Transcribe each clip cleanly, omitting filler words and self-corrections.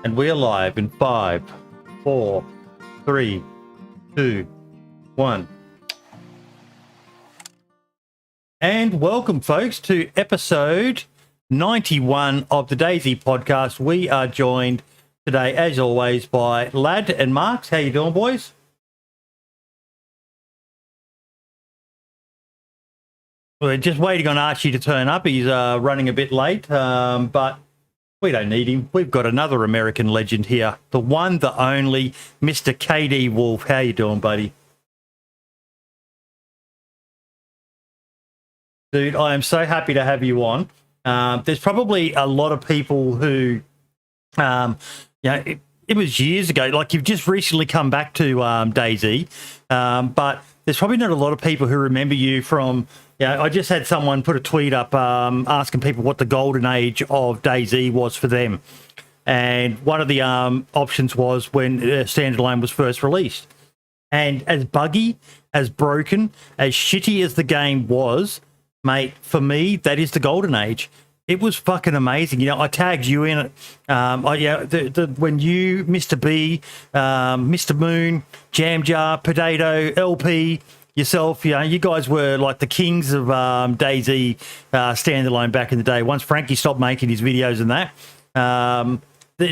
And we're live in 5, 4, 3, 2, 1. And welcome, folks, to episode 91 of the DayZ podcast. We are joined today, as always, by Lad and Marks. How you doing, boys? We're just waiting on Archie to turn up. He's running a bit late, but we don't need him. We've got another American legend here, the one, the only, Mr. KD Wolf. How you doing, buddy? Dude, I am so happy to have you on. There's probably a lot of people who, it was years ago. Like, you've just recently come back to DayZ, but there's probably not a lot of people who remember you from. I just had someone put a tweet up asking people what the golden age of DayZ was for them, and one of the options was when Standalone was first released. And as buggy, as broken, as shitty as the game was, mate, for me, that is the golden age. It was fucking amazing. I tagged you in it. When you, Mr. B, Mr. Moon, Jam Jar, Potato, LP, yourself, you guys were like the kings of DayZ Standalone back in the day. Once Frankie stopped making his videos and that,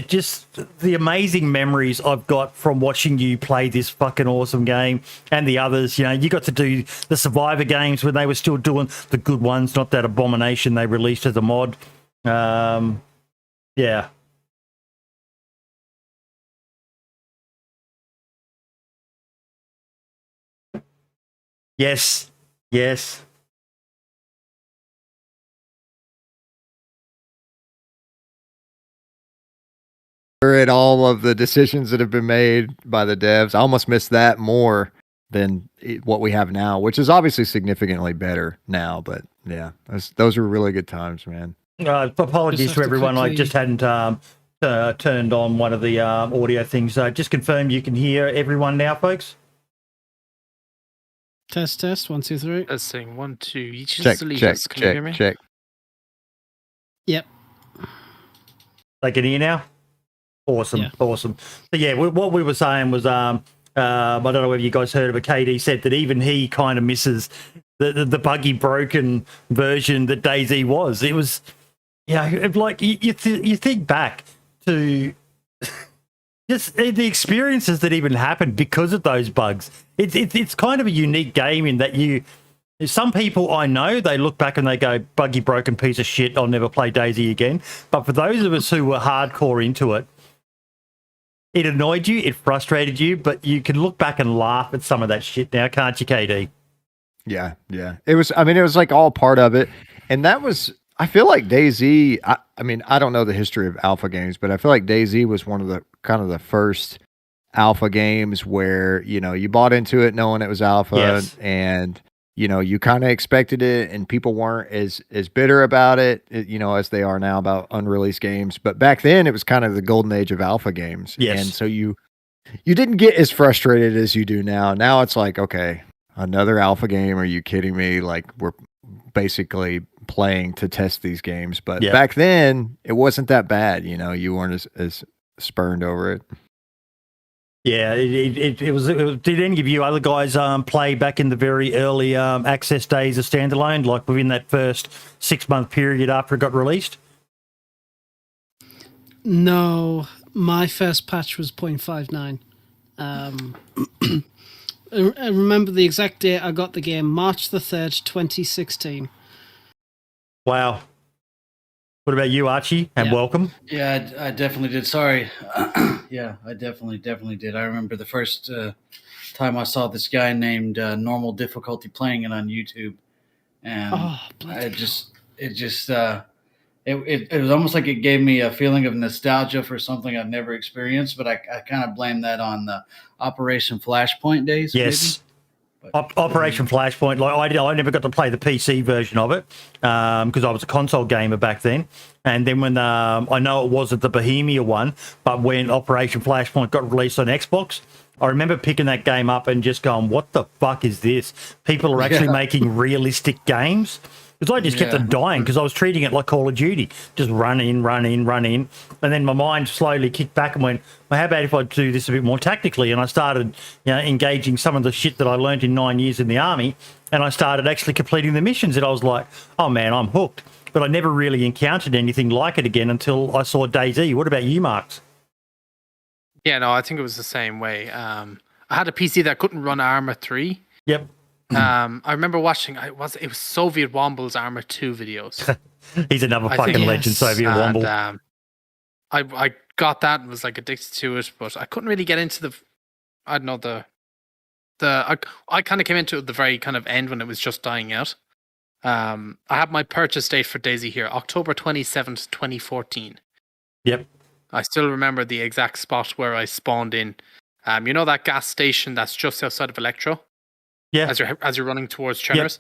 just the amazing memories I've got from watching you play this fucking awesome game, and the others. You got to do the Survivor games when they were still doing the good ones, not that abomination they released as a mod. Yeah. Yes. Yes. At all of the decisions that have been made by the devs, I almost miss that more than what we have now, which is obviously significantly better now. But yeah, those are really good times, man. Apologies to everyone. I just hadn't turned on one of the audio things. Just confirm you can hear everyone now, folks. Test 1 2 3. Testing 1 2. You just Check. Can you hear me? Check. Yep. They can hear now. Awesome, yeah. Awesome. So yeah, what we were saying was, I don't know whether you guys heard of it. KD said that even he kind of misses the buggy, broken version that DayZ was. It was, like you think back to just the experiences that even happened because of those bugs. It's kind of a unique game in that some people I know, they look back and they go, buggy, broken piece of shit, I'll never play DayZ again. But for those of us who were hardcore into it, it annoyed you, it frustrated you, but you can look back and laugh at some of that shit now, can't you, KD? Yeah. It was like all part of it. And that was, I feel like DayZ, I don't know the history of alpha games, but I feel like DayZ was one of the kind of the first alpha games where, you bought into it knowing it was alpha. Yes. And you kind of expected it, and people weren't as bitter about it, as they are now about unreleased games. But back then, it was kind of the golden age of alpha games. Yes. And so you didn't get as frustrated as you do now. Now it's like, okay, another alpha game. Are you kidding me? Like, we're basically playing to test these games. But back then, it wasn't that bad. You weren't as spurned over it. Yeah, it was. Did any of you other guys play back in the very early access days of Standalone, like within that first 6-month period after it got released? No, my first patch was 0.59. I remember the exact date I got the game, March the 3rd, 2016. Wow. What about you, Archie? And welcome. Yeah, I definitely did. Sorry. Yeah, I definitely did. I remember the first time I saw this guy named Normal Difficulty playing it on YouTube, and it was almost like it gave me a feeling of nostalgia for something I've never experienced. But I kind of blame that on the Operation Flashpoint days. Yes. Maybe. Operation Flashpoint. Like I never got to play the PC version of it because I was a console gamer back then. And then when I know it wasn't the Bohemia one, but when Operation Flashpoint got released on Xbox, I remember picking that game up and just going, "What the fuck is this? People are actually making realistic games." Because I just kept on dying because I was treating it like Call of Duty. Just run in. And then my mind slowly kicked back and went, well, how about if I do this a bit more tactically? And I started engaging some of the shit that I learned in 9 years in the Army. And I started actually completing the missions. And I was like, oh, man, I'm hooked. But I never really encountered anything like it again until I saw DayZ. What about you, Marks? Yeah, no, I think it was the same way. I had a PC that couldn't run Arma 3. Yep. I remember watching, it was Soviet Womble's Arma 2 videos. He's another fucking legend, Soviet Womble. I got that and was like addicted to it, but I couldn't really get into I kind of came into it at the very kind of end when it was just dying out. I have my purchase date for DayZ here, October 27th, 2014. Yep. I still remember the exact spot where I spawned in. You know that gas station that's just outside of Electro? Yeah. As you're running towards Cherners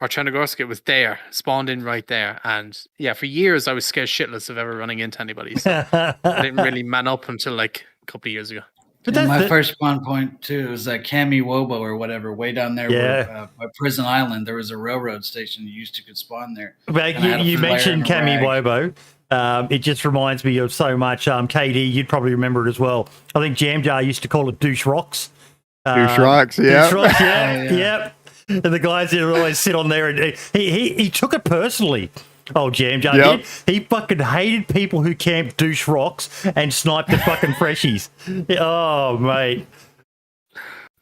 or Chernogorsk, it was there, spawned in right there. And yeah, for years I was scared shitless of ever running into anybody. So I didn't really man up until like a couple of years ago. But my first spawn point too was that Kami Wobo or whatever, way down there where, by Prison Island. There was a railroad station you used to could spawn there. But you mentioned Kami Wobo. It just reminds me of so much. KD, you'd probably remember it as well. I think Jam Jar used to call it Douche Rocks. Douche Rocks, yeah. Douche Rocks, yeah. And the guys that always sit on there, and he took it personally. Oh, Jam Jar did. He fucking hated people who camped Douche Rocks and sniped the fucking freshies. Oh, mate.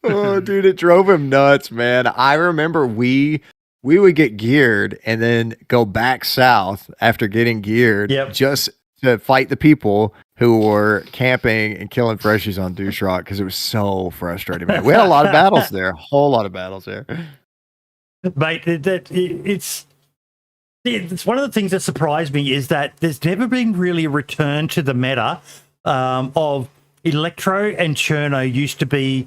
Oh, dude, it drove him nuts, man. I remember we would get geared and then go back south after getting geared just to fight the people who were camping and killing freshies on Douche Rock because it was so frustrating, man. We had a lot of battles there, a whole lot of battles there. Mate, it's one of the things that surprised me is that there's never been really a return to the meta of Electro and Cherno used to be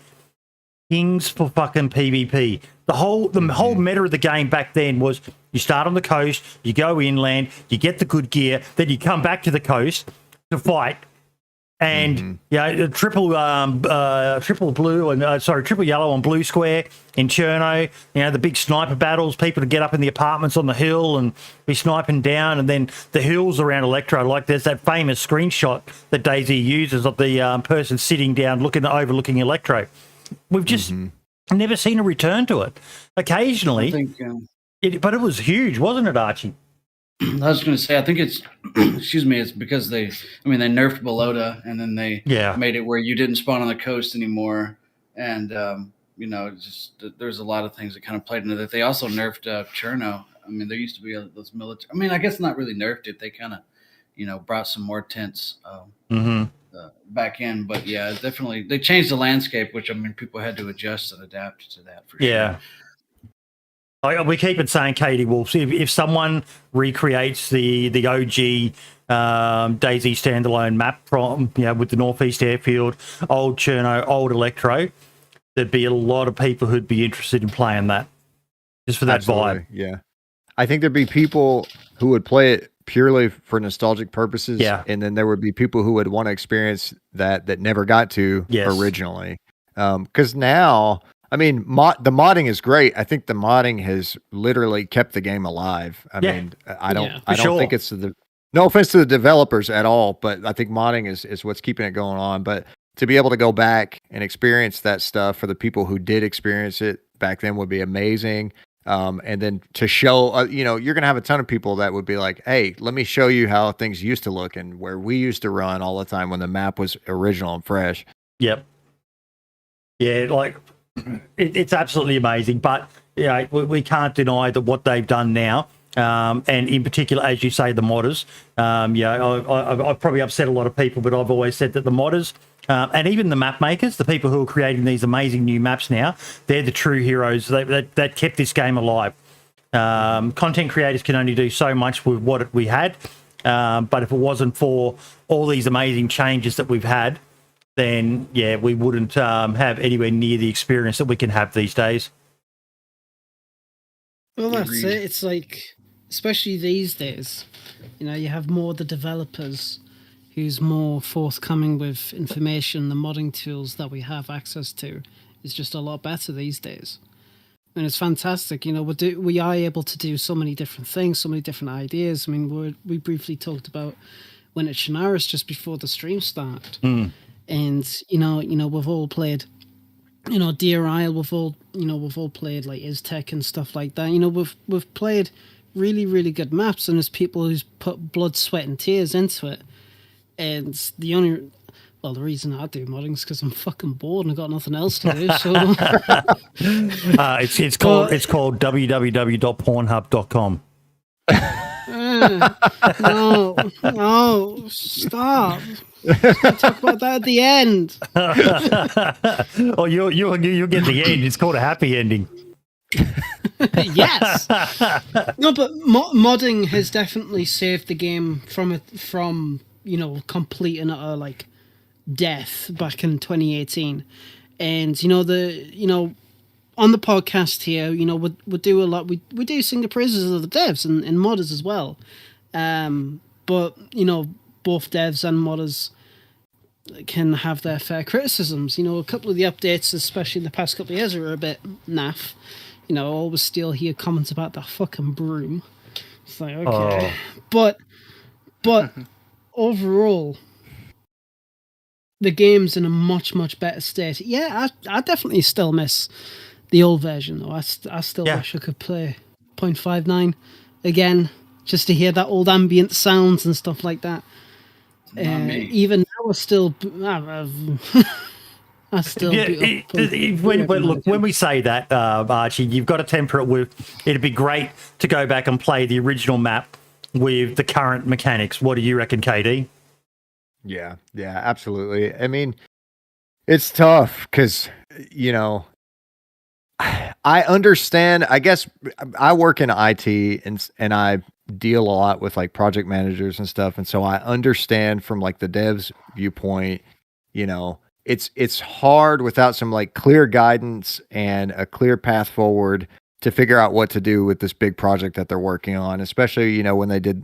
kings for fucking PvP. The whole meta of the game back then was you start on the coast, you go inland, you get the good gear, then you come back to the coast to fight, and triple yellow on blue square in Cherno. The big sniper battles, people to get up in the apartments on the hill and be sniping down, and then the hills around Electro. Like there's that famous screenshot that DayZ uses of the person sitting down overlooking Electro. We've just never seen a return to it. Occasionally, I think, but it was huge, wasn't it, Archie? I was going to say, I think it's, it's because they nerfed Balota and then they made it where you didn't spawn on the coast anymore. And, there's a lot of things that kind of played into that. They also nerfed Cherno. I mean, there used to be those military, I guess not really nerfed it. They kind of, brought some more tents back in. But yeah, definitely, they changed the landscape, which, people had to adjust and adapt to that for sure. We keep it saying, Katie Wolf, if someone recreates the OG DayZ standalone map from, with the Northeast Airfield, old Cherno, old Electro, there'd be a lot of people who'd be interested in playing that, just for that vibe. Yeah. I think there'd be people who would play it purely for nostalgic purposes. Yeah. And then there would be people who would want to experience that never got to originally. Because now... the modding is great. I think the modding has literally kept the game alive. I don't think it's no offense to the developers at all, but I think modding is what's keeping it going on. But to be able to go back and experience that stuff for the people who did experience it back then would be amazing. And then to show, you're going to have a ton of people that would be like, hey, let me show you how things used to look and where we used to run all the time when the map was original and fresh. Yep. Yeah, it's absolutely amazing, but we can't deny that what they've done now, and in particular, as you say, the modders. I've probably upset a lot of people, but I've always said that the modders and even the map makers, the people who are creating these amazing new maps now, they're the true heroes that kept this game alive. Content creators can only do so much with what we had, but if it wasn't for all these amazing changes that we've had, then we wouldn't have anywhere near the experience that we can have these days. Well, that's it. It's like, especially these days, you have more of the developers who's more forthcoming with information. The modding tools that we have access to is just a lot better these days. And it's fantastic. You know, we are able to do so many different things, so many different ideas. I mean, we briefly talked about when it's Shannara's just before the stream started. And, you know, we've all played, you know, Deer Isle, we've all played like Iztech and stuff like that. You know, we've played really, really good maps, and there's people who's put blood, sweat and tears into it. And the reason I do modding is because I'm fucking bored and I've got nothing else to do. So it's called www.pornhub.com. No, stop. Talk about that at the end. Oh, you'll get the end. It's called a happy ending. Yes. No, but modding has definitely saved the game from you know, complete and utter like death back in 2018. And you know, on the podcast here, you know, we do a lot. We do sing the praises of the devs and modders as well. But you know, both devs and modders can have their fair criticisms. You know, a couple of the updates, especially in the past couple of years, are a bit naff. You know, I always still hear comments about that fucking broom. It's like, okay. But overall, the game's in a much, much better state. Yeah, I definitely still miss the old version, though. I still wish I could play 0.59 again, just to hear that old ambient sounds and stuff like that. Even now, I still when we say that, Archie, you've got to temper it with, it'd be great to go back and play the original map with the current mechanics. What do you reckon, KD? Yeah, absolutely. I mean, it's tough because, you know, I understand. I guess I work in IT and I deal a lot with like project managers and stuff. And so I understand from like the devs viewpoint, you know, it's hard without some like clear guidance and a clear path forward to figure out what to do with this big project that they're working on, especially, you know, when they did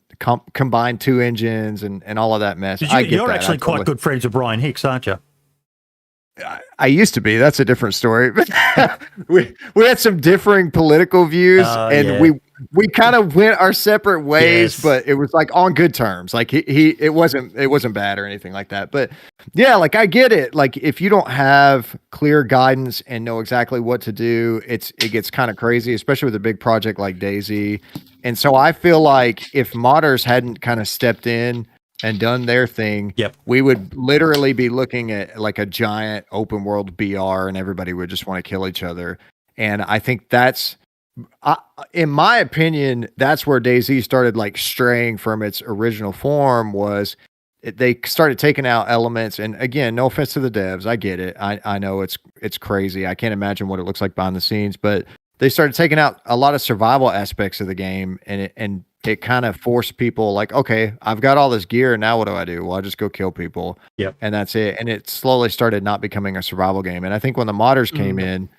combine two engines and all of that mess. You're actually quite good friends with Brian Hicks, aren't you? I used to be. That's a different story. we had some differing political views, and we kind of went our separate ways. Yes. But it was like on good terms. Like it wasn't bad or anything like that. But yeah, like I get it. Like if you don't have clear guidance and know exactly what to do, it gets kind of crazy, especially with a big project like DayZ. And so I feel like if modders hadn't kind of stepped in and done their thing, we would literally be looking at like a giant open world BR and everybody would just want to kill each other. And I think that's, in my opinion, that's where DayZ started like straying from its original form. Was they started taking out elements. And again, no offense to the devs, I get it. I know it's crazy. I can't imagine what it looks like behind the scenes, but they started taking out a lot of survival aspects of the game, and it kind of forced people like, okay, I've got all this gear. Now what do I do? Well, I just go kill people. And that's it. And it slowly started not becoming a survival game. And I think when the modders came in,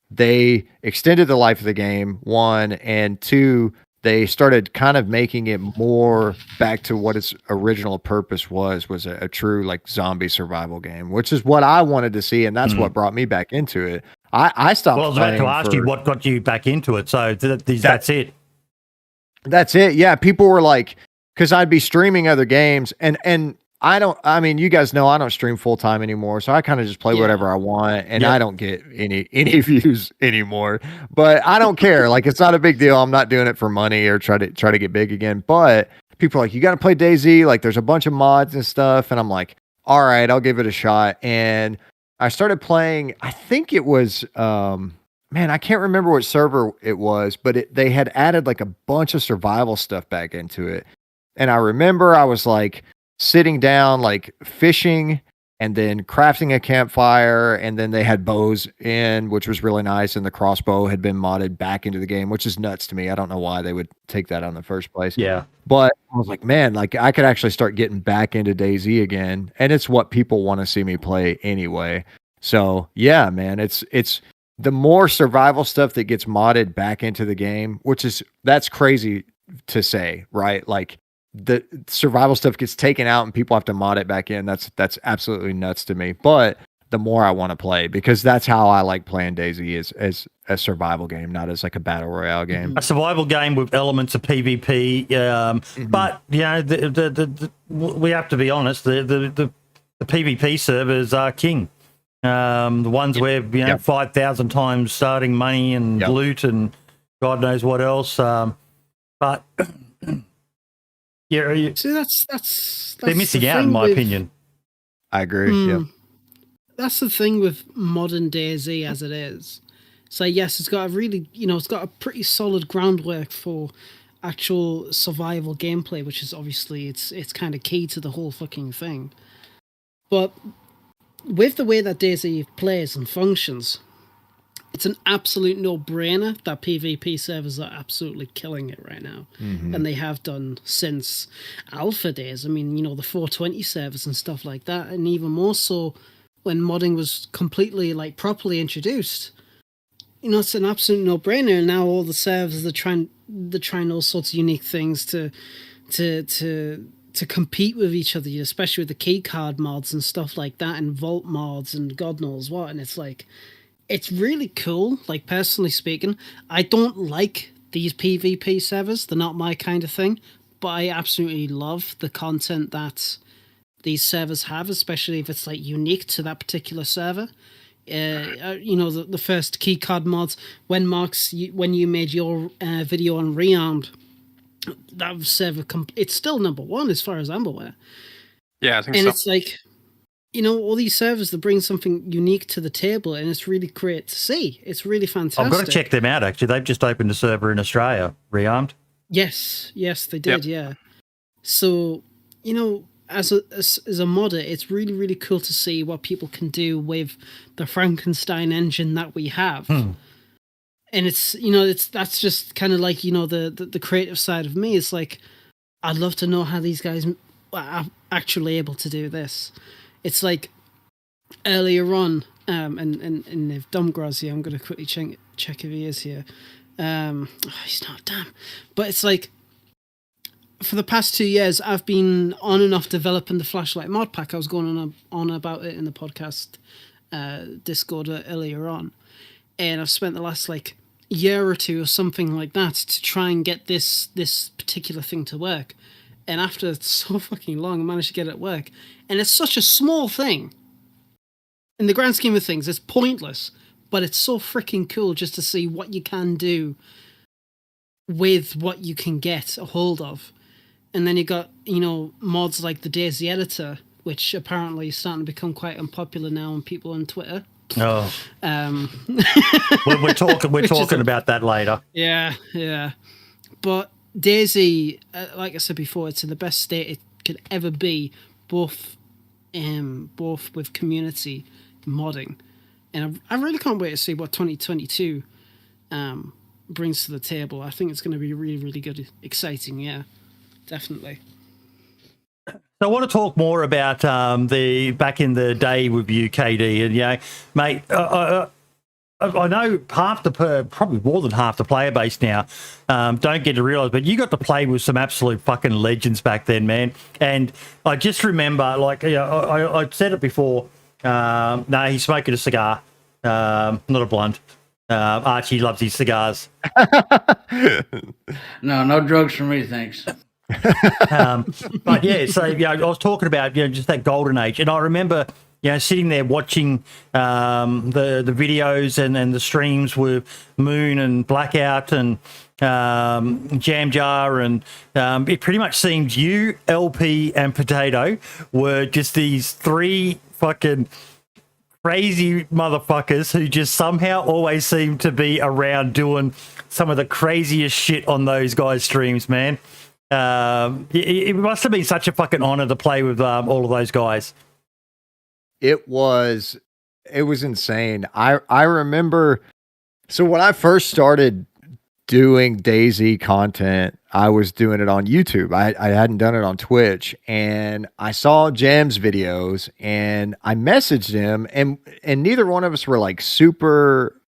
they extended the life of the game, 1, and 2, they started kind of making it more back to what its original purpose was a true like zombie survival game, which is what I wanted to see. And that's what brought me back into it. I stopped. Well, I was about to ask you what got you back into it. So that's it. That's it. Yeah. People were like, because I'd be streaming other games and I mean, you guys know I don't stream full time anymore. So I kind of just play whatever I want and I don't get any views anymore, but I don't care. Like, it's not a big deal. I'm not doing it for money or try to get big again. But people are like, you got to play DayZ. Like there's a bunch of mods and stuff. And I'm like, all right, I'll give it a shot. And I started playing, I think it was, man, I can't remember what server it was, but they had added like a bunch of survival stuff back into it. And I remember I was like sitting down, like fishing and then crafting a campfire. And then they had bows in, which was really nice. And the crossbow had been modded back into the game, which is nuts to me. I don't know why they would take that out in the first place. Yeah. But I was like, man, like I could actually start getting back into DayZ again. And it's what people want to see me play anyway. So yeah, man, it's the more survival stuff that gets modded back into the game, that's crazy to say, right? Like the survival stuff gets taken out and people have to mod it back in. That's absolutely nuts to me. But the more I want to play, because that's how I like playing DayZ, as a survival game, not as like a battle royale game. A survival game with elements of PvP, but you know, we have to be honest. The PvP servers are king. The ones where you know 5,000 times starting money and loot and God knows what else. But yeah, see, that's they're missing out, in my opinion. I agree. That's the thing with modern DayZ as it is. So yes, it's got a really, it's got a pretty solid groundwork for actual survival gameplay, which is obviously it's kind of key to the whole fucking thing. But with the way that DayZ plays and functions, it's an absolute no-brainer that PvP servers are absolutely killing it right now. And they have done since alpha days. I mean, the 420 servers and stuff like that, and even more so when modding was completely, properly introduced. It's an absolute no-brainer, and now all the servers are trying all sorts of unique things to compete with each other, especially with the keycard mods and stuff like that, and vault mods and God knows what. And it's really cool. Personally speaking, I don't like these PvP servers. They're not my kind of thing, but I absolutely love the content that these servers have, especially if it's unique to that particular server. The first keycard mods, when you made your video on Rearmed, that server it's still number one as far as I'm aware. Yeah, I think so. And it's all these servers that bring something unique to the table, and it's really great to see. It's really fantastic. I've got to check them out, actually. They've just opened a server in Australia, Rearmed. Yes, they did, yeah. So, as a modder, it's really, really cool to see what people can do with the Frankenstein engine that we have. And it's, that's just kind of the creative side of me. It's I'd love to know how these guys are actually able to do this. It's earlier on, and if Domgraz here, I'm going to quickly check if he is here. He's not, damn. But it's for the past 2 years, I've been on and off developing the Flashlight mod pack. I was going on about it in the podcast Discord earlier on. And I've spent the last year or two or something like that to try and get this particular thing to work. And after so fucking long, I managed to get it to work. And it's such a small thing. In the grand scheme of things, it's pointless. But it's so freaking cool just to see what you can do with what you can get a hold of. And then you got, mods like the DayZ editor, which apparently is starting to become quite unpopular now on people on Twitter. Oh. We're talking about that later. Yeah. But DayZ, like I said before, it's in the best state it could ever be, both with community and modding. And I really can't wait to see what 2022 brings to the table. I think it's going to be really, really good, exciting, yeah. Definitely. So I want to talk more about the back in the day with you, KD, and mate. I know probably more than half the player base now don't get to realise, but you got to play with some absolute fucking legends back then, man. And I just remember, I said it before. No, he's smoking a cigar, not a blunt. Archie loves his cigars. No drugs for me, thanks. But yeah, so I was talking about just that golden age, and I remember sitting there watching the videos and the streams with Moon and Blackout and Jam Jar, and it pretty much seemed you, LP, and Potato were just these three fucking crazy motherfuckers who just somehow always seem to be around doing some of the craziest shit on those guys' streams, man. It must have been such a fucking honor to play with all of those guys. It was insane. I remember, so when I first started doing DayZ content, I was doing it on YouTube. I hadn't done it on Twitch, and I saw Jam's videos, and I messaged him, and neither one of us were super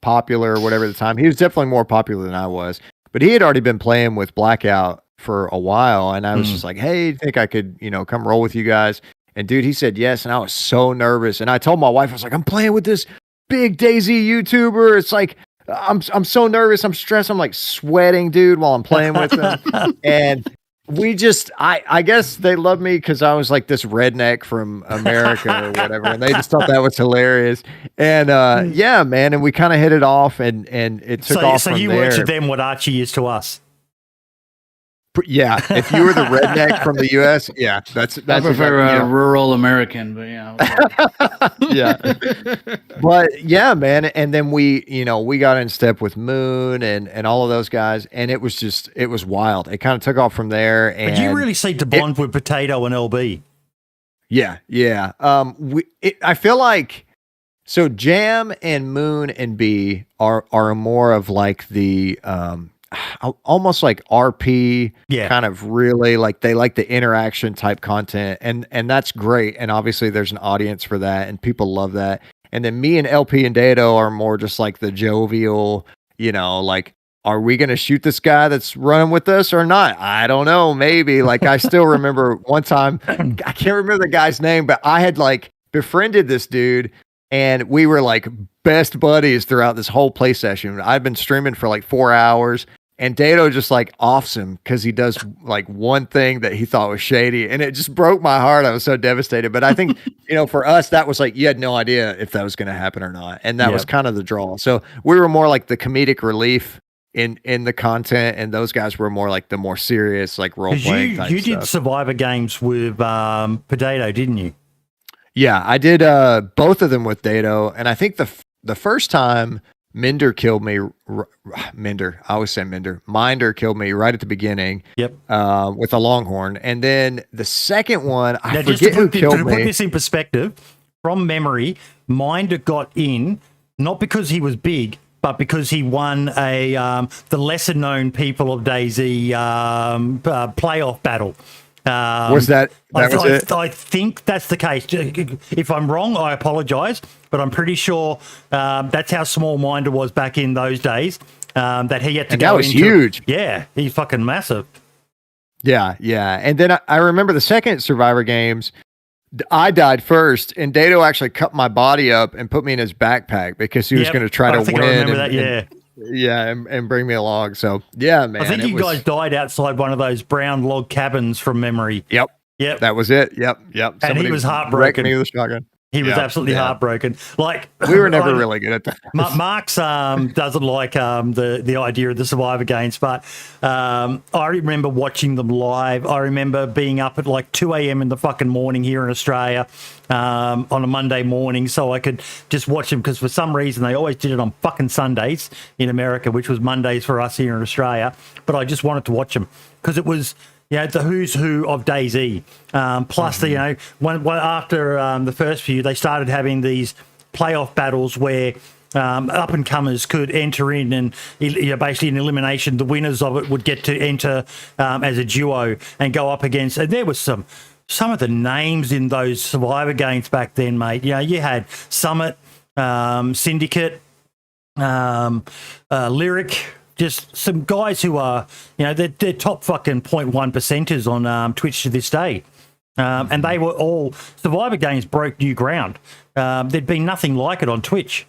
popular or whatever at the time. He was definitely more popular than I was. But he had already been playing with Blackout for a while, and I was just like, hey, I think I could, come roll with you guys. And dude, he said yes, and I was so nervous. And I told my wife, I was like, I'm playing with this big DayZ YouTuber. It's like I'm so nervous, I'm stressed, I'm like sweating, dude, while I'm playing with them. And we just, I guess they loved me because I was like this redneck from America or whatever, and they just thought that was hilarious. And yeah, man, and we kind of hit it off, and it took off. So you were to them what Archie is to us. Yeah, if you were the redneck from the U.S., yeah, that's I prefer rural American, but yeah, but yeah, man. And then we got in step with Moon and all of those guys, and it was wild. It kind of took off from there. And but you really seem to bond with Potato and LB. Yeah. I feel like so Jam and Moon and B are more of like the almost like RP, kind of really like they like the interaction type content, and that's great. And obviously there's an audience for that, and people love that. And then me and LP and Dado are more just like the jovial, like, are we going to shoot this guy that's running with us or not? I don't know. Maybe. Like, I still remember one time, I can't remember the guy's name, but I had like befriended this dude, and we were like best buddies throughout this whole play session. I'd been streaming for like 4 hours, and Dado just like offs him because he does like one thing that he thought was shady, and it just broke my heart. I was so devastated. But I think, for us, that was like, you had no idea if that was going to happen or not. And that was kind of the draw. So we were more like the comedic relief in the content, and those guys were more like the more serious, like role playing type you stuff. did Survivor games with Potato, didn't you? Yeah, I did both of them with Dado, and I think the first time Minder killed me. Minder, I always say Minder. Minder killed me right at the beginning. Yep. With a longhorn, and then the second one, I forget who killed me. To put this in perspective, from memory, Minder got in not because he was big, but because he won the lesser known People of DayZ playoff battle. Was that was it? I think that's the case. If I'm wrong, I apologize, but I'm pretty sure that's how small Minder was back in those days. That he had to go that was into. Huge. Yeah, he's fucking massive. Yeah. And then I remember the second Survivor games, I died first, and Dado actually cut my body up and put me in his backpack because he was going to try to win. I remember that, and bring me along. So yeah, man. I think you guys died outside one of those brown log cabins from memory. Yep. That was it. Yep. And he was heartbroken. Me with a shotgun. He was absolutely heartbroken. Like, we were never really good at that. Mark's doesn't like the idea of the Survivor games, but I remember watching them live. I remember being up at like 2 a.m. in the fucking morning here in Australia on a Monday morning, so I could just watch them, because for some reason they always did it on fucking Sundays in America, which was Mondays for us here in Australia. But I just wanted to watch them because it was, the who's who of DayZ. Plus, after the first few, they started having these playoff battles where up and comers could enter in, and basically in elimination, the winners of it would get to enter as a duo and go up against. And there was some of the names in those Survivor games back then, mate. You had Summit, Syndicate, Lyric. Just some guys who are, they're top fucking 0.1 percenters on Twitch to this day. And they were all, Survivor games broke new ground. There'd been nothing like it on Twitch.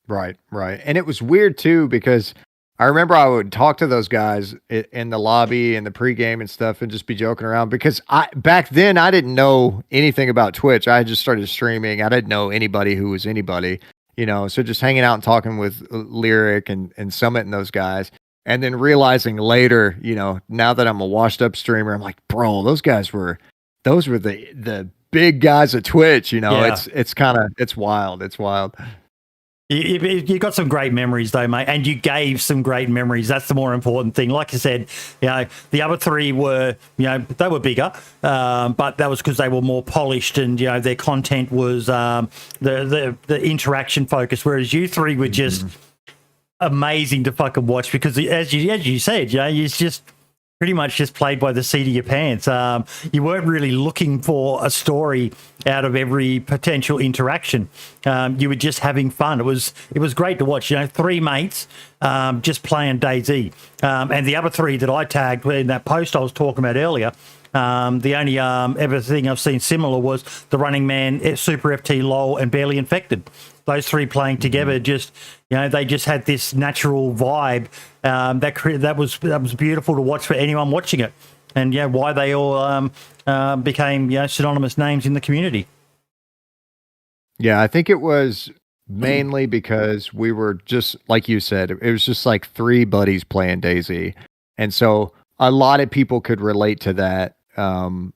Right. And it was weird too, because I remember I would talk to those guys in the lobby and the pregame and stuff and just be joking around, because back then I didn't know anything about Twitch. I had just started streaming. I didn't know anybody who was anybody. So just hanging out and talking with Lyric and Summit and those guys, and then realizing later, now that I'm a washed up streamer, I'm like, bro, those were the big guys at Twitch. It's wild. It's wild. You got some great memories though, mate, and you gave some great memories. That's the more important thing. Like I said, the other three were, they were bigger, but that was because they were more polished, and their content was the interaction focus. Whereas you three were just amazing to fucking watch, because as you said, you just pretty much just played by the seat of your pants. You weren't really looking for a story out of every potential interaction. You were just having fun. It was great to watch. Three mates just playing DayZ, and the other three that I tagged in that post I was talking about earlier. The only ever thing I've seen similar was the Running Man, Super FT, LOL, and Barely Infected. Those three playing together, just they just had this natural vibe that was beautiful to watch for anyone watching it, and why they all became synonymous names in the community. Yeah, I think it was mainly because we were just like you said, it was just like three buddies playing DayZ, and so a lot of people could relate to that. And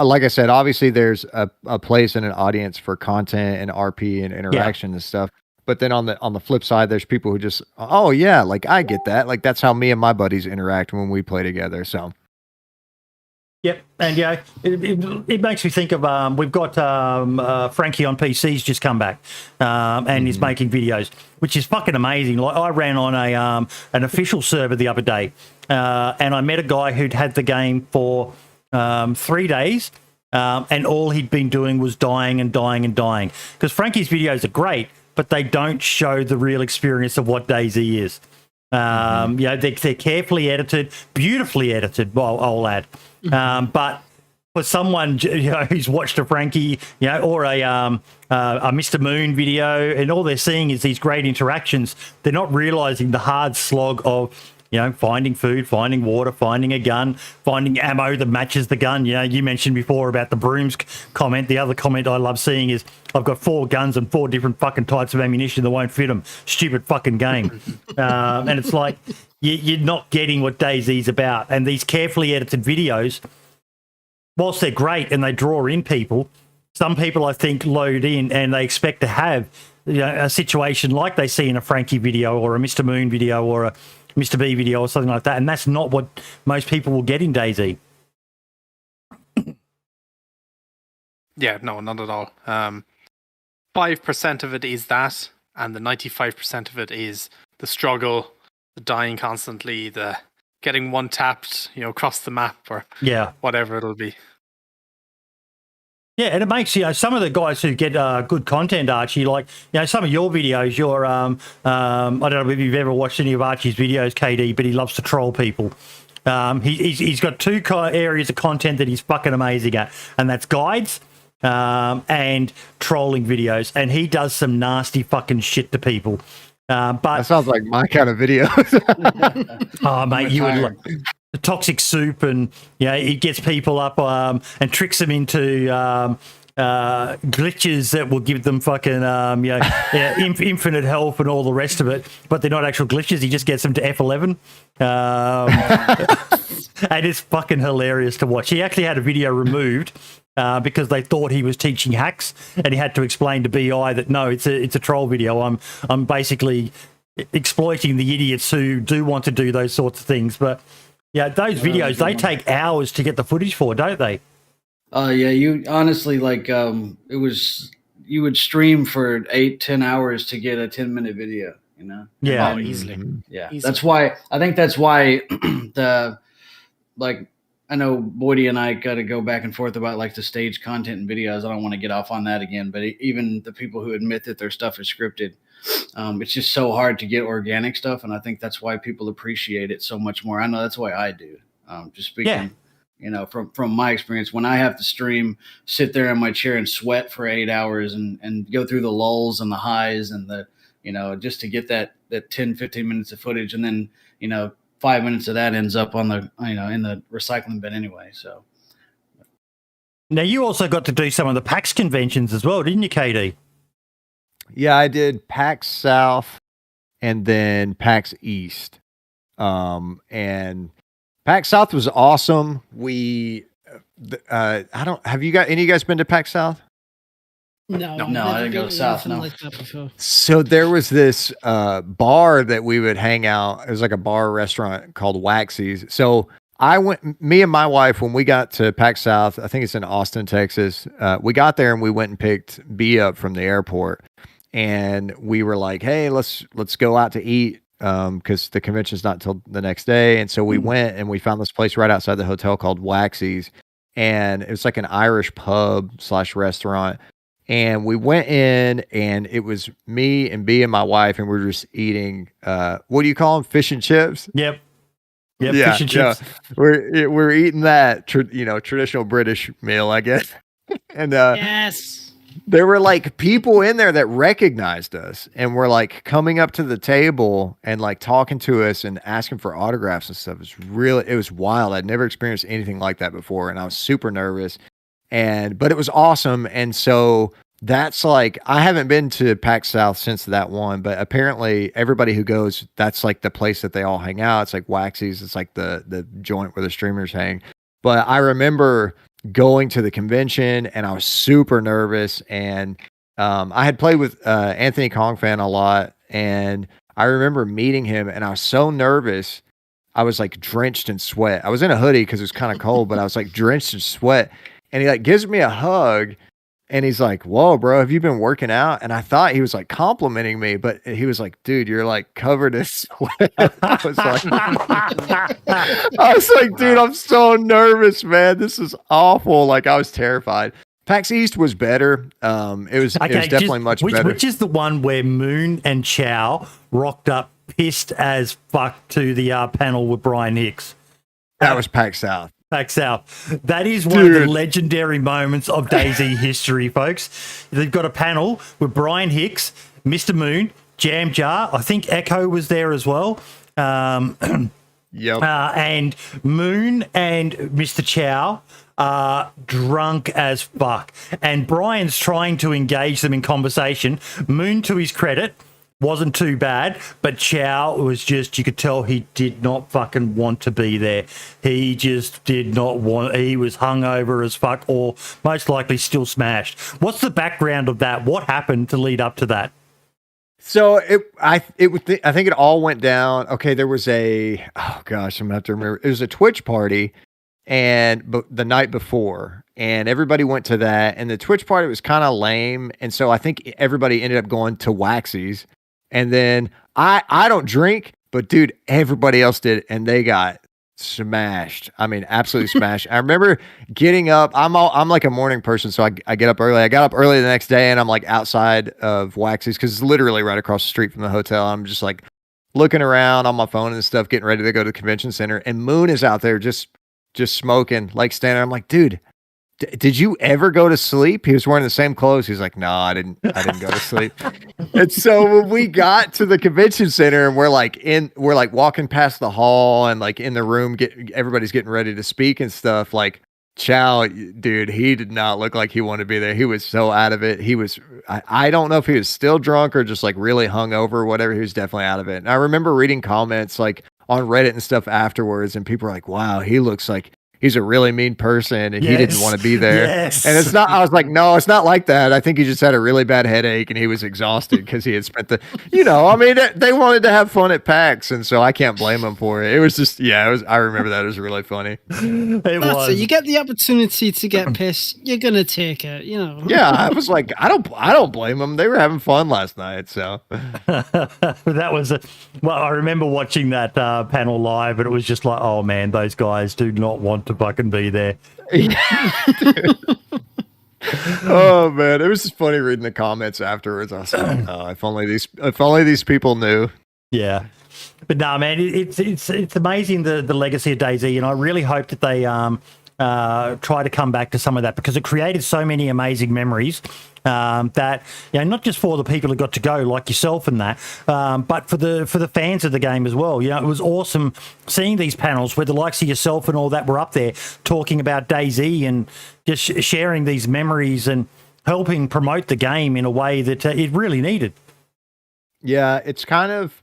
like I said, obviously there's a place and an audience for content and RP and interaction and stuff. But then on the flip side, there's people who just, oh yeah, like I get that. Like that's how me and my buddies interact when we play together. So. Yep, and it makes me think of we've got Frankie on PC's just come back, and he's making videos, which is fucking amazing. Like I ran on an official server the other day, and I met a guy who'd had the game for 3 days, and all he'd been doing was dying and dying and dying. Because Frankie's videos are great, but they don't show the real experience of what DayZ is. They're carefully edited, beautifully edited, well, I'll add. But for someone who's watched a Frankie, or a Mr. Moon video, and all they're seeing is these great interactions, they're not realizing the hard slog of finding food, finding water, finding a gun, finding ammo that matches the gun. You mentioned before about the brooms comment. The other comment I love seeing is, I've got 4 guns and 4 different fucking types of ammunition that won't fit them. Stupid fucking game. And it's like, you're not getting what DayZ's about. And these carefully edited videos, whilst they're great and they draw in people, some people I think load in and they expect to have a situation like they see in a Frankie video or a Mr. Moon video or a Mr. B video or something like that, and that's not what most people will get in DayZ. Yeah, no, not at all. 5% of it is that, and the 95% of it is the struggle, the dying constantly, the getting one tapped, across the map or whatever it'll be. Yeah, and it makes some of the guys who get good content, Archie, like some of your videos. Your I don't know if you've ever watched any of Archie's videos, KD, but he loves to troll people. He's got 2 areas of content that he's fucking amazing at, and that's guides and trolling videos. And he does some nasty fucking shit to people. But that sounds like my kind of video. Oh, mate, you would like the toxic soup, and he gets people up and tricks them into glitches that will give them fucking infinite health and all the rest of it, but they're not actual glitches. He just gets them to F11, and it's fucking hilarious to watch. He actually had a video removed because they thought he was teaching hacks, and he had to explain to BI that no, it's a troll video. I'm basically exploiting the idiots who do want to do those sorts of things. But those videos, they take hours to get the footage for, don't they? You honestly, like, it was, you would stream for 8-10 hours to get a 10-minute video, Yeah. Easily. Yeah. Easily. That's why, I think that's why I know Boydie and I got to go back and forth about like the stage content and videos. I don't want to get off on that again, but even the people who admit that their stuff is scripted, it's just so hard to get organic stuff. And I think that's why people appreciate it so much more. I know that's why I do. Just speaking, from my experience, when I have to stream, sit there in my chair and sweat for 8 hours and go through the lulls and the highs and the, just to get that 10-15 minutes of footage. And then, 5 minutes of that ends up on the, in the recycling bin anyway. So. Now, you also got to do some of the PAX conventions as well, didn't you, KD? Yeah, I did PAX South and then PAX East. And PAX South was awesome. Have you got any of you guys been to PAX South? No, I didn't go south. No. Like that before. So there was this bar that we would hang out. It was like a bar restaurant called Waxy's. So me and my wife, when we got to PAX South, I think it's in Austin, Texas. We got there and we went and picked B up from the airport, and we were like, "Hey, let's go out to eat." Because the convention's not until the next day. And so we went and we found this place right outside the hotel called Waxy's, and it was like an Irish pub / restaurant. And we went in, and it was me and B and my wife, and we were just eating, what do you call them? Fish and chips? Yep. Yep, Yeah, fish and chips. We're eating that traditional British meal, I guess. And Yes. there were like people in there that recognized us and were like coming up to the table and like talking to us and asking for autographs and stuff. It was wild. I'd never experienced anything like that before, and I was super nervous. But it was awesome. And so that's like, I haven't been to PAX South since that one, but apparently everybody who goes, that's like the place that they all hang out. It's like Waxy's. It's like the joint where the streamers hang. But I remember going to the convention and I was super nervous. And I had played with Anthony Kongfan a lot. And I remember meeting him and I was so nervous. I was like drenched in sweat. I was in a hoodie because it was kind of cold, but I was like drenched in sweat. And he like gives me a hug. And he's like, "Whoa, bro, have you been working out?" And I thought he was like complimenting me, but he was like, "Dude, you're like covered in sweat." I was like, "Dude, I'm so nervous, man. This is awful." Like I was terrified. PAX East was better. It was definitely much better. Which is the one where Moon and Ciao rocked up pissed as fuck to the panel with Brian Hicks? That was PAX South. PAX South. That is one of the legendary moments of DayZ history, folks. They've got a panel with Brian Hicks, Mr. Moon, Jam Jar. I think Echo was there as well. Yep. And Moon and Mr. Ciao are drunk as fuck. And Brian's trying to engage them in conversation. Moon, to his credit, wasn't too bad, but Ciao was just, you could tell he did not fucking want to be there. He just did not want, he was hungover as fuck, or most likely still smashed. What's the background of that? What happened to lead up to that? So I think it all went down. Okay, there was I'm gonna have to remember. It was a Twitch party, but the night before, and everybody went to that. And the Twitch party was kind of lame, and so I think everybody ended up going to Waxy's. And then I don't drink, but dude, everybody else did, and they got smashed. I mean, absolutely smashed. I remember getting up. I'm like a morning person, so I get up early. I got up early the next day, and I'm like outside of Waxy's because it's literally right across the street from the hotel. I'm just like looking around on my phone and stuff, getting ready to go to the convention center. And Moon is out there just smoking, like standing there. I'm like, dude, did you ever go to sleep? He was wearing the same clothes. He's like, no, I didn't go to sleep. And so when we got to the convention center and we're like walking past the hall and like in the room, everybody's getting ready to speak and stuff. Like Ciao, dude, he did not look like he wanted to be there. He was so out of it. He was, I don't know if he was still drunk or just like really hungover or whatever. He was definitely out of it. And I remember reading comments like on Reddit and stuff afterwards, and people were like, wow, he looks like he's a really mean person and he didn't want to be there. Yes. And it's not, I was like, no, it's not like that. I think he just had a really bad headache and he was exhausted because he had spent they wanted to have fun at PAX. And so I can't blame them for it. It was just, I remember that. It was really funny. So you get the opportunity to get pissed, you're going to take it, Yeah. I was like, I don't blame them. They were having fun last night. So that was, I remember watching that panel live, and it was just like, oh man, those guys do not want to fucking be there. Oh man, it was just funny reading the comments afterwards. I was like, oh, if only these people knew. Yeah, but no, man, it's amazing the legacy of DayZ, and I really hope that they try to come back to some of that, because it created so many amazing memories that, not just for the people who got to go like yourself and that, but for the fans of the game as well. It was awesome seeing these panels where the likes of yourself and all that were up there talking about DayZ and just sharing these memories and helping promote the game in a way that it really needed. Yeah, it's kind of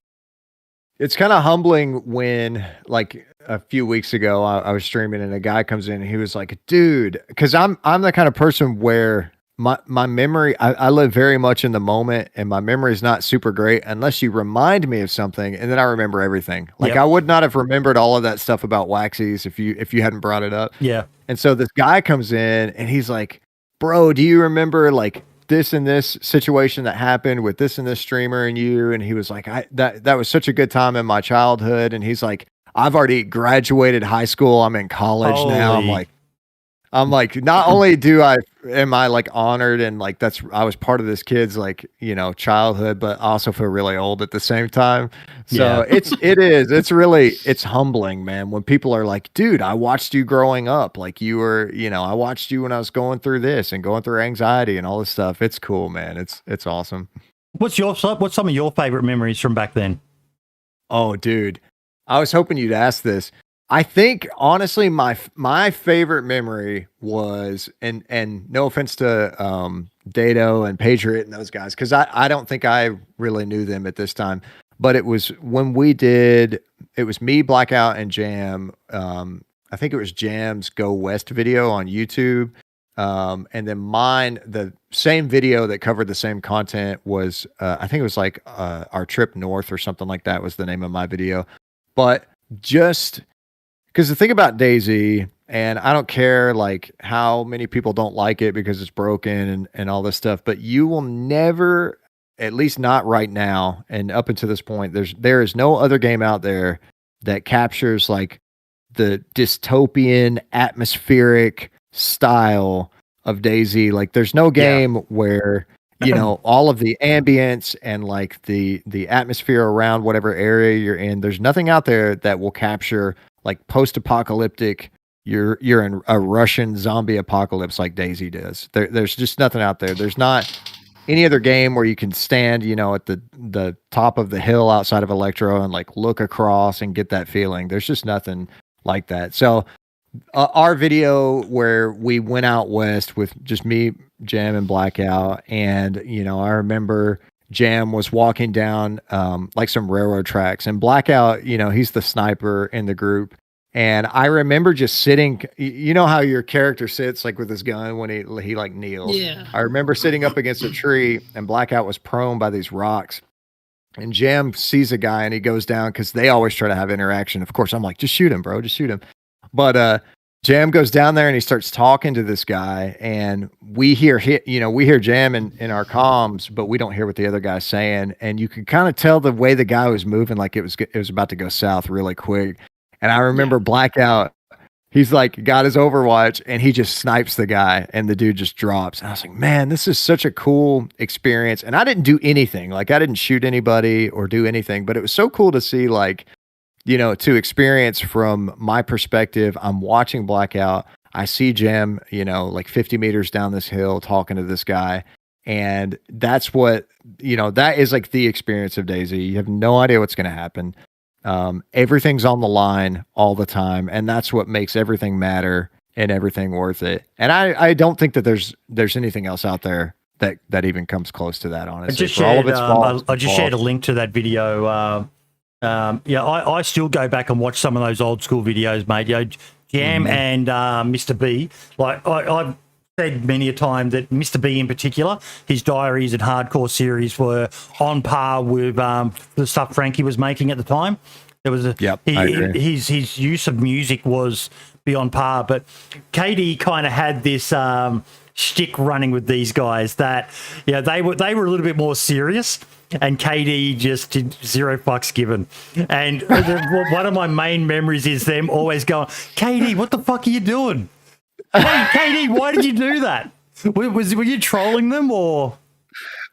humbling when, like, a few weeks ago I was streaming and a guy comes in and he was like, dude, because I'm the kind of person where my memory, I live very much in the moment, and my memory is not super great unless you remind me of something, and then I remember everything. Like, I would not have remembered all of that stuff about Waxy's if you hadn't brought it up. Yeah. And so this guy comes in and he's like, bro, do you remember like this and this situation that happened with this and this streamer and you? And he was like, that was such a good time in my childhood. And he's like, I've already graduated high school. I'm in college now. I'm like, not only am I like honored and like I was part of this kid's like, childhood, but also feel really old at the same time. So it's humbling, man. When people are like, dude, I watched you growing up. Like you were, I watched you when I was going through this and going through anxiety and all this stuff. It's cool, man. It's awesome. What's some of your favorite memories from back then? Oh, dude, I was hoping you'd ask this. I think honestly, my favorite memory was, and no offense to Dato and Patriot and those guys, because I don't think I really knew them at this time, but it was when it was me, Blackout, and Jam. I think it was Jam's Go West video on YouTube. And then mine, the same video that covered the same content was, I think it was like Our Trip North or something like that was the name of my video. But just because the thing about DayZ, and I don't care like how many people don't like it because it's broken and all this stuff, but you will never, at least not right now, and up until this point, there is no other game out there that captures like the dystopian atmospheric style of DayZ. Like there's no game where all of the ambience and like the atmosphere around whatever area you're in, there's nothing out there that will capture like post-apocalyptic, you're in a Russian zombie apocalypse like DayZ does. There's just nothing out there. There's not any other game where you can stand, at the top of the hill outside of Electro and like look across and get that feeling. There's just nothing like that. So our video where we went out west with just me, Jam, and Blackout, and I remember Jam was walking down like some railroad tracks, and Blackout, he's the sniper in the group, and I remember just sitting. You know how your character sits like with his gun when he like kneels. Yeah. I remember sitting up against a tree, and Blackout was prone by these rocks. And Jam sees a guy and he goes down because they always try to have interaction. Of course, I'm like, just shoot him, bro, just shoot him. But Jam goes down there and he starts talking to this guy, and we hear Jam in our comms, but we don't hear what the other guy's saying. And you could kind of tell the way the guy was moving, like it was about to go south really quick. And I remember Blackout, he's like got his Overwatch and he just snipes the guy, and the dude just drops. And I was like, man, this is such a cool experience. And I didn't do anything, like I didn't shoot anybody or do anything, but it was so cool to see like, to experience from my perspective. I'm watching Blackout. I see Jam, like 50 meters down this hill talking to this guy. And that's what, that is like the experience of DayZ. You have no idea what's going to happen. Everything's on the line all the time. And that's what makes everything matter and everything worth it. And I don't think that there's anything else out there that even comes close to that, honestly. I just shared a link to that video. I still go back and watch some of those old school videos, mate. Jam and Mr. B. Like I've said many a time that Mr. B in particular, his diaries and hardcore series were on par with the stuff Frankie was making at the time. There was his use of music was beyond par, but Katie kind of had this shtick running with these guys that they were a little bit more serious. And KD just did zero fucks given. And one of my main memories is them always going, KD, what the fuck are you doing? Hey, KD, why did you do that? Were you trolling them or?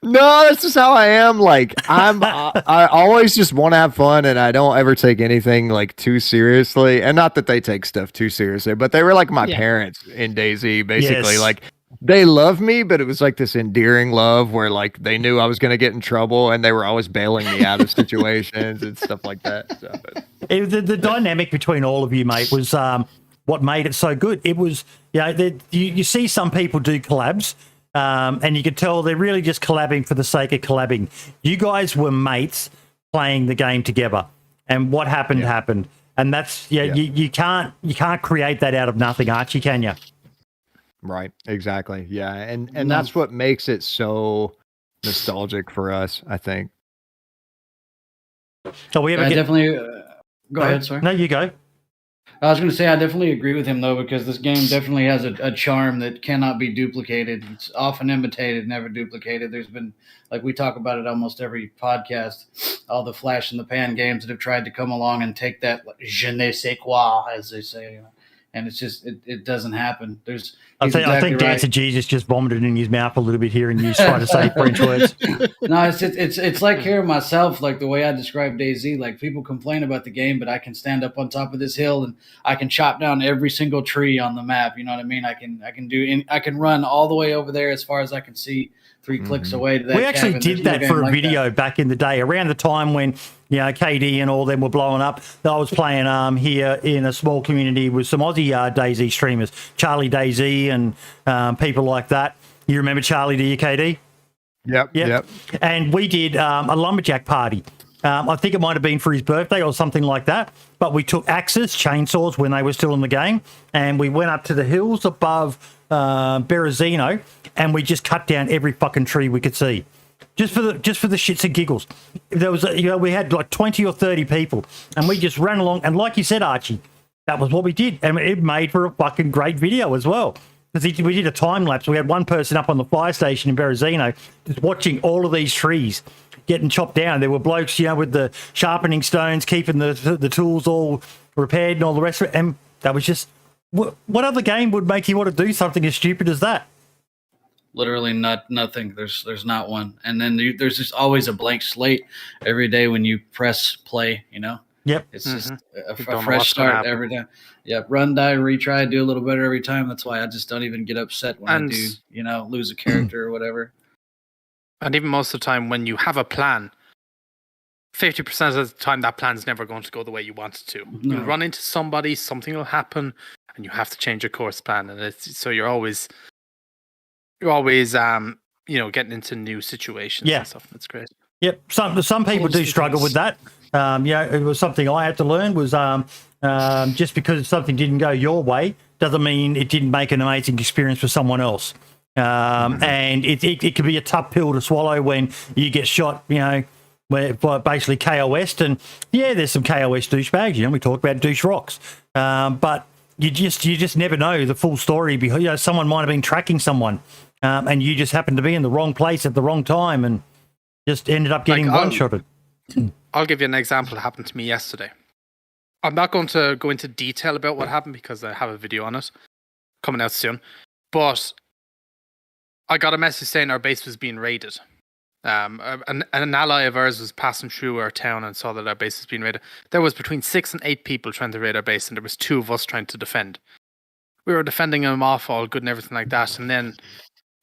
No, that's just how I am. Like I always just want to have fun, and I don't ever take anything like too seriously. And not that they take stuff too seriously, but they were like my parents in DayZ, basically. Yes. Like they love me, but it was like this endearing love where like they knew I was going to get in trouble, and they were always bailing me out of situations and stuff like that. So, the dynamic between all of you, mate, was what made it so good. It was, you see some people do collabs, and you could tell they're really just collabing for the sake of collabing. You guys were mates playing the game together, and what happened happened, and that's you can't create that out of nothing, Archie, can you? Right, exactly. Yeah, and that's what makes it so nostalgic for us, I think. So we ever definitely go ahead, sorry. No, you go. I was going to say I definitely agree with him though, because this game definitely has a charm that cannot be duplicated. It's often imitated, never duplicated. There's been, like we talk about it almost every podcast, all the flash in the pan games that have tried to come along and take that je ne sais quoi, as they say, and it's just it doesn't happen. I think DanceofJesus just vomited in his mouth a little bit here and you trying to say French words. No, it's like hearing myself, like the way I describe DayZ. Like people complain about the game, but I can stand up on top of this hill and I can chop down every single tree on the map. You know what I mean? I can run all the way over there as far as I can see, 3 clicks away to that. We actually did that for a video back in the day, around the time when KD and all them were blowing up. I was playing here in a small community with some Aussie DayZ streamers, Charlie DayZ and people like that. You remember Charlie, do you, KD? Yep. And we did a lumberjack party. I think it might have been for his birthday or something like that. But we took axes, chainsaws when they were still in the game, and we went up to the hills above Berezino, and we just cut down every fucking tree we could see, just for the shits and giggles. There was we had like 20 or 30 people, and we just ran along. And like you said, Archie, that was what we did, and it made for a fucking great video as well. Because we did a time lapse. We had one person up on the fire station in Berezino just watching all of these trees getting chopped down. There were blokes, with the sharpening stones, keeping the tools all repaired and all the rest of it. And that was just, what other game would make you want to do something as stupid as that? Literally nothing. There's not one. And then there's just always a blank slate every day when you press play, Yep. It's just a fresh start every time. Yep. Run, die, retry, do a little better every time. That's why I just don't even get upset when I do, lose a character or whatever. And even most of the time when you have a plan, 50% of the time that plan's never going to go the way you want it to. No. You'll run into somebody, something will happen, and you have to change your course plan. And so you're always getting into new situations and stuff. That's great. Yep. Some people do struggle with that. It was something I had to learn was just because something didn't go your way doesn't mean it didn't make an amazing experience for someone else. And it can be a tough pill to swallow when you get shot, by basically KOS'd. And there's some KOS douchebags. We talk about douche rocks. But you just never know the full story. Because someone might have been tracking someone, and you just happened to be in the wrong place at the wrong time and just ended up getting one-shotted. I'll give you an example that happened to me yesterday. I'm not going to go into detail about what happened because I have a video on it coming out soon. But I got a message saying our base was being raided. An ally of ours was passing through our town and saw that our base was being raided. There was between 6 and 8 people trying to raid our base, and there was 2 of us trying to defend. We were defending them off all good and everything like that, and then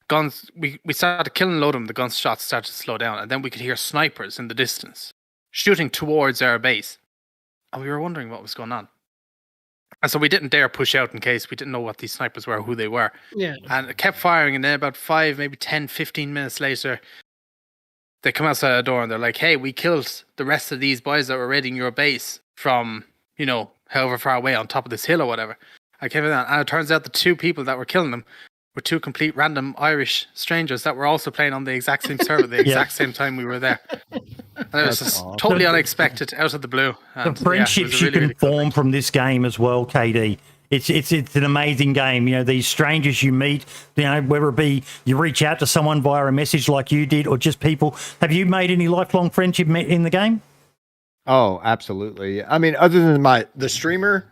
guns. We started killing a load of them. The gunshots started to slow down, and then we could hear snipers in the distance shooting towards our base, and we were wondering what was going on. And so we didn't dare push out in case we didn't know what these snipers were or who they were. Yeah. And it kept firing, and then about 5, maybe 10, 15 minutes later, they come outside the door and they're like, hey, we killed the rest of these boys that were raiding your base from, however far away on top of this hill or whatever. I came in and it turns out the 2 people that were killing them were 2 complete random Irish strangers that were also playing on the exact same server at the exact same time we were there. And it was just totally unexpected, out of the blue. And the friendships you can form from this game as well, KD. It's an amazing game. These strangers you meet, whether it be you reach out to someone via a message like you did or just people. Have you made any lifelong friendship in the game? Oh, absolutely. I mean, other than the streamer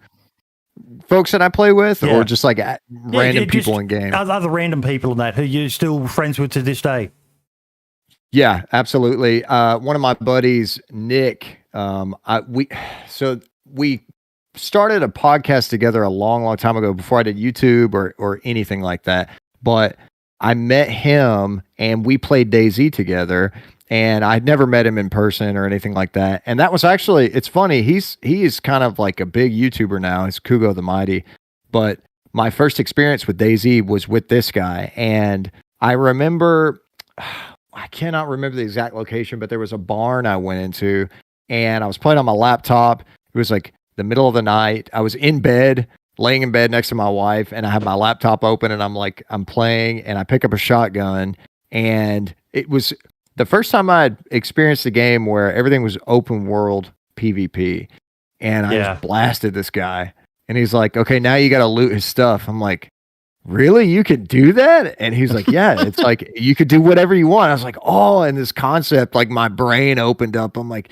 folks that I play with, or just like random people in game. Other random people in that who you're still friends with to this day. Yeah, absolutely. One of my buddies, Nick, we started a podcast together a long time ago before I did YouTube or anything like that. But I met him and we played DayZ together, and I'd never met him in person or anything like that. And that was actually, it's funny. He's kind of like a big YouTuber now. He's Kugo the Mighty. But my first experience with DayZ was with this guy. And I remember, I cannot remember the exact location, but there was a barn I went into and I was playing on my laptop. It was like the middle of the night. I was in bed, laying in bed next to my wife, and I had my laptop open and I'm playing, and I pick up a shotgun, and it was the first time I had experienced a game where everything was open world PvP, and I just blasted this guy, and he's like, okay, now you got to loot his stuff. I'm like, really? You could do that? And he's like, yeah, it's like, you could do whatever you want. I was like, oh, and this concept, like my brain opened up. I'm like,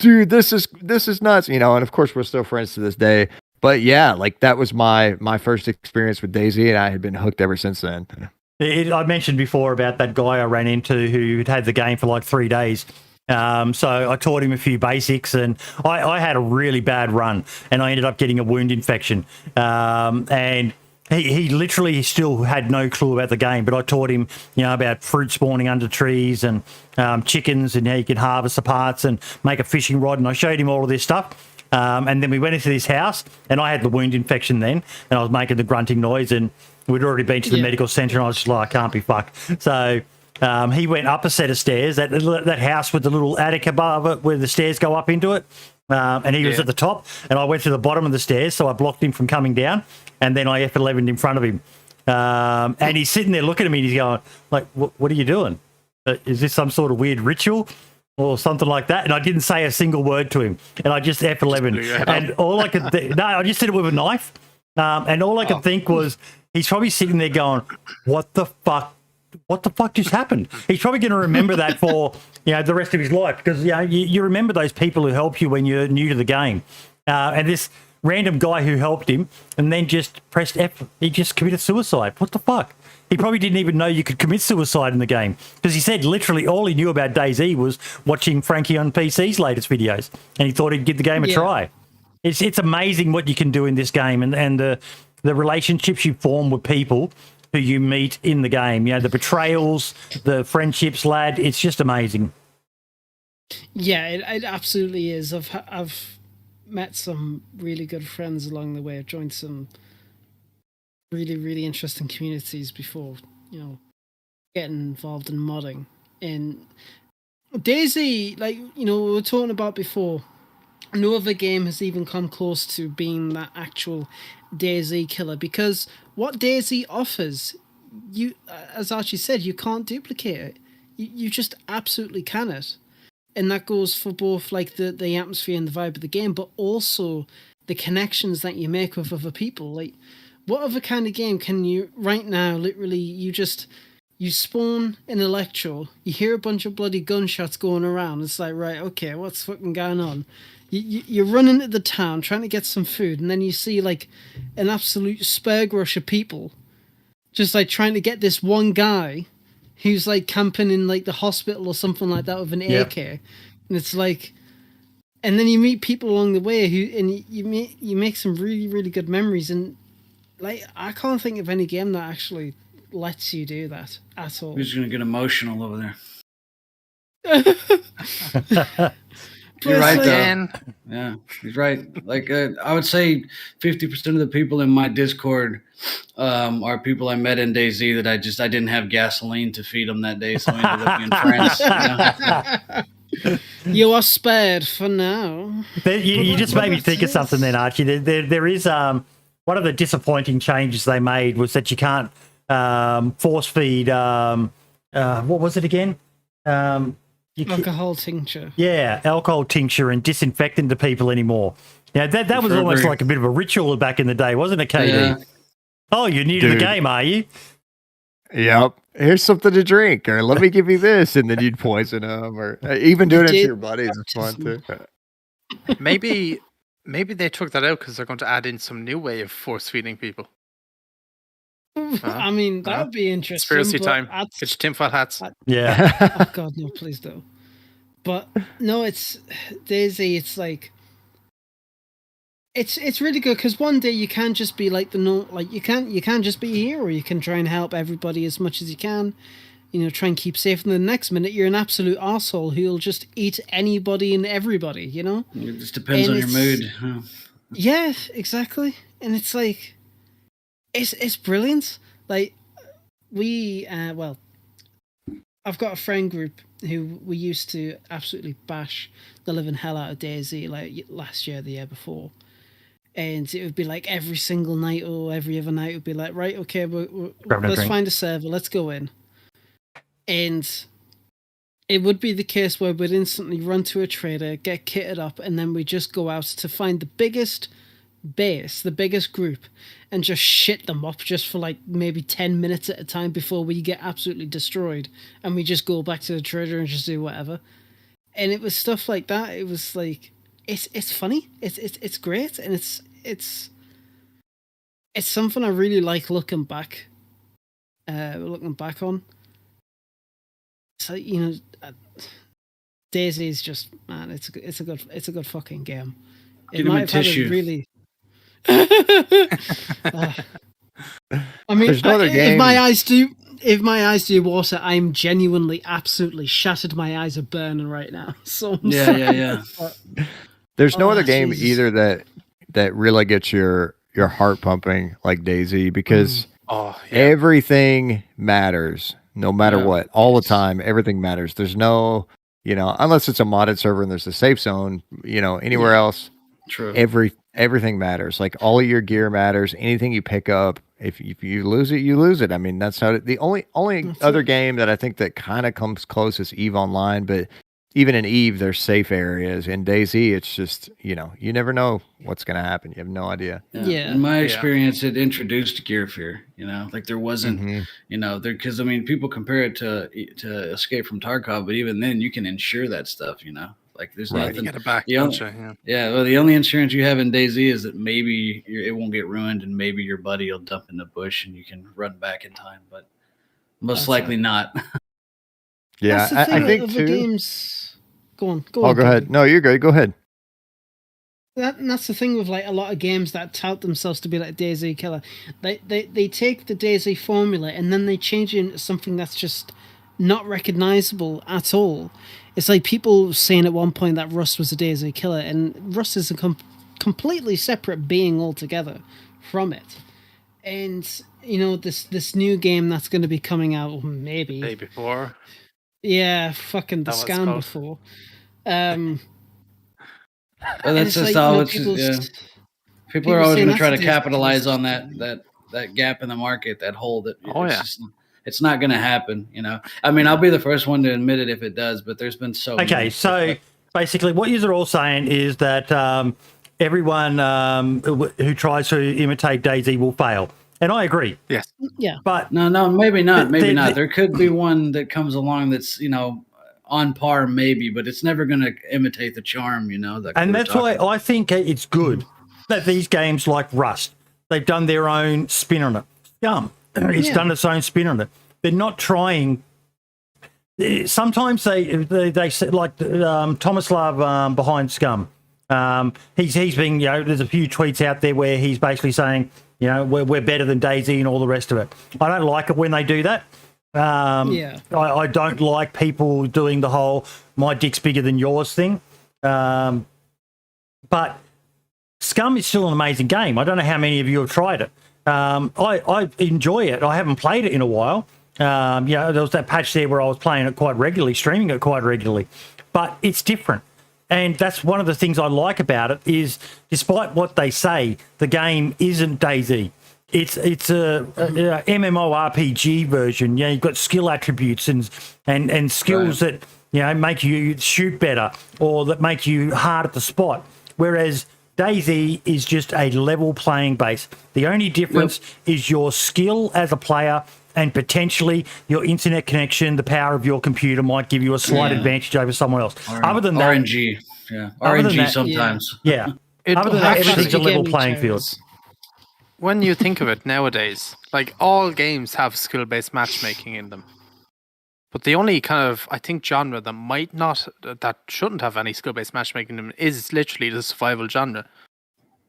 dude, this is nuts, and of course we're still friends to this day. But yeah, like that was my first experience with DayZ, and I had been hooked ever since then. I mentioned before about that guy I ran into who had the game for like 3 days. So I taught him a few basics, and I had a really bad run, and I ended up getting a wound infection. And he literally still had no clue about the game, but I taught him, about fruit spawning under trees and chickens, and how you could harvest the parts and make a fishing rod, and I showed him all of this stuff. And then we went into this house, and I had the wound infection then, and I was making the grunting noise, and we'd already been to the medical centre, and I was just like, I can't be fucked. So he went up a set of stairs, that house with the little attic above it where the stairs go up into it, and he was at the top, and I went to the bottom of the stairs, so I blocked him from coming down, and then I F11'd in front of him. And he's sitting there looking at me, and he's going, like, what are you doing? Is this some sort of weird ritual? Or something like that, and I didn't say a single word to him, and I just F11, and all I could I just did it with a knife, and all I could think was he's probably sitting there going, what the fuck just happened? He's probably going to remember that for the rest of his life, because you remember those people who help you when you're new to the game, and this random guy who helped him and then just pressed F, he just committed suicide. What the fuck? He probably didn't even know you could commit suicide in the game, because he said literally all he knew about DayZ was watching Frankie on PC's latest videos, and he thought he'd give the game a try. It's amazing what you can do in this game, and the relationships you form with people who you meet in the game. The betrayals, the friendships, lad. It's just amazing. Yeah, it absolutely is. I've met some really good friends along the way. I've joined some really, really interesting communities before, getting involved in modding. And DayZ, like, we were talking about before, no other game has even come close to being that actual DayZ killer, because what DayZ offers, you, as Archie said, you can't duplicate it. You just absolutely cannot. And that goes for both like the atmosphere and the vibe of the game, but also the connections that you make with other people. Like, what other kind of game can you, right now, literally, you spawn in Electro, you hear a bunch of bloody gunshots going around, it's like, right, okay, what's fucking going on? You run into the town trying to get some food, and then you see, like, an absolute spurg rush of people just, like, trying to get this one guy who's, like, camping in, like, the hospital or something like that with an AK. And it's like... And then you meet people along the way and you make some really, really good memories, and like, I can't think of any game that actually lets you do that at all. Who's going to get emotional over there? You're right, though. Yeah, he's right. Like, I would say 50% of the people in my Discord are people I met in DayZ that I didn't have gasoline to feed them that day, so I ended up being friends. You are spared for now. You just made me think of something then, Archie. There is... one of the disappointing changes they made was that you can't force feed. What was it again? Alcohol tincture. Yeah, alcohol tincture and disinfectant to people anymore. That was almost like a bit of a ritual back in the day, wasn't it, KD? Yeah. Oh, you're new to the game, are you? Yep. Here's something to drink, or let me give you this, and then you'd poison them, or even doing it to your buddies is fun too. Maybe they took that out because they're going to add in some new way of force feeding people. I mean, that would be interesting. Conspiracy time. Get your tinfoil hats. Yeah. Oh God, no! Please don't. But no, it's DayZ. It's like it's really good, because one day you can just be like you can't just be a hero. You can try and help everybody as much as you can. Try and keep safe. And the next minute, you're an absolute arsehole who'll just eat anybody and everybody. It just depends on your mood. Yeah, exactly. And it's like, it's brilliant. Like, I've got a friend group who we used to absolutely bash the living hell out of DayZ, like last year, the year before. And it would be like every single night or every other night, it would be like, right, okay, let's find a server, let's go in. And it would be the case where we'd instantly run to a trader, get kitted up, and then we just go out to find the biggest base, the biggest group, and just shit them up just for like maybe 10 minutes at a time before we get absolutely destroyed. And we just go back to the trader and just do whatever. And it was stuff like that. It was like, it's funny. It's great. And it's it's something I really like looking back on. So DayZ is just, man, it's a good fucking game. Get him a tissue. Really. I mean, There's no other game. If my eyes do water, I'm genuinely, absolutely shattered. My eyes are burning right now. So yeah. There's no other game Jesus. either that really gets your heart pumping like DayZ, because everything matters, no matter what. All the time, everything matters. There's no, unless it's a modded server and there's a safe zone, anywhere else. True. Everything matters. Like, all of your gear matters. Anything you pick up, if you lose it, you lose it. I mean, that's how the only other game that I think that kind of comes close is EVE Online, but even in EVE, there's safe areas. In DayZ, it's just, you never know what's going to happen. You have no idea. Yeah. In my experience, it introduced gear fear, like there wasn't, because, people compare it to Escape from Tarkov, but even then you can insure that stuff, like there's nothing. You get it back, well, the only insurance you have in DayZ is that maybe it won't get ruined and maybe your buddy will dump in the bush and you can run back in time, but most likely not. Yeah, I think too. Games... Go on. Go ahead. No, you're good. Go ahead. That's the thing with like a lot of games that tout themselves to be like DayZ killer. They take the DayZ formula and then they change it into something that's just not recognizable at all. It's like people saying at one point that Rust was a DayZ killer, and Rust is a completely separate being altogether from it. And this new game that's going to be coming out maybe day before. Yeah, fucking the scam before. Well, that's just all. People are always going to try to capitalize on that gap in the market, that hole that. It's not going to happen. I'll be the first one to admit it if it does, but there's been so. Okay, so basically, what you're all saying is that everyone who tries to imitate DayZ will fail. And I agree. Yes. Yeah. But no, maybe not. Maybe not. There could be one that comes along that's, on par, maybe, but it's never going to imitate the charm, and that's why I think it's good that these games like Rust, they've done their own spin on it. Scum, it's done its own spin on it. They're not trying. Sometimes they say, like Thomas Love behind Scum. He's been, there's a few tweets out there where he's basically saying, we're better than DayZ and all the rest of it. I don't like it when they do that. I don't like people doing the whole my dick's bigger than yours thing. But Scum is still an amazing game. I don't know how many of you have tried it. I enjoy it. I haven't played it in a while. There was that patch there where I was playing it quite regularly, streaming it quite regularly. But it's different. And that's one of the things I like about it is, despite what they say, the game isn't DayZ. It's a MMORPG version. You've got skill attributes and skills that make you shoot better or that make you hard at the spot. Whereas DayZ is just a level playing base. The only difference is your skill as a player and potentially your internet connection, the power of your computer might give you a slight advantage over someone else. Other than that, RNG. Yeah, RNG sometimes. Yeah. Other than that, everything's a level playing field. When you think of it nowadays, like all games have skill-based matchmaking in them. But the only kind of, I think, genre that shouldn't have any skill-based matchmaking in them is literally the survival genre.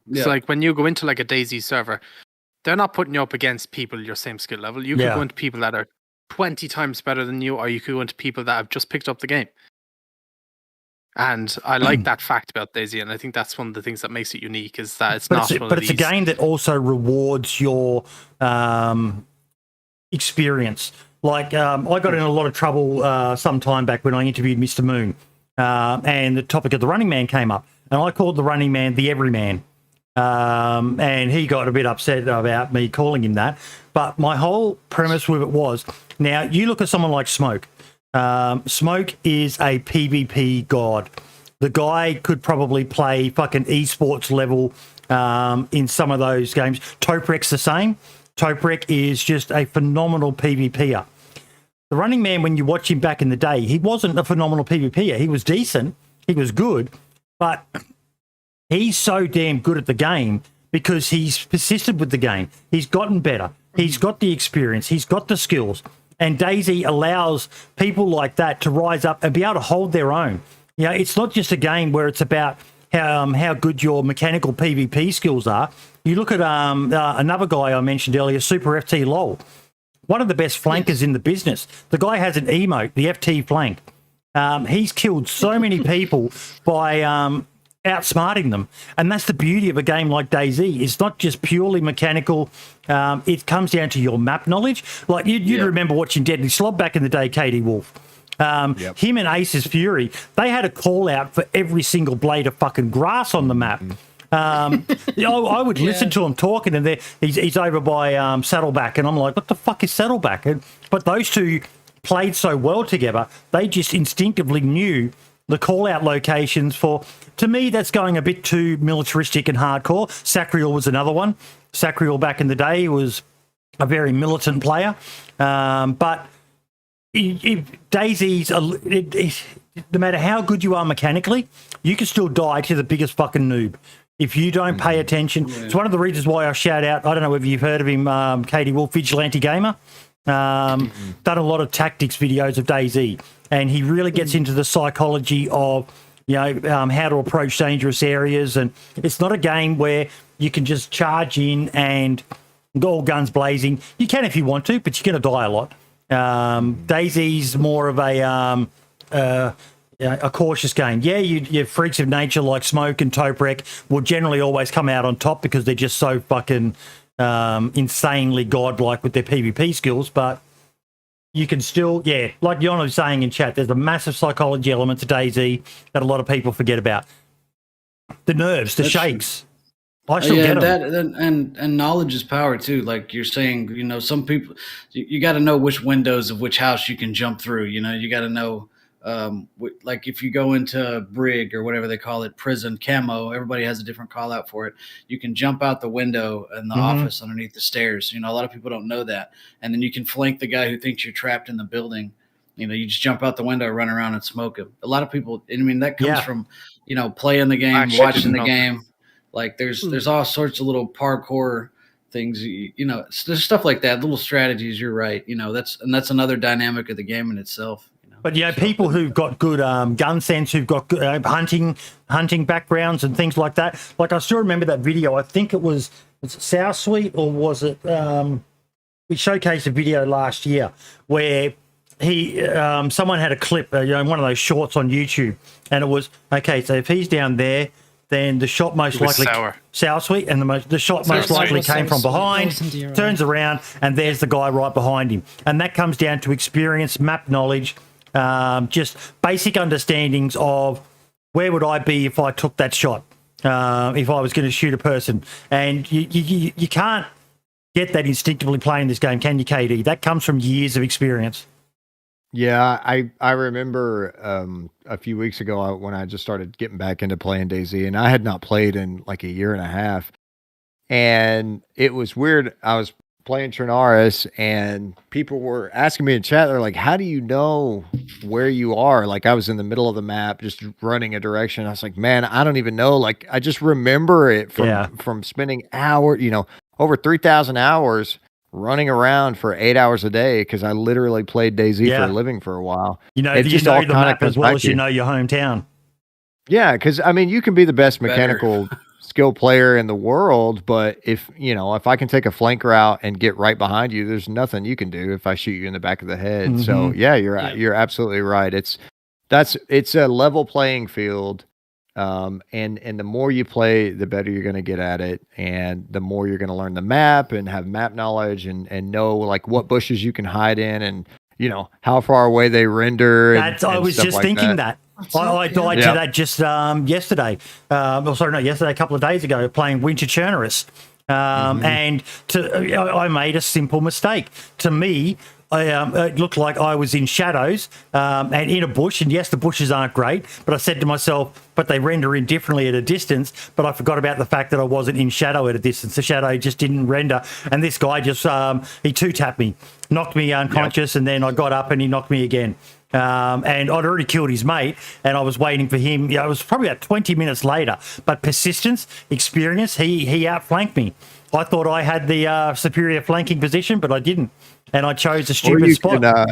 Yeah. So like when you go into like a DayZ server, they're not putting you up against people your same skill level. You could go into people that are 20 times better than you, or you could go into people that have just picked up the game. And I like that fact about DayZ, and I think that's one of the things that makes it unique, is that it's not one of these... But it's a game that also rewards your experience. Like, I got in a lot of trouble some time back when I interviewed Mr. Moon, and the topic of the Running Man came up, and I called the Running Man the Everyman. And he got a bit upset about me calling him that. But my whole premise with it was, now you look at someone like Smoke. Smoke is a PvP god. The guy could probably play fucking esports level in some of those games. Toprek's the same. Toprek is just a phenomenal PvPer. The Running Man, when you watch him back in the day, he wasn't a phenomenal PvPer. He was decent. He was good. But he's so damn good at the game because he's persisted with the game. He's gotten better. He's got the experience. He's got the skills. And DayZ allows people like that to rise up and be able to hold their own. You know, it's not just a game where it's about how good your mechanical PvP skills are. You look at another guy I mentioned earlier, Super FT LOL, one of the best flankers in the business. The guy has an emote, the FT flank. He's killed so many people by outsmarting them. And that's the beauty of a game like DayZ. It's not just purely mechanical. It comes down to your map knowledge. Like you'd remember watching Deadly Slob back in the day, Katie Wolf. Him and Ace's Fury, they had a call out for every single blade of fucking grass on the map. I would listen to him talking, and he's over by Saddleback, and I'm like, what the fuck is Saddleback? But those two played so well together, they just instinctively knew the call-out locations for... To me, that's going a bit too militaristic and hardcore. Sacriel was another one. Sacriel back in the day was a very militant player. But DayZ's... no matter how good you are mechanically, you can still die to the biggest fucking noob if you don't pay attention. Yeah. It's one of the reasons why I shout out, I don't know whether you've heard of him, Katie Wolf, Vigilante Gamer. Done a lot of tactics videos of DayZ, and he really gets into the psychology of, how to approach dangerous areas. And it's not a game where you can just charge in and go all guns blazing. You can if you want to, but you're going to die a lot. DayZ's more of a cautious game. Yeah, your freaks of nature like Smoke and Toprek will generally always come out on top because they're just so fucking insanely godlike with their PvP skills, but you can still, like Jon was saying in chat, there's a massive psychology element to DayZ that a lot of people forget about. The nerves, the shakes. I still get them. And knowledge is power too. Like you're saying, some people, you got to know which windows of which house you can jump through. You got to know, like if you go into Brig or whatever they call it, prison camo, everybody has a different call out for it. You can jump out the window in the office underneath the stairs. A lot of people don't know that. And then you can flank the guy who thinks you're trapped in the building. You just jump out the window, run around and smoke him. A lot of people, that comes from, playing the game, watching the game. Like there's all sorts of little parkour things, there's stuff like that, little strategies. You're right. That's another dynamic of the game in itself. But people who've got good gun sense, who've got good hunting backgrounds and things like that. Like I still remember that video. I think it was South Suite, or was it? We showcased a video last year where someone had a clip, one of those shorts on YouTube, and it was okay. So if he's down there, then the shot most likely South Suite, and the shot most likely came from behind, turns around, and there's the guy right behind him. And that comes down to experience, map knowledge. Just basic understandings of where would I be if I took that shot, if I was going to shoot a person. And you can't get that instinctively playing this game, can you, KD? That comes from years of experience. Yeah, I remember a few weeks ago when I just started getting back into playing DayZ, and I had not played in like a year and a half. And it was weird. I was playing Trinaris, and people were asking me in chat, they're like, how do you know where you are? Like I was in the middle of the map just running a direction. I was like, man, I don't even know. Like I just remember it from spending hours, over 3,000 hours running around for 8 hours a day, because I literally played DayZ for a living for a while. You know the map as well as you know your hometown. Yeah, because you can be the best mechanical skill player in the world, but if I can take a flank route and get right behind you, there's nothing you can do if I shoot you in the back of the head. So you're absolutely right. It's a level playing field, and the more you play, the better you're going to get at it, and the more you're going to learn the map and have map knowledge and know like what bushes you can hide in, and how far away they render. I was just thinking that. I died to that just yesterday. A couple of days ago, playing Winter Churnerus. And I made a simple mistake. To me, it looked like I was in shadows and in a bush. And yes, the bushes aren't great, but I said to myself, but they render in differently at a distance. But I forgot about the fact that I wasn't in shadow at a distance. The shadow just didn't render. And this guy just, he two-tapped me, knocked me unconscious, and then I got up and he knocked me again. and I'd already killed his mate, and I was waiting for him. It was probably about 20 minutes later. But persistence, experience, he outflanked me. I thought I had the superior flanking position, but I didn't, and I chose a stupid spot.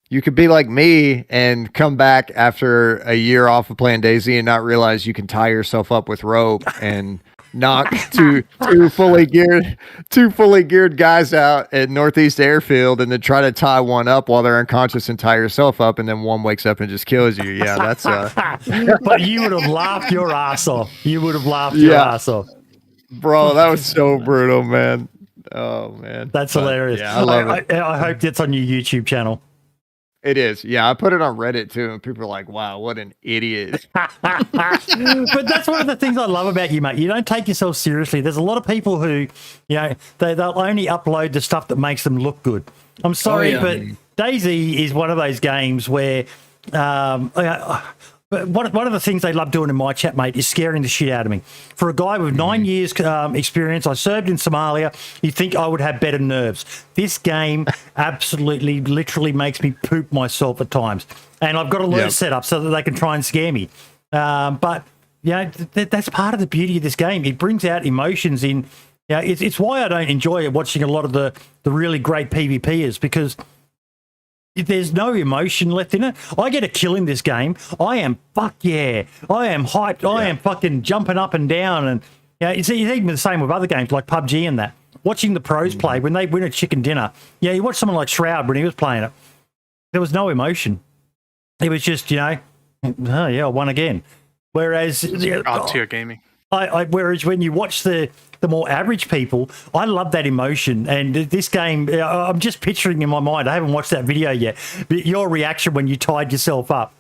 You could be like me and come back after a year off of playing DayZ and not realize you can tie yourself up with rope and knock two fully geared guys at Northeast Airfield, and then try to tie one up while they're unconscious and tie yourself up, and then one wakes up and just kills you. Yeah, that's But you would have laughed your ass off. You would have laughed your ass off. Bro, that was so brutal, man. Oh man. That's hilarious. Yeah, I love it. I hope that's on your YouTube channel. It is. Yeah, I put it on Reddit too, and people are like, wow, what an idiot. But that's one of the things I love about you, mate. You don't take yourself seriously. There's a lot of people who, they'll only upload the stuff that makes them look good. I'm sorry, but DayZ is one of those games where but one of the things they love doing in my chat, mate, is scaring the shit out of me. For a guy with 9 years experience, I served in Somalia, you'd think I would have better nerves. This game absolutely, literally makes me poop myself at times. And I've got alerts set up so that they can try and scare me. But, that's part of the beauty of this game. It brings out emotions in... It's why I don't enjoy watching a lot of the really great PvPers, because... there's no emotion left in it. I get a kill in this game. I am I am hyped. I am fucking jumping up and down. And it's even the same with other games like PUBG and that. Watching the pros play when they win a chicken dinner. Yeah, you watch someone like Shroud when he was playing it. There was no emotion. It was just, I won again. Whereas tier gaming. Whereas when you watch the more average people, I love that emotion. And this game, I'm just picturing in my mind, I haven't watched that video yet, but your reaction when you tied yourself up.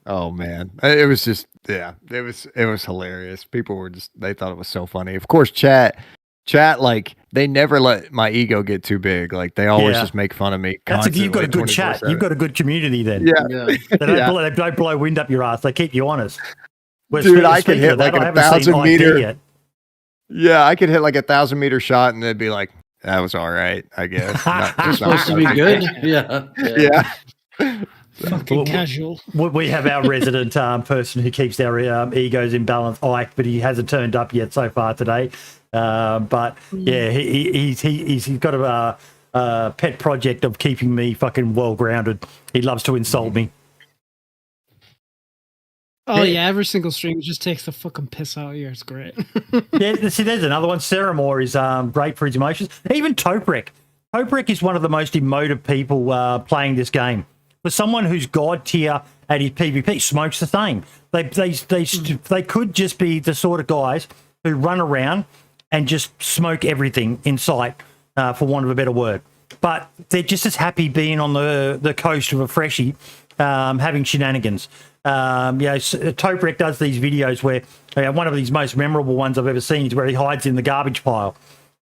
Oh man, it was just, it was hilarious. People were they thought it was so funny. Of course, chat, like they never let my ego get too big. Like they always just make fun of me. You've got a good chat. You've got a good community then. Yeah. They don't blow wind up your ass. They keep you honest. Dude, I could hit like 1,000 meter. Yeah, I could hit like 1,000 meter shot, and they'd be like, "That was all right, I guess." It's supposed to be good. Yeah. Fucking casual. We have our resident person who keeps our egos in balance, Ike, but he hasn't turned up yet so far today. But yeah, he's got a pet project of keeping me fucking well grounded. He loves to insult me. Oh yeah, every single stream just takes the fucking piss out of you. It's great. Yeah, see, there's another one. Ceramore is great for his emotions. Even Toprek. Toprek is one of the most emotive people playing this game. For someone who's god tier at his PvP, Smoke's the same. They could just be the sort of guys who run around and just smoke everything in sight, for want of a better word. But they're just as happy being on the coast of a freshie, having shenanigans. Toprek does these videos where one of his most memorable ones I've ever seen is where he hides in the garbage pile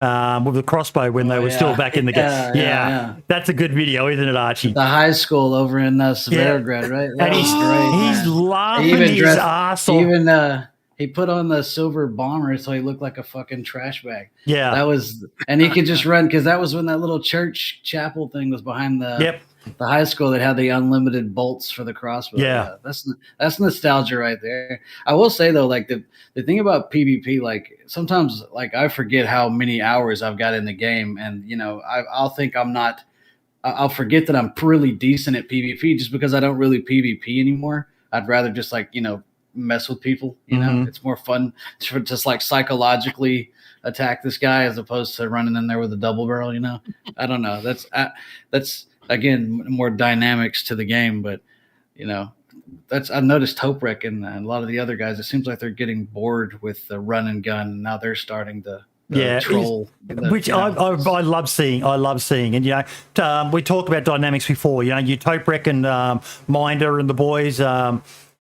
with a crossbow when they were still back in the game. Yeah, that's a good video, isn't it, Archie? The high school over in Severograd, right? And he's laughing his ass off. Even he put on the silver bomber so he looked like a fucking trash bag. Yeah, that was, and he could just run because that was when that little church chapel thing was behind the high school that had the unlimited bolts for the crossbow. Yeah. That's nostalgia right there. I will say though, like the thing about PvP, like sometimes like I forget how many hours I've got in the game, and I'll think I'll forget that I'm really decent at PvP just because I don't really PvP anymore. I'd rather just mess with people. It's more fun to just like psychologically attack this guy as opposed to running in there with a double barrel. I don't know. That's again more dynamics to the game, but I've noticed Toprek and a lot of the other guys. It seems like they're getting bored with the run and gun. And now they're starting to troll, which I love seeing. And we talked about dynamics before. You Toprek and Minder and the boys.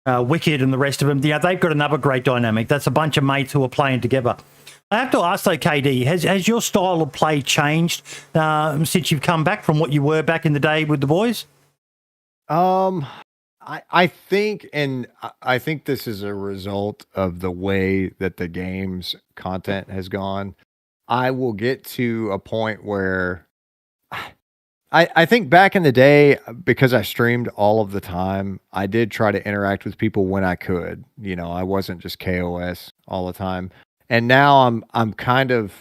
Wicked and the rest of them, they've got another great dynamic. That's a bunch of mates who are playing together. I have to ask though, KD, has your style of play changed since you've come back from what you were back in the day with the boys? I think this is a result of the way that the game's content has gone. I will get to a point where I think back in the day, because I streamed all of the time, I did try to interact with people when I could. You know, I wasn't just KOS all the time. And now I'm kind of,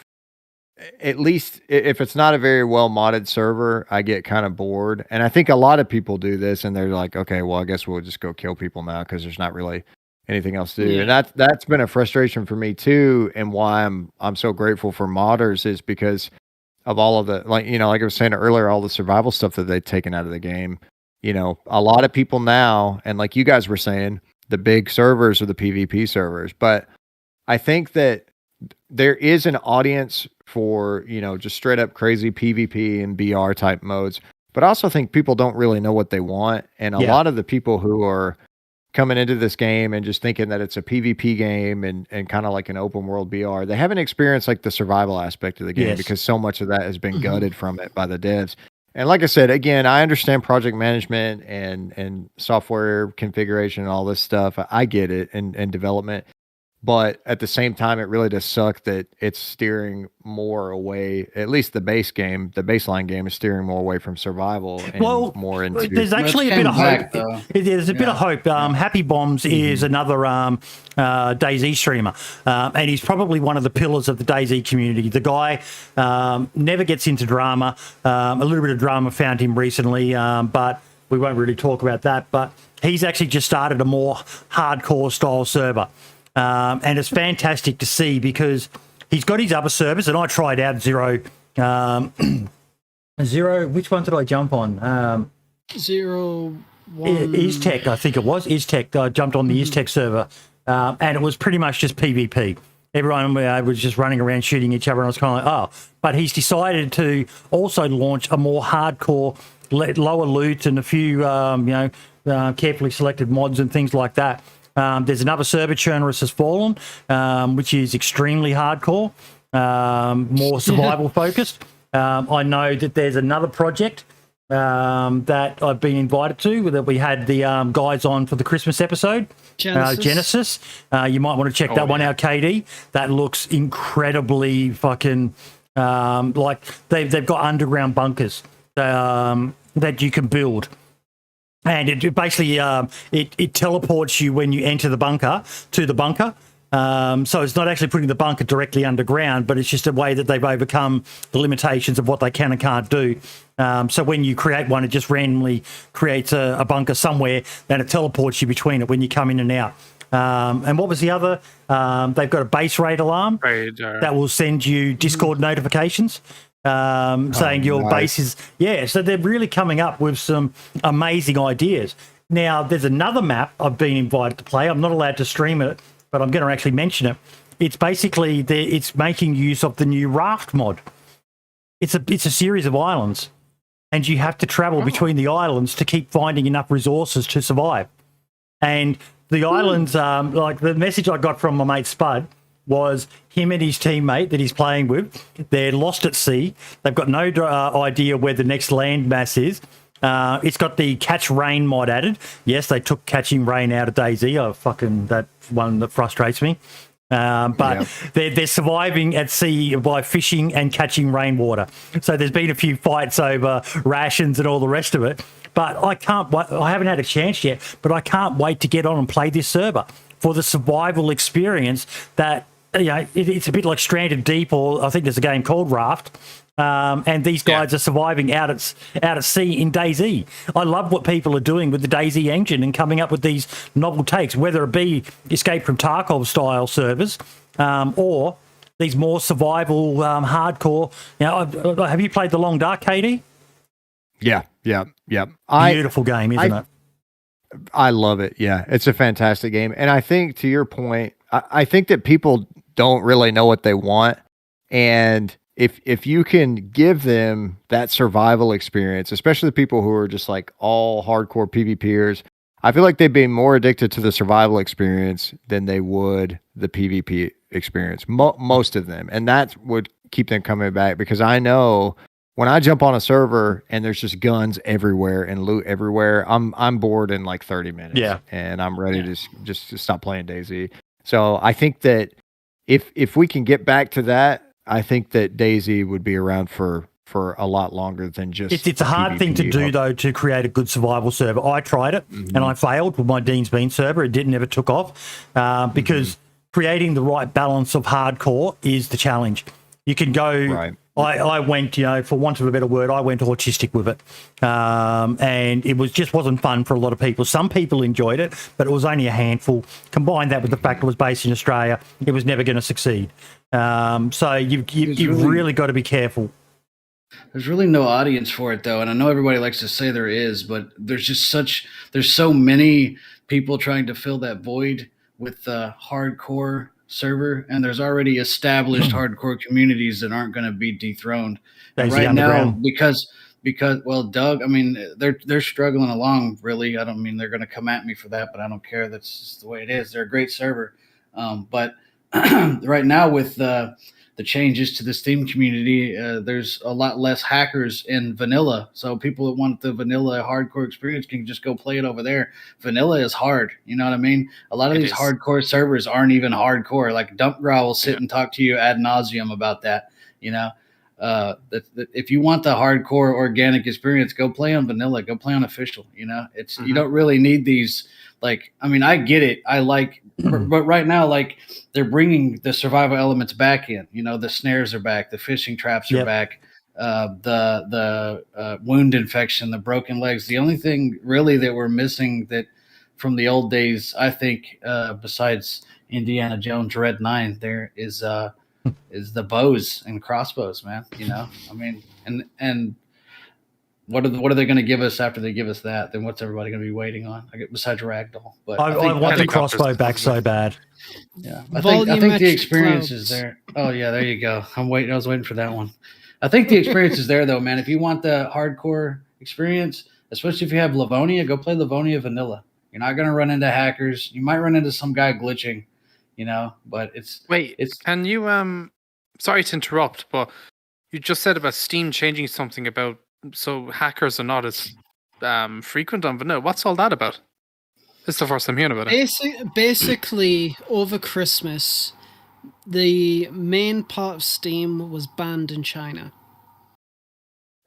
at least if it's not a very well modded server, I get kind of bored. And I think a lot of people do this, and they're like, okay, well, I guess we'll just go kill people now because there's not really anything else to do. Yeah. And that's been a frustration for me too. And why I'm so grateful for modders is because of all of the, like, you know, like I was saying earlier, all the survival stuff that they've taken out of the game. You know, a lot of people now, and like you guys were saying, the big servers are the PvP servers. But I think that there is an audience for, you know, just straight up crazy PvP and BR type modes. But I also think people don't really know what they want. And a lot of the people who are coming into this game and just thinking that it's a PvP game and kind of like an open world BR, they haven't experienced like the survival aspect of the game because so much of that has been gutted from it by the devs. And like I said, again, I understand project management and software configuration and all this stuff. I get it, and development. But at the same time, it really does suck that it's steering more away. At least the baseline game is steering more away from survival and more into. There's actually a bit of hope. There's a bit of hope. Happy Bombs is another DayZ streamer, and he's probably one of the pillars of the DayZ community. The guy never gets into drama. A little bit of drama found him recently, but we won't really talk about that. But he's actually just started a more hardcore style server. And it's fantastic to see because he's got his other servers, and I tried out Zero. Which one did I jump on? 01. ISTech, I think it was. ISTech. I jumped on the ISTech server, and it was pretty much just PvP. Everyone was just running around shooting each other, and I was kind of like, oh. But he's decided to also launch a more hardcore, lower loot and a few, carefully selected mods and things like that. There's another server, Churnerus Has Fallen, which is extremely hardcore, more survival focused. I know that there's another project that I've been invited to that we had the guys on for the Christmas episode, Genesis. You might want to check that one out, KD. That looks incredibly fucking like they've got underground bunkers that you can build. And it basically it teleports you when you enter the bunker to the bunker. So it's not actually putting the bunker directly underground, but it's just a way that they've overcome the limitations of what they can and can't do. So when you create one, it just randomly creates a bunker somewhere, then it teleports you between it when you come in and out. And what was the other? They've got a base raid alarm that will send you Discord notifications. Saying your base is so they're really coming up with some amazing ideas. Now there's another map I've been invited to play. I'm not allowed to stream it, but I'm going to actually mention it. It's basically it's making use of the new raft mod. It's a series of islands, and you have to travel between the islands to keep finding enough resources to survive. And the islands, like the message I got from my mate Spud was him and his teammate that he's playing with. They're lost at sea. They've got no idea where the next land mass is. It's got the catch rain mod added. Yes, they took catching rain out of DayZ. That one that frustrates me. But they're surviving at sea by fishing and catching rainwater. So there's been a few fights over rations and all the rest of it. But I haven't had a chance yet, but I can't wait to get on and play this server for the survival experience that, it's a bit like Stranded Deep, or I think there's a game called Raft. And these guys are surviving out at sea in DayZ. I love what people are doing with the DayZ engine and coming up with these novel takes, whether it be Escape from Tarkov style servers or these more survival hardcore. Have you played The Long Dark, KD? Yeah. Beautiful game, isn't it? I love it. Yeah, it's a fantastic game. And I think, to your point, I think that people don't really know what they want. And if you can give them that survival experience, especially the people who are just like all hardcore PvPers, I feel like they'd be more addicted to the survival experience than they would the PvP experience. Most of them. And that would keep them coming back, because I know when I jump on a server and there's just guns everywhere and loot everywhere, I'm bored in like 30 minutes. Yeah. And I'm ready to just stop playing DayZ. So I think that if we can get back to that, I think that DayZ would be around for for a lot longer than just. It's a hard thing to do though, to create a good survival server. I tried it and I failed with my Dean's Bean server. It never took off because creating the right balance of hardcore is the challenge. You can go. Right. I went, for want of a better word, I went autistic with it, and it wasn't fun for a lot of people. Some people enjoyed it, but it was only a handful. Combine that with the fact it was based in Australia, it was never going to succeed. So you've really got to be careful. There's really no audience for it, though, and I know everybody likes to say there is, but there's so many people trying to fill that void with the hardcore server, and there's already established hardcore communities that aren't going to be dethroned right now because well, Doug, I mean, they're struggling along, really. I don't mean they're going to come at me for that, but I don't care. That's just the way it is. They're a great server, but right now with the changes to the Steam community, there's a lot less hackers in vanilla. So people that want the vanilla hardcore experience can just go play it over there. Vanilla is hard. You know what I mean? A lot of these hardcore servers aren't even hardcore. Like Dumpgrowl will sit and talk to you ad nauseum about that. If you want the hardcore organic experience, go play on vanilla, go play on official. You don't really need these. Like, I mean, I get it. I like, but right now, like, they're bringing the survival elements back in. The snares are back, the fishing traps are back, the wound infection, the broken legs. The only thing really that we're missing that from the old days, I think, besides Indiana Jones Red 9, there is the bows and crossbows, man. I mean, and. What are they going to give us after they give us that? Then what's everybody going to be waiting on? Besides Ragdoll, but I want the crossbow back so bad. Yeah, I think the experience is there. Oh yeah, there you go. I was waiting for that one. I think the experience is there though, man. If you want the hardcore experience, especially if you have Livonia, go play Livonia Vanilla. You're not going to run into hackers. You might run into some guy glitching, but it's Can you sorry to interrupt, but you just said about Steam changing something about. So hackers are not as frequent on vanilla. What's all that about? It's the first I'm hearing about it. Basically, over Christmas, the main part of Steam was banned in China.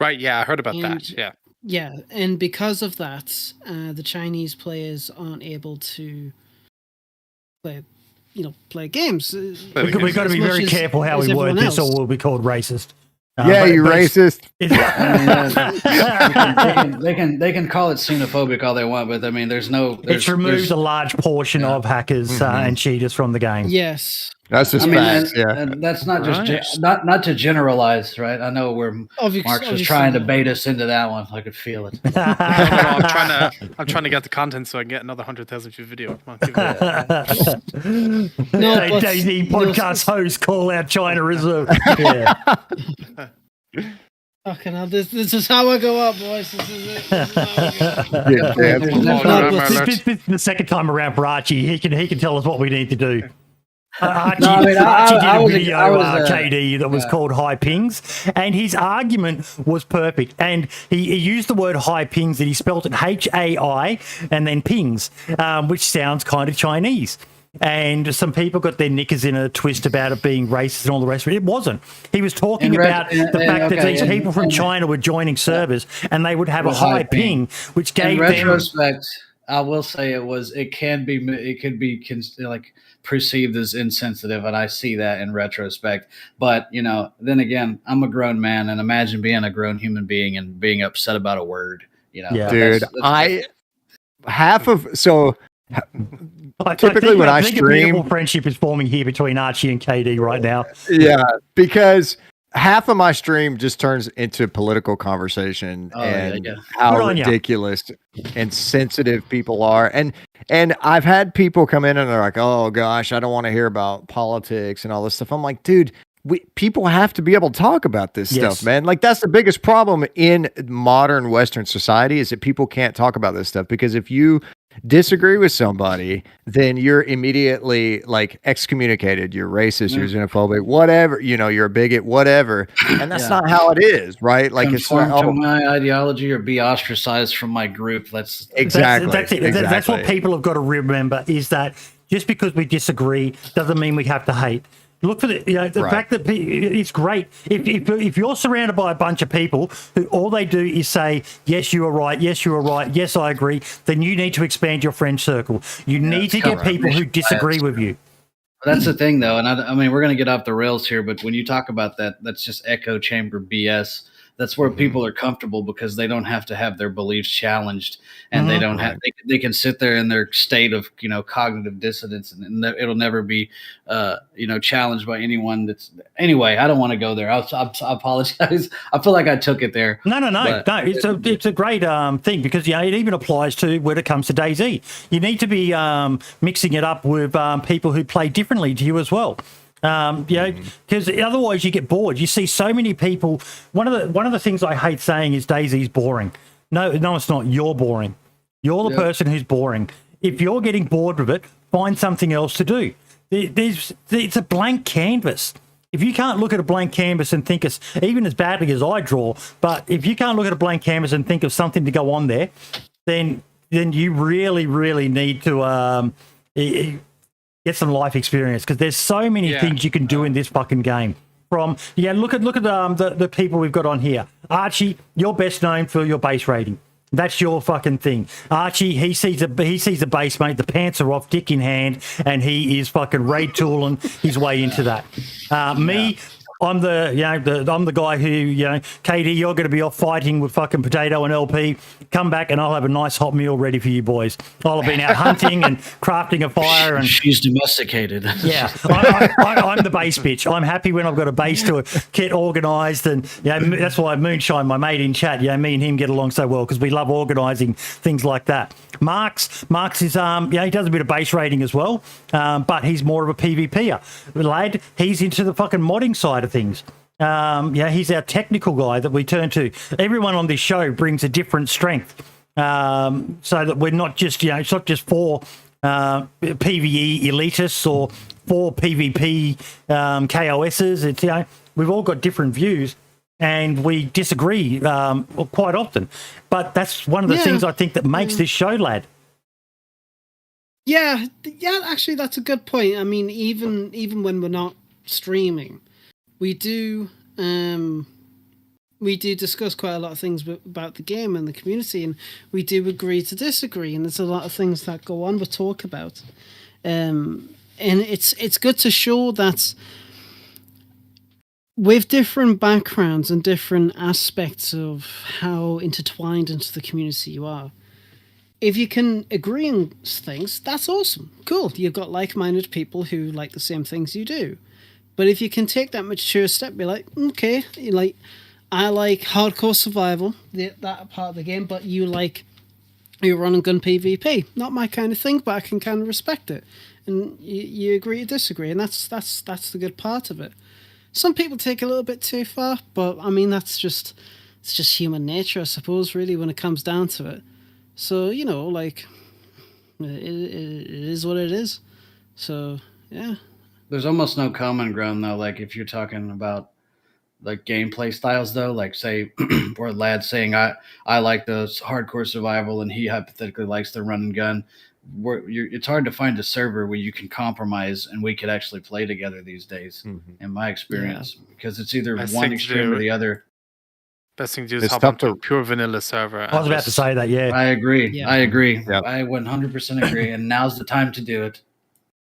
Right, yeah, I heard about that, yeah. Yeah, and because of that, the Chinese players aren't able to play games. We've got to be very careful how we word this, or we'll be called racist. You racist. They can call it xenophobic all they want, but I mean, it's removed a large portion of hackers and cheaters from the game. Yes, that's just facts. And that's not just not to generalize, right? I know where Marx was trying to bait us into that one. I could feel it. I'm trying to get the content so I can get another 100,000 view video. Come on, DayZ podcast host call out China Reserve. Okay, now this is how I go up, boys. This is it. This is the second time around for Archie. He can tell us what we need to do. Archie did a video, KD, that was called High Pings, and his argument was perfect. And he used the word high pings, and he spelled it HAI and then pings, which sounds kind of Chinese. And some people got their knickers in a twist about it being racist and all the rest of it. It wasn't. He was talking about the fact that these people from China were joining servers and they would have a high ping, which gave them... In retrospect, I will say it could be perceived as insensitive, and I see that in retrospect. But, then again, I'm a grown man, and imagine being a grown human being and being upset about a word. Dude, typically when I stream, a beautiful friendship is forming here between Archie and KD right now. Yeah, because half of my stream just turns into political conversation how ridiculous and sensitive people are. And I've had people come in and they're like, "Oh gosh, I don't want to hear about politics and all this stuff." I'm like, dude, people have to be able to talk about this stuff, man. Like, that's the biggest problem in modern Western society, is that people can't talk about this stuff, because if you disagree with somebody, then you're immediately like excommunicated. You're racist, you're xenophobic, whatever, you're a bigot, whatever. And that's not how it is, right? Like, conform to my ideology or be ostracized from my group. That's it. That's what people have got to remember, is that just because we disagree doesn't mean we have to hate. Look for the fact that it's great. If you're surrounded by a bunch of people who all they do is say, yes, you are right, yes, you are right, yes, I agree, then you need to expand your friend circle. You need to get people who disagree with you. That's the thing, though, and I mean, we're going to get off the rails here, but when you talk about that, that's just echo chamber BS. That's where people are comfortable because they don't have to have their beliefs challenged, and they don't have. They can sit there in their state of cognitive dissonance, and it'll never be challenged by anyone. Anyway. I don't want to go there. I apologize. I feel like I took it there. No. It's a great thing because it even applies to when it comes to DayZ. You need to be mixing it up with people who play differently to you as well. Because otherwise you get bored. You see so many people. One of the things I hate saying is DayZ's boring. No, it's not. You're boring. You're the person who's boring. If you're getting bored with it, find something else to do. It's a blank canvas. If you can't look at a blank canvas and think even as badly as I draw, but if you can't look at a blank canvas and think of something to go on there, then you really, really need to get some life experience because there's so many things you can do in this fucking game. Look at the people we've got on here. Archie, you're best known for your base rating. That's your fucking thing. Archie, he sees a base mate, the pants are off, dick in hand, and he is fucking raid tooling his way into that. Me, I'm the guy who, KD, you're going to be off fighting with fucking Potato and LP. Come back and I'll have a nice hot meal ready for you boys. I'll have been out hunting and crafting a fire. And she's domesticated. Yeah, I'm the base bitch. I'm happy when I've got a base to get organised, and that's why Moonshine, my mate in chat, me and him get along so well because we love organising things like that. Marks is he does a bit of base raiding as well, but he's more of a PvPer. Lad, he's into the fucking modding side of things. He's our technical guy that we turn to. Everyone on this show brings a different strength, so that we're not just it's not just for PvE elitists or for PvP KOSs. It's we've all got different views and we disagree quite often. But that's one of the things I think that makes this show, lad. Yeah, actually, that's a good point. I mean, even when we're not streaming, we do discuss quite a lot of things about the game and the community, and we do agree to disagree. And there's a lot of things that go on we talk about, and it's good to show that with different backgrounds and different aspects of how intertwined into the community you are. If you can agree on things, that's awesome. Cool. You've got like-minded people who like the same things you do. But if you can take that mature step, be like, okay, I like hardcore survival, that part of the game, but you like your run and gun PvP. Not my kind of thing, but I can kind of respect it. And you agree to disagree, and that's the good part of it. Some people take it a little bit too far, but I mean it's just human nature, I suppose, really, when it comes down to it. So, it is what it is. So, yeah. There's almost no common ground, though. Like, if you're talking about, like, gameplay styles, though, like, say, or Lad saying, I like the hardcore survival, and he hypothetically likes the run and gun. It's hard to find a server where you can compromise and we could actually play together these days, in my experience, because it's either one extreme or the other. Best thing to do is hop onto a pure vanilla server. I was about to say that, yeah. I agree. Yeah. I agree. Yep. I 100% agree, and now's the time to do it.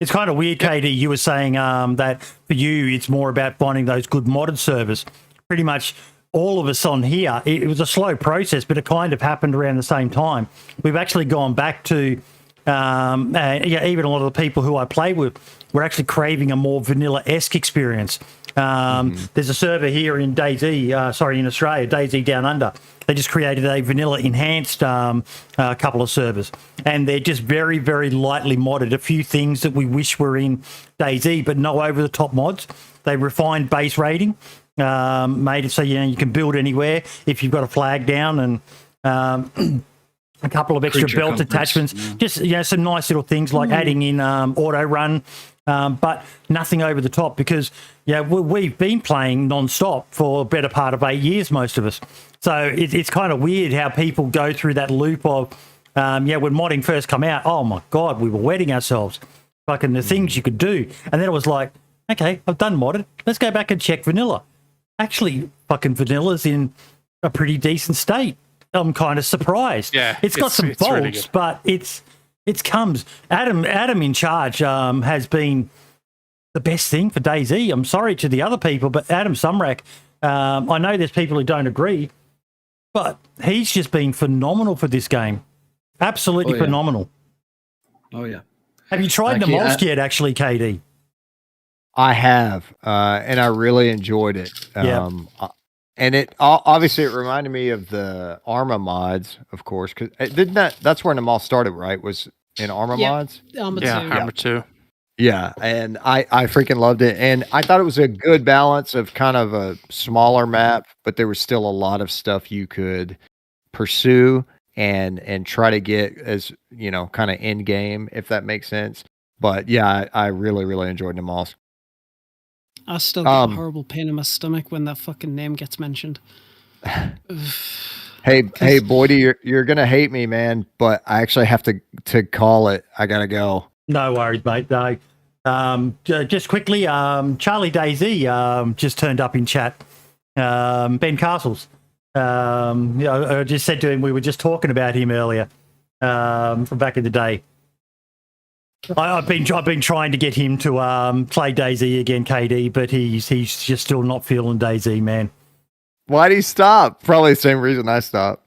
It's kind of weird, KD. You were saying that for you, it's more about finding those good modded servers. Pretty much all of us on here, it was a slow process, but it kind of happened around the same time. We've actually gone back to, even a lot of the people who I play with, we're actually craving a more vanilla-esque experience. There's a server here in DayZ, in Australia, DayZ Down Under. They just created a vanilla enhanced couple of servers, and they're just very, very lightly modded. A few things that we wish were in DayZ, but no over-the-top mods. They refined base rating, made it so you can build anywhere if you've got a flag down, and a couple of extra Creature belt comforts, attachments. Just some nice little things like adding in auto run. But nothing over the top because, we've been playing non-stop for a better part of 8 years, most of us. So it's kind of weird how people go through that loop of, when modding first come out, oh my God, we were wetting ourselves. Fucking the things you could do. And then it was like, Okay, I've done modded. Let's go back and check vanilla. Actually, fucking vanilla's in a pretty decent state. I'm kind of surprised. Yeah, it's got some faults, really, but it comes. Adam in charge has been the best thing for DayZ. I'm sorry to the other people, but Adam Sumrak, I know there's people who don't agree, but he's just been phenomenal for this game. Absolutely phenomenal. Oh, yeah. Have you tried the Molsk yet, actually, KD? I have, and I really enjoyed it. And it obviously it reminded me of the Arma mods, of course, because that's where the mall started, right? Was in Arma mods? Arma 2. Yeah, and I freaking loved it. And I thought it was a good balance of kind of a smaller map, but there was still a lot of stuff you could pursue and try to get as, kind of end game, if that makes sense. But yeah, I really, really enjoyed the malls. I still get a horrible pain in my stomach when that fucking name gets mentioned. Hey, Boydie, you're gonna hate me, man, but I actually have to call it. I gotta go. No worries, mate. No. Just quickly, Charlie DayZ just turned up in chat. Ben Castles. I just said to him we were just talking about him earlier from back in the day. I've been trying to get him to play DayZ again, KD, but he's just still not feeling DayZ, man. Why'd he stop? Probably the same reason I stopped.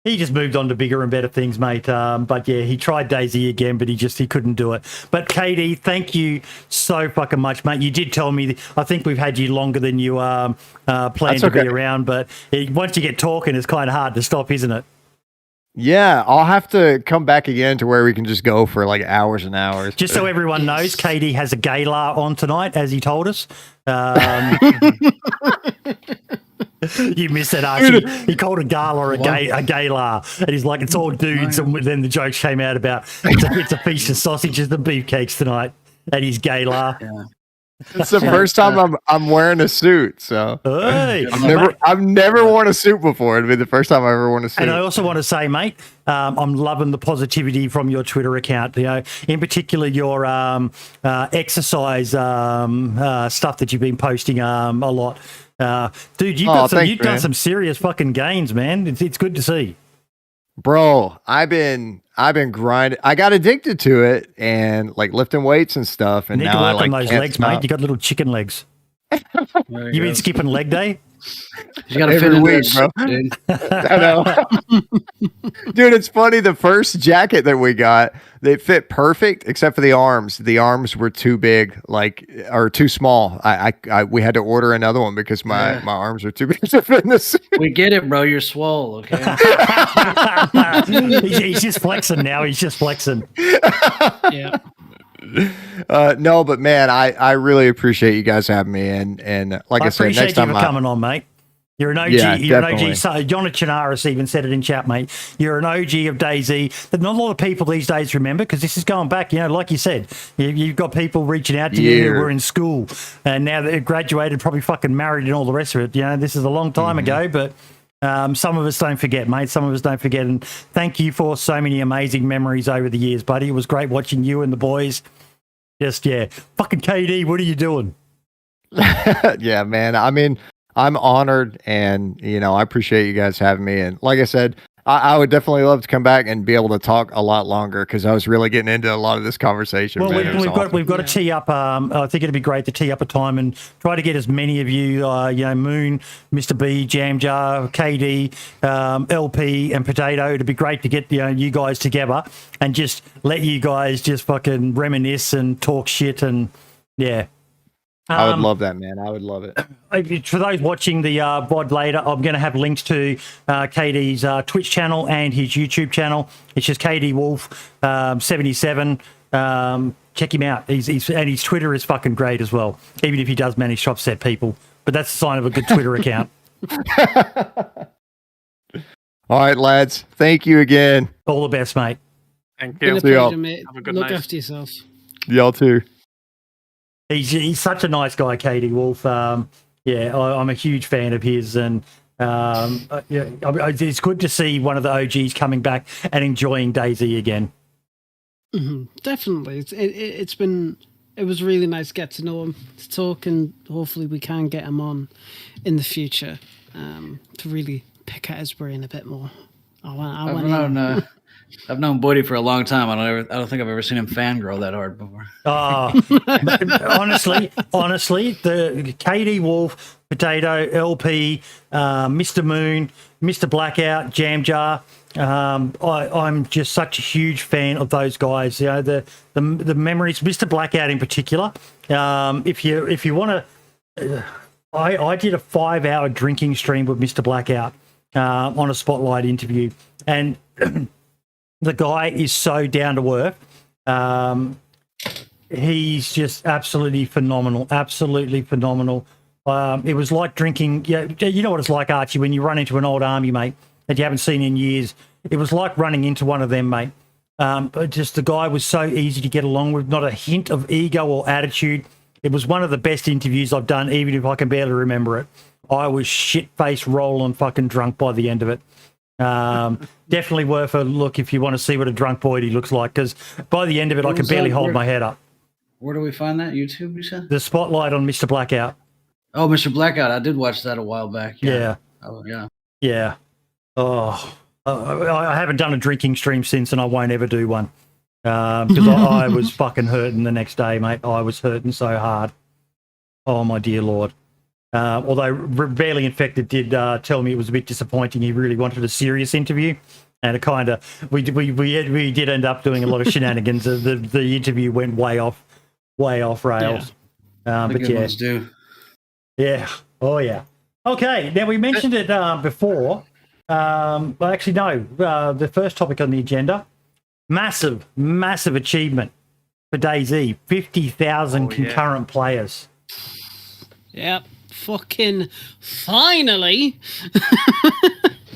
He just moved on to bigger and better things, mate. But yeah, he tried DayZ again, but he couldn't do it. But KD, thank you so fucking much, mate. You did tell me. I think we've had you longer than you planned to be around, but once you get talking, it's kind of hard to stop, isn't it? Yeah, I'll have to come back again to where we can just go for like hours and hours. Just so everyone knows, KD has a gala on tonight, as he told us. You missed it, Archie. He called a gala a gala, and he's like, it's all dudes. And then the jokes came out about it's a feast of sausages and beefcakes tonight at his gala. Yeah. It's the first time I'm wearing a suit, so hey, I've never worn a suit before. It'd be the first time I ever worn a suit. And I also want to say, mate, I'm loving the positivity from your Twitter account. In particular, your exercise stuff that you've been posting a lot. Dude, you've done some serious fucking gains, man. It's good to see. Bro, I've been grinding. I got addicted to it and like lifting weights and stuff. And you need now to work on those legs, stop. mate. You got little chicken legs. You been skipping leg day? You got to fit in week, bro. Dude. I know. Dude, it's funny. The first jacket that we got, they fit perfect except for the arms. The arms were too big, or too small. We had to order another one because my arms are too big to fit in the suit. We get it, bro. You're swole, okay? He's just flexing now. He's just flexing. Yeah. No, but man, I really appreciate you guys having me, and like I said, next time you for coming on, mate. You're an OG. Yeah, you're definitely. an OG. So Yona Chinaris even said it in chat, mate. You're an OG of DayZ that not a lot of people these days remember, because this is going back. Like you said, you've got people reaching out to you who were in school and now they're graduated, probably fucking married and all the rest of it. This is a long time ago, but some of us don't forget, mate. Some of us don't forget. And thank you for so many amazing memories over the years, buddy. It was great watching you and the boys. Fucking KD, what are you doing? Yeah, man. I mean, I'm honored, and I appreciate you guys having me. And like I said, I would definitely love to come back and be able to talk a lot longer, because I was really getting into a lot of this conversation. Well, man, we've got to tee up. I think it'd be great to tee up a time and try to get as many of you, Moon, Mr. B, Jam Jar, KD, LP, and Potato. It'd be great to get you guys together and just let you guys just fucking reminisce and talk shit and yeah. I would love that, man. I would love it. For those watching the VOD later, I'm going to have links to KD's Twitch channel and his YouTube channel. It's just KD Wolf 77. Check him out. And his Twitter is fucking great as well, even if he does manage to upset people. But that's a sign of a good Twitter account. All right, lads. Thank you again. All the best, mate. Thank you. Been a pleasure, mate. Have a good Look night. after yourself. Y'all too. He's such a nice guy, KD Wolf. I'm a huge fan of his, and it's good to see one of the OGs coming back and enjoying DayZ again. Mm-hmm. Definitely, it's been It was really nice to get to know him, to talk, and hopefully we can get him on in the future to really pick at his brain a bit more. I've known Boydie for a long time. I don't think I've ever seen him fangirl that hard before. Honestly, the KD Wolf, Potato, LP, Mr. Moon, Mr. Blackout, Jam Jar. I'm just such a huge fan of those guys. You know, the memories, Mr. Blackout in particular. If you want to, I did a 5-hour drinking stream with Mr. Blackout on a Spotlight interview, and the guy is so down to earth. He's just absolutely phenomenal. Absolutely phenomenal. It was like drinking. Yeah, you know what it's like, Archie, when you run into an old army mate that you haven't seen in years. It was like running into one of them, mate. But just the guy was so easy to get along with, not a hint of ego or attitude. It was one of the best interviews I've done, even if I can barely remember it. I was shit-faced, rolling fucking drunk by the end of it. Definitely worth a look if you want to see what a drunk Boydie looks like, because by the end of it, I can barely hold my head up. Where do we find that? YouTube, you said? The Spotlight on Mr. Blackout. Oh, Mr. Blackout. I did watch that a while back. Yeah. Oh, yeah. Yeah. Oh, I haven't done a drinking stream since, and I won't ever do one. Because I was fucking hurting the next day, mate. I was hurting so hard. Oh, my dear Lord. Although Barely Infected did tell me it was a bit disappointing. He really wanted a serious interview, and it kind of we did end up doing a lot of shenanigans. The interview went way off rails. Yeah. But yeah, do. Yeah. Oh yeah. Okay. Now we mentioned it before. Well, actually, no. The first topic on the agenda: massive achievement for DayZ. 50,000 concurrent players. Yep. Fucking finally.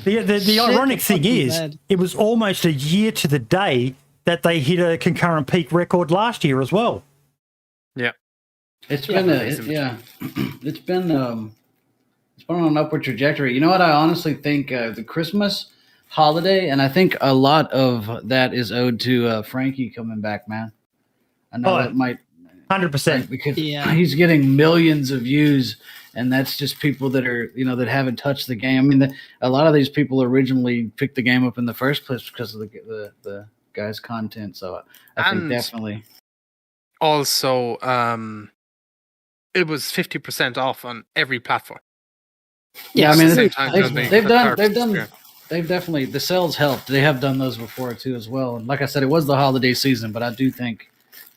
The ironic thing is, it was almost a year to the day that they hit a concurrent peak record last year as well. Yeah. It's been on an upward trajectory. You know what? I honestly think the Christmas holiday, and I think a lot of that is owed to Frankie coming back, man. I know it might 100% because he's getting millions of views, and that's just people that are that haven't touched the game. I mean, a lot of these people originally picked the game up in the first place because of the guy's content. So I think definitely. Also, it was 50% off on every platform. Yeah, I mean, they've definitely, the sales helped. They have done those before too as well. And like I said, it was the holiday season, but I do think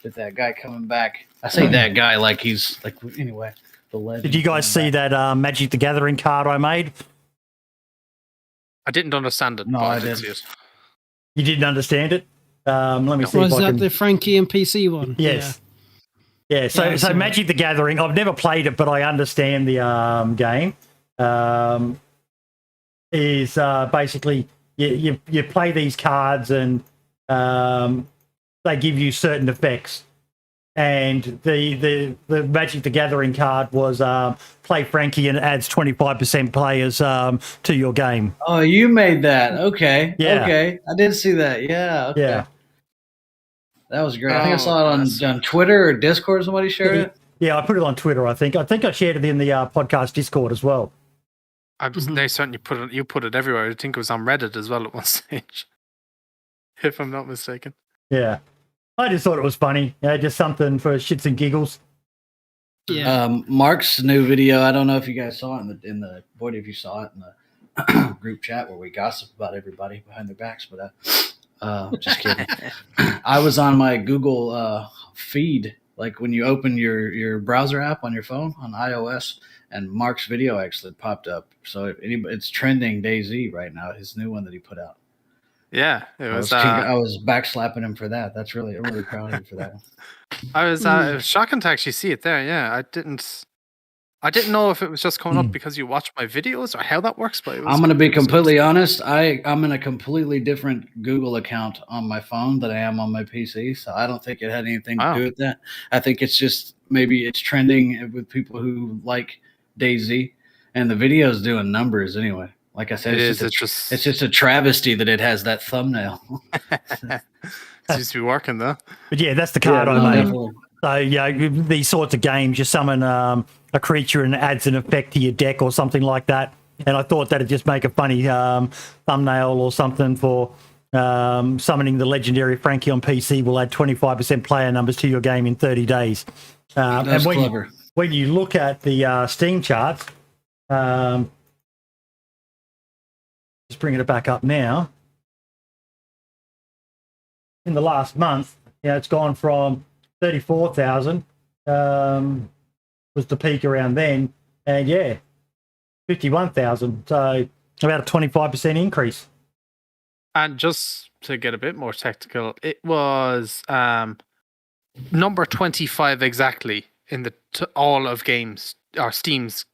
that guy coming back. I say that guy like he's like anyway. The legend. Did you guys see that Magic the Gathering card I made? I didn't understand it. No, I didn't. See it. You didn't understand it? Let me see. Was that the Frankie and PC one? Yes. Yeah. So Magic the Gathering. I've never played it, but I understand the game. Is basically you play these cards and they give you certain effects. And the Magic the Gathering card was play Frankie and it adds 25% players to your game. Oh, you made that. Okay. Yeah. Okay. I did see that. Yeah. Okay. Yeah. That was great. I think I saw it on Twitter or Discord. Somebody shared it. Yeah, I put it on Twitter, I think. I shared it in the podcast Discord as well. They certainly put it. You put it everywhere. I think it was on Reddit as well at one stage, if I'm not mistaken. Yeah, I just thought it was funny. Just something for shits and giggles. Yeah. Mark's new video. I don't know if you guys saw it in the boy, if you saw it in the group chat where we gossip about everybody behind their backs. But just kidding. I was on my Google feed, like when you open your browser app on your phone on iOS. And Mark's video actually popped up. So it's trending DayZ right now, his new one that he put out. Yeah, it was. I was backslapping him for that. I'm really proud of him for that one. It was shocking to actually see it there. Yeah, I didn't know if it was just coming up because you watched my videos or how that works. But I'm going to be completely honest. I'm in a completely different Google account on my phone than I am on my PC. So I don't think it had anything to do with that. I think it's just maybe it's trending with people who like DayZ, and the video's doing numbers anyway. Like I said, it's just a travesty that it has that thumbnail. It seems to be working though. But yeah, that's the card I made. So, these sorts of games, you summon a creature and it adds an effect to your deck or something like that. And I thought that'd just make a funny thumbnail or something for summoning the legendary Frankie on PC will add 25% player numbers to your game in 30 days. That's clever. When you look at the Steam charts, just bringing it back up now. In the last month, it's gone from 34,000 was the peak around then, and 51,000. So about a 25% increase. And just to get a bit more technical, it was number 25 exactly in the all of games or Steam's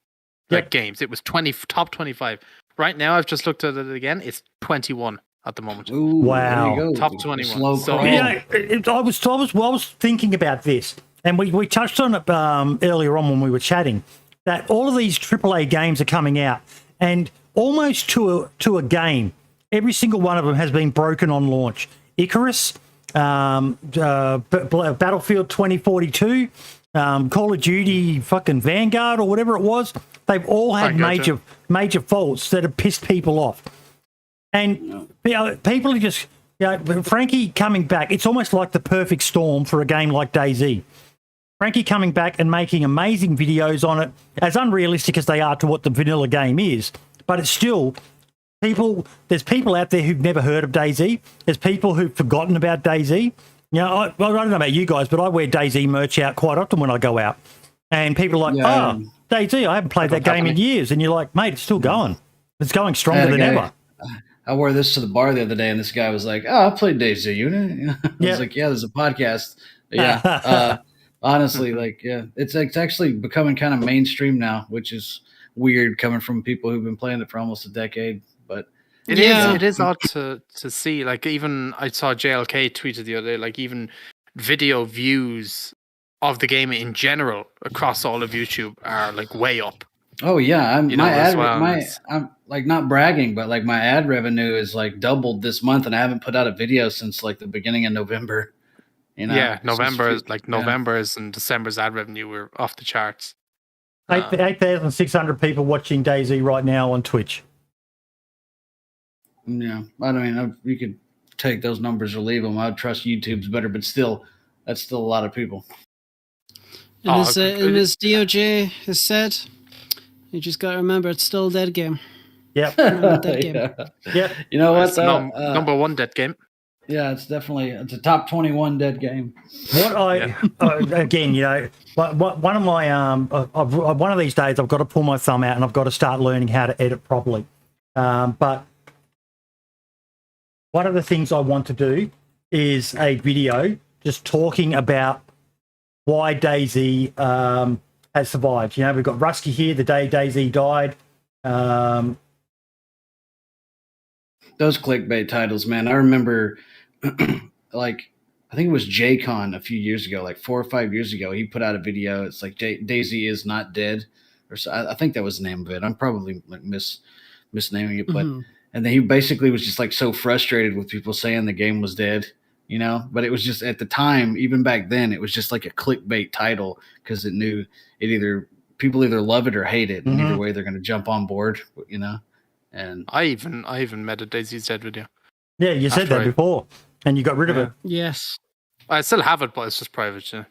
games. It was top 25. Right now, I've just looked at it again. It's 21 at the moment. Ooh, wow, top 21. Slow so crawl. I was thinking about this, and we touched on it earlier on when we were chatting, that all of these AAA games are coming out, and almost to a game, every single one of them has been broken on launch. Icarus, Battlefield 2042, Call of Duty fucking Vanguard or whatever it was, they've all had major faults that have pissed people off. And people are just, Frankie coming back, it's almost like the perfect storm for a game like DayZ. Frankie coming back and making amazing videos on it, as unrealistic as they are to what the vanilla game is, but it's still there's people out there who've never heard of DayZ. There's people who've forgotten about DayZ. I don't know about you guys, but I wear DayZ merch out quite often when I go out. And people are like, DayZ, I haven't played that game in years. And you're like, mate, it's still going. It's going stronger than ever. I wore this to the bar the other day, and this guy was like, "Oh, I played DayZ." I was like, "Yeah, there's a podcast." Yeah, honestly, it's actually becoming kind of mainstream now, which is weird coming from people who've been playing it for almost a decade. But it is odd to see. Like, even I saw JLK tweeted the other day, like, even video views of the game in general across all of YouTube are like way up. Oh yeah, I'm like not bragging, but like my ad revenue is like doubled this month, and I haven't put out a video since like the beginning of November. Yeah, November's and December's ad revenue were off the charts. 8,600 people watching DayZ right now on Twitch. Yeah, I mean, you could take those numbers or leave them. I'd trust YouTube's better, but still, that's still a lot of people. And as DOJ has said, you just got to remember, it's still a dead game. Yep. Dead game. Yeah. You know what? Number one dead game. Yeah, it's a top 21 dead game. Again, one of my one of these days I've got to pull my thumb out and I've got to start learning how to edit properly. But one of the things I want to do is a video just talking about why DayZ has survived. We've got Rusky here the day DayZ died. Those clickbait titles, man. I remember, like, I think it was JCon a few years ago, like 4 or 5 years ago. He put out a video. It's like DayZ is not dead, or so, I think that was the name of it. I'm probably like misnaming it, but and then he basically was just like so frustrated with people saying the game was dead. But it was just at the time, even back then, it was just like a clickbait title because it knew people either love it or hate it, and either way they're going to jump on board. And I even made a DayZ's dead video. Yeah, you said that before, and you got rid of it. Yes, I still have it, but it's just private. Yeah.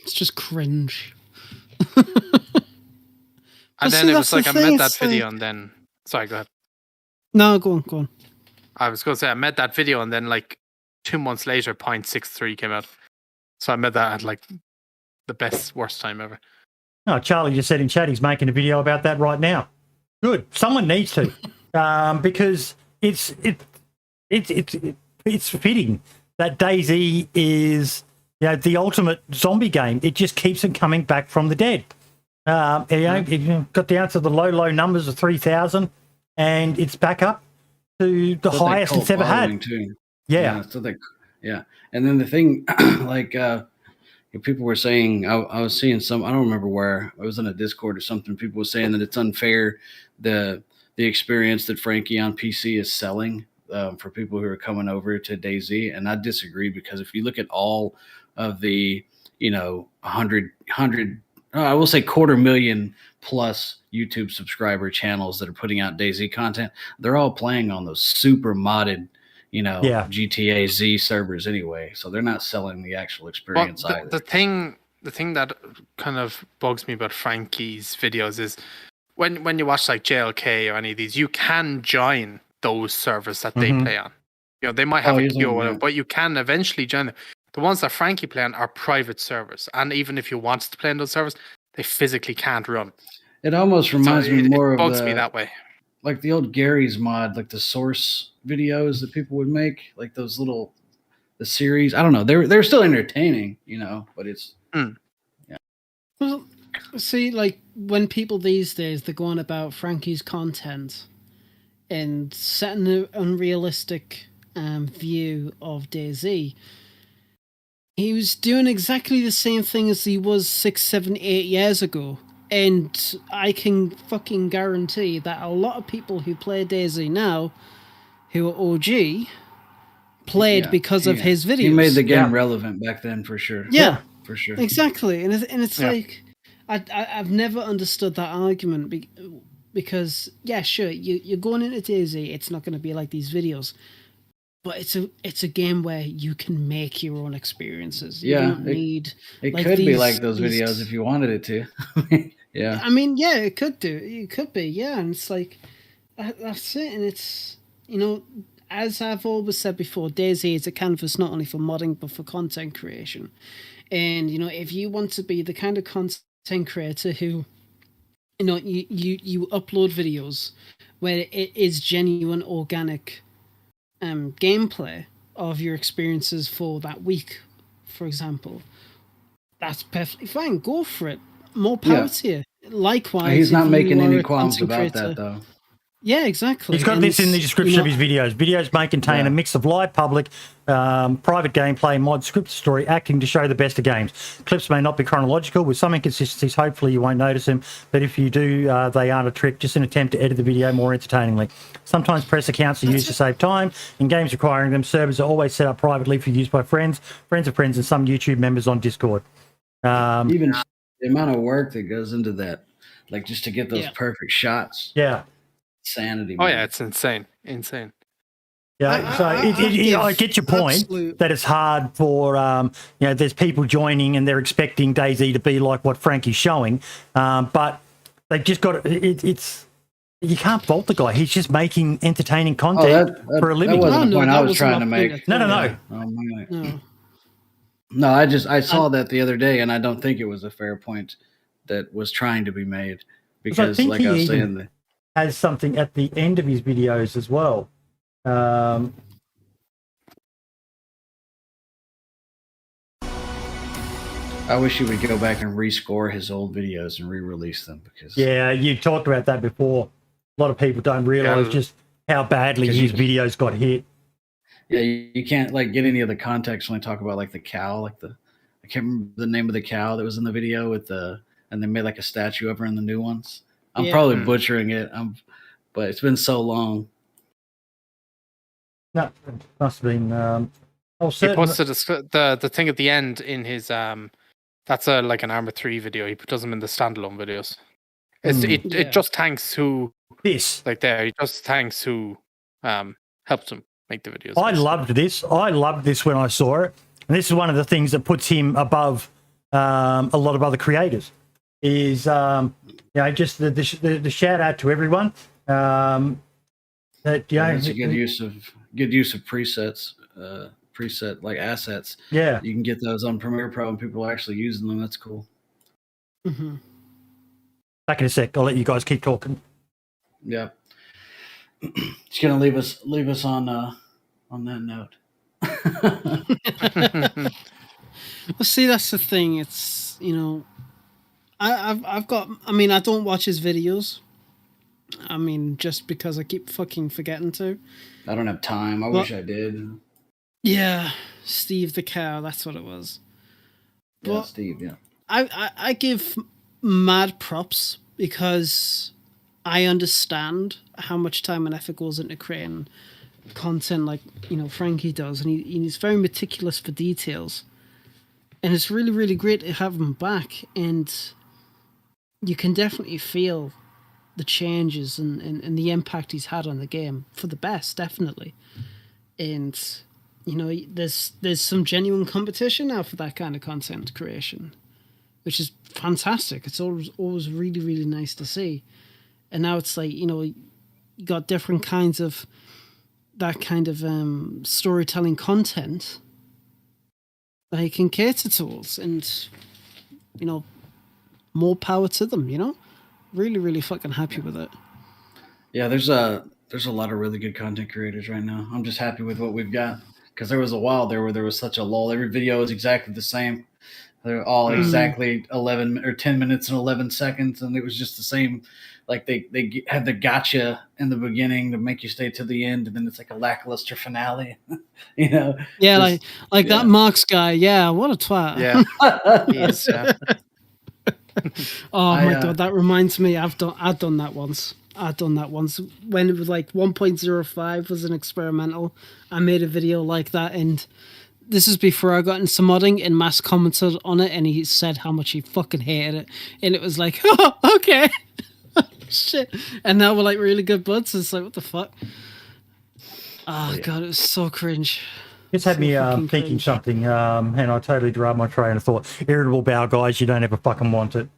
It's just cringe. And then it was like I made that video, and then sorry, go ahead. No, go on. I was going to say I made that video, and then like 2 months later, 0.63 came out. So I made that at like the worst time ever. Oh, Charlie just said in chat he's making a video about that right now. Good. Someone needs to, because it's fitting that DayZ is the ultimate zombie game. It just keeps them coming back from the dead. It got down to the low numbers of 3,000, and it's back up to the highest it's ever had. Too. Yeah. And then the thing, like, people were saying, I was seeing some, I don't remember where, I was in a Discord or something. People were saying that it's unfair, the experience that Frankie on PC is selling for people who are coming over to DayZ. And I disagree, because if you look at all of the I will say 250,000 plus YouTube subscriber channels that are putting out DayZ content. They're all playing on those super modded, GTA Z servers anyway. So they're not selling the actual experience either. The thing that kind of bugs me about Frankie's videos is when you watch like JLK or any of these, you can join those servers that they play on. They might have a queue or whatever, but you can eventually join them. The ones that Frankie play on are private servers, and even if you wanted to play on those servers, they physically can't run. It almost reminds me more of it bugs me that way. Like the old Gary's mod, like the source videos that people would make, like those the series. I don't know. They're still entertaining, but it's Well, see, like when people these days they're going about Frankie's content and setting an unrealistic view of DayZ. He was doing exactly the same thing as he was 6, 7, 8 years ago. And I can fucking guarantee that a lot of people who play DayZ now, who are OG, played because of his videos. He made the game relevant back then for sure. Yeah. For sure. Exactly. And it's like, I've never understood that argument because, sure, you're going into DayZ, it's not going to be like these videos. But it's a game where you can make your own experiences. You don't need. It could be like those videos if you wanted it to. Yeah. I mean, it could do. It could be, and it's like that's it. And it's as I've always said before, DayZ is a canvas not only for modding but for content creation. And if you want to be the kind of content creator who, you upload videos where it is genuine, organic. Gameplay of your experiences for that week, for example, that's perfectly fine. Go for it. More power to you. Likewise, he's not making any qualms about that, though. Yeah, exactly. He's got this in the description of his videos. Videos may contain a mix of live, public, private gameplay, mod, script, story, acting to show the best of games. Clips may not be chronological, with some inconsistencies. Hopefully you won't notice them, but if you do, they aren't a trick, just an attempt to edit the video more entertainingly. Sometimes press accounts are used to save time. In games requiring them, servers are always set up privately for use by friends of friends, and some YouTube members on Discord. Even the amount of work that goes into that, like just to get those perfect shots. Yeah. Sanity. Oh, it's insane. Yeah, I get your point that it's hard for, there's people joining and they're expecting DayZ to be like what Frankie's showing, but they just got it's you can't fault the guy. He's just making entertaining content for a living. That wasn't the point I was trying to make. No. No, I saw that the other day, and I don't think it was a fair point that was trying to be made because, like I was saying, has something at the end of his videos as well. I wish he would go back and rescore his old videos and re-release them because you talked about that before. A lot of people don't realize just how badly his videos got hit. Yeah, you can't get any of the context when I talk about the cow, I can't remember the name of the cow that was in the video and they made a statue of her in the new ones. I'm probably butchering it. But it's been so long. No, it must have been. He posted the thing at the end in his that's an Arma 3 video. He does them in the standalone videos. It just thanks who He just thanks who helped him make the videos. I loved this. I loved this when I saw it, and this is one of the things that puts him above a lot of other creators. Is just the shout out to everyone. That it's a good use of presets, preset assets. Yeah, you can get those on Premiere Pro, and people are actually using them. That's cool. Mm-hmm. Back in a sec. I'll let you guys keep talking. Yeah, just gonna leave us on that note. Well, see, that's the thing. It's I've got. I mean, I don't watch his videos. I mean, just because I keep fucking forgetting to. I don't have time. I wish I did. Yeah, Steve the cow. That's what it was. Yeah, but Steve. Yeah. I give mad props because I understand how much time and effort goes into creating content like Frankie does, and he's very meticulous for details. And it's really, really great to have him back. And you can definitely feel the changes and the impact he's had on the game for the best, definitely. And, you know, there's some genuine competition now for that kind of content creation, which is fantastic. It's always really, really nice to see. And now it's like, you know, you got different kinds of that kind of storytelling content that you can cater to us, and, you know, more power to them, you know? Really, really fucking happy with it. Yeah, there's a lot of really good content creators right now. I'm just happy with what we've got, because there was a while there where there was such a lull. Every video was exactly the same. They're all exactly 11 or 10 minutes and 11 seconds, and it was just the same. Like they had the gotcha in the beginning to make you stay to the end, and then it's like a lackluster finale. You know? Yeah, just, like that Marks guy. Yeah, what a twat. Yeah, he is. Yeah. Oh my god, that reminds me. I've done that once. When it was like 1.05 was an experimental. I made a video like that, and this is before I got into modding, and Mass commented on it, and he said how much he fucking hated it, and it was like, oh, okay. Shit. And now we're like really good buds. It's like, what the fuck? Oh god, it was so cringe. It's had me thinking something, and I totally derailed my train of thought. Irritable bowel, guys, you don't ever fucking want it.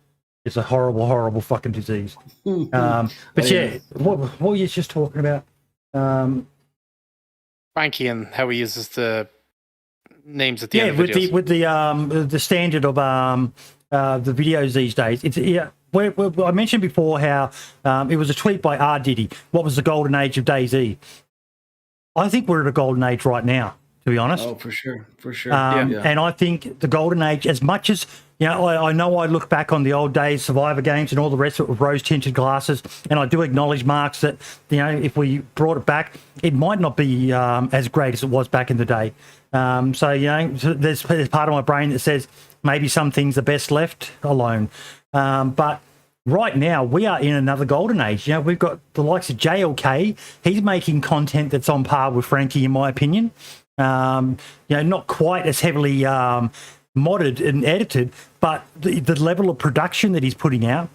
It's a horrible, horrible fucking disease. But yeah, what were you just talking about? Frankie and how he uses the names at the end of videos. with the standard of the videos these days. It's I mentioned before how it was a tweet by R. Diddy. What was the golden age of DayZ? I think we're at a golden age right now, to be honest. Oh, for sure. And I think the golden age, as much as, you know I look back on the old days, Survivor games and all the rest of it with rose-tinted glasses, and I do acknowledge, Marks, that, you know, if we brought it back, it might not be as great as it was back in the day. So, you know, there's part of my brain that says maybe some things are best left alone. But right now, we are in another golden age. You know, we've got the likes of JLK. He's making content that's on par with Frankie, in my opinion. You know, not quite as heavily modded and edited, but the level of production that he's putting out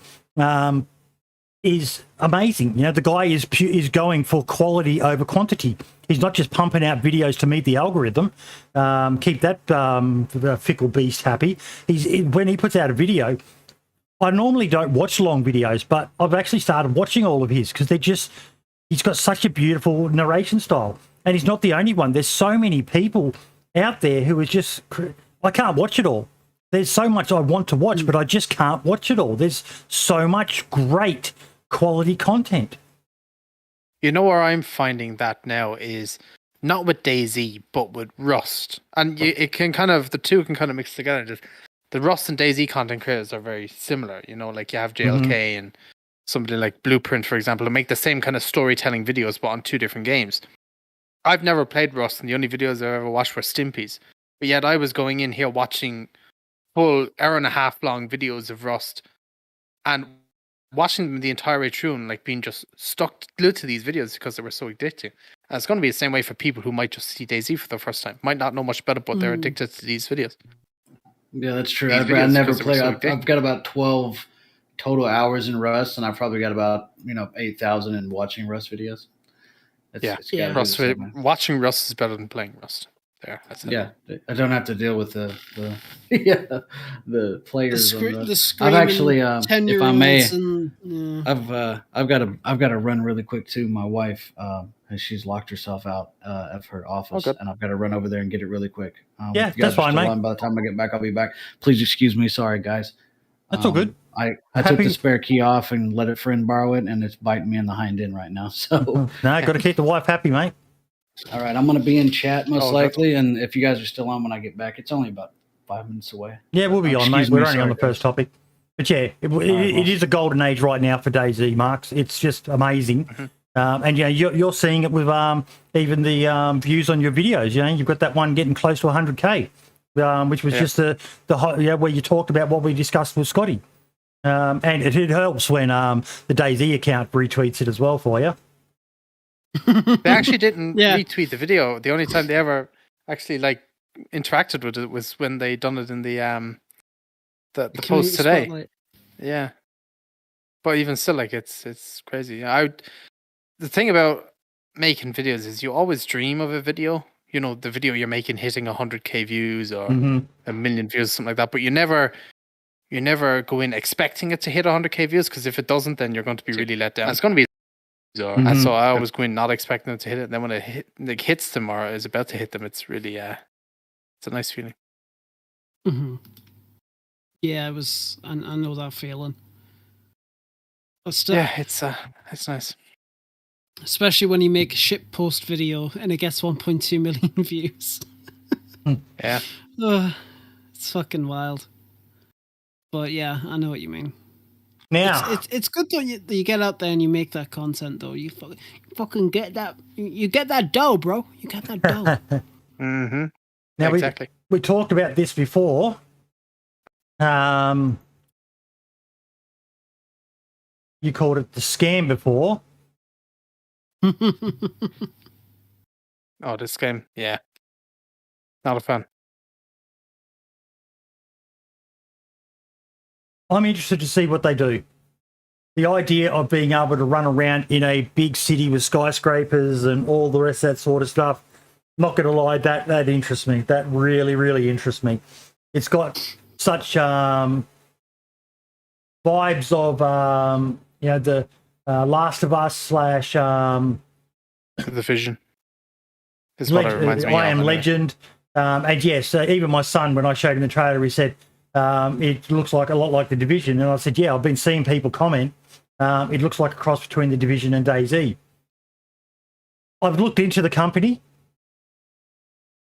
is amazing. You know, the guy is going for quality over quantity. He's not just pumping out videos to meet the algorithm. Keep that fickle beast happy. When he puts out a video, I normally don't watch long videos, but I've actually started watching all of his because he's got such a beautiful narration style. And he's not the only one. There's so many people out there who is just, I can't watch it all. There's so much I want to watch, but I just can't watch it all. There's so much great quality content. You know where I'm finding that now is not with DayZ, but with Rust. And it can kind of, the two can kind of mix together. Just the Rust and DayZ content creators are very similar. You know, like you have JLK and somebody like Blueprint, for example, to make the same kind of storytelling videos, but on two different games. I've never played Rust, and the only videos I've ever watched were Stimpy's. But yet I was going in here watching full hour-and-a-half long videos of Rust and watching them the entire way through and like being just glued to these videos because they were so addicting. And it's going to be the same way for people who might just see DayZ for the first time. Might not know much about it, but they're addicted to these videos. Yeah, that's true. I never played. I've got about 12 total hours in Rust, and I've probably got about 8,000 in watching Rust videos. Watching Rust is better than playing Rust. There, that's it. Yeah, I don't have to deal with the players. I've actually, if I may, I've got to run really quick too. My wife, she's locked herself out of her office, and I've got to run over there and get it really quick. Yeah, that's fine, mate. By the time I get back, I'll be back. Please excuse me. Sorry, guys. That's all good. I took the spare key off and let a friend borrow it, and it's biting me in the hind end right now. So no, got to keep the wife happy, mate. All right, I'm going to be in chat most likely, and if you guys are still on when I get back, it's only about 5 minutes away. Yeah, we'll be on, mate. We're only on the first topic. But yeah, it is a golden age right now for DayZ, Marks. It's just amazing. And you're seeing it with even the views on your videos. You know, you've got that one getting close to 100K, which was just the where you talked about what we discussed with Scotty. And it helps when the DayZ account retweets it as well for you. They actually didn't retweet the video. The only time they ever actually interacted with it was when they done it in the Community post today. Spotlight. Yeah, but even still, like it's crazy. The thing about making videos is you always dream of a video. You know, the video you're making hitting 100k views or a million views, something like that. But you never go in expecting it to hit 100k views, because if it doesn't, then you're going to be really let down. It's going to be. And so I always go in not expecting it to hit it. And then when it hits them or is about to hit them, it's really it's a nice feeling. Yeah, it was. I know that feeling. But still, Yeah, it's nice. Especially when you make a shit post video and it gets 1.2 million views. Yeah. It's fucking wild. But yeah, I know what you mean. Now it's good though that you get out there and you make that content though. You fucking get that. You get that dough, bro. You get that dough. Now exactly. we talked about this before. You called it the scam before. Oh, this game, yeah, not a fan. I'm interested to see what they do. The idea of being able to run around in a big city with skyscrapers and all the rest of that sort of stuff, not going to lie, that interests me. That really, really interests me. It's got such vibes of the Last of Us / The Vision is what it reminds me of. I Am Legend. And yes, even my son, when I showed him the trailer, he said, it looks like a lot like The Division. And I said, yeah, I've been seeing people comment. It looks like a cross between The Division and DayZ. I've looked into the company.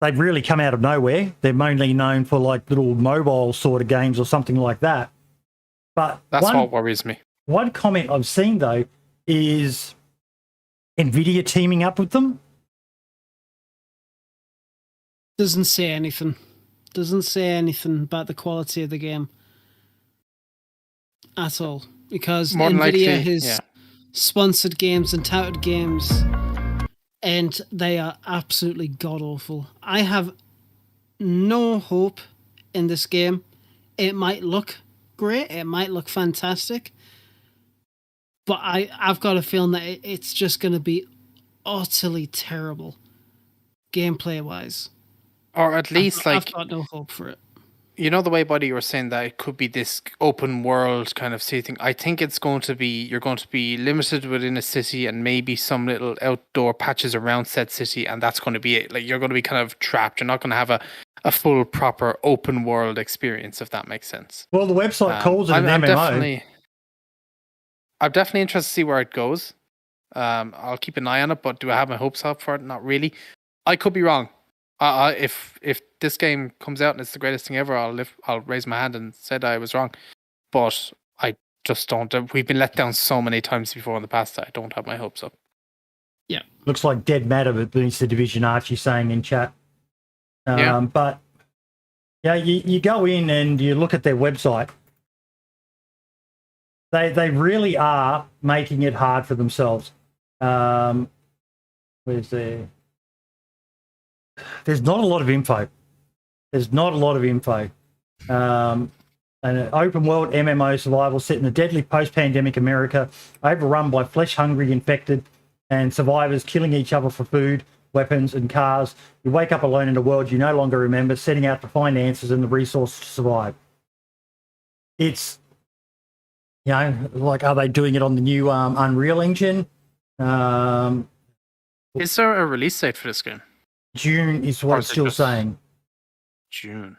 They've really come out of nowhere. They're mainly known for like little mobile sort of games or something like that. But that's what worries me. One comment I've seen, though, is NVIDIA teaming up with them. Doesn't say anything. Doesn't say anything about the quality of the game at all. Because NVIDIA has sponsored games and touted games, and they are absolutely god-awful. I have no hope in this game. It might look great. It might look fantastic. But I've got a feeling that it's just going to be utterly terrible gameplay-wise. Or at least, I've got no hope for it. You know the way, buddy, you were saying that it could be this open world kind of city thing. I think it's going to be, you're going to be limited within a city and maybe some little outdoor patches around said city, and that's going to be it. Like, you're going to be kind of trapped. You're not going to have a full, proper open world experience, if that makes sense. Well, the website calls it an MMO. I'm definitely interested to see where it goes. I'll keep an eye on it, but do I have my hopes up for it? Not really. I could be wrong. If this game comes out and it's the greatest thing ever, I'll raise my hand and say that I was wrong. But I just don't. We've been let down so many times before in the past that I don't have my hopes up. Yeah, looks like dead matter, but it's The Division. Archie saying in chat. But yeah, you go in and you look at their website. They really are making it hard for themselves. Where's there? There's not a lot of info. An open world MMO survival set in a deadly post-pandemic America, overrun by flesh-hungry infected and survivors killing each other for food, weapons, and cars. You wake up alone in a world you no longer remember, setting out to find answers and the resources to survive. It's, like, are they doing it on the new Unreal Engine? Is there a release date for this game? June is what it's still saying. June.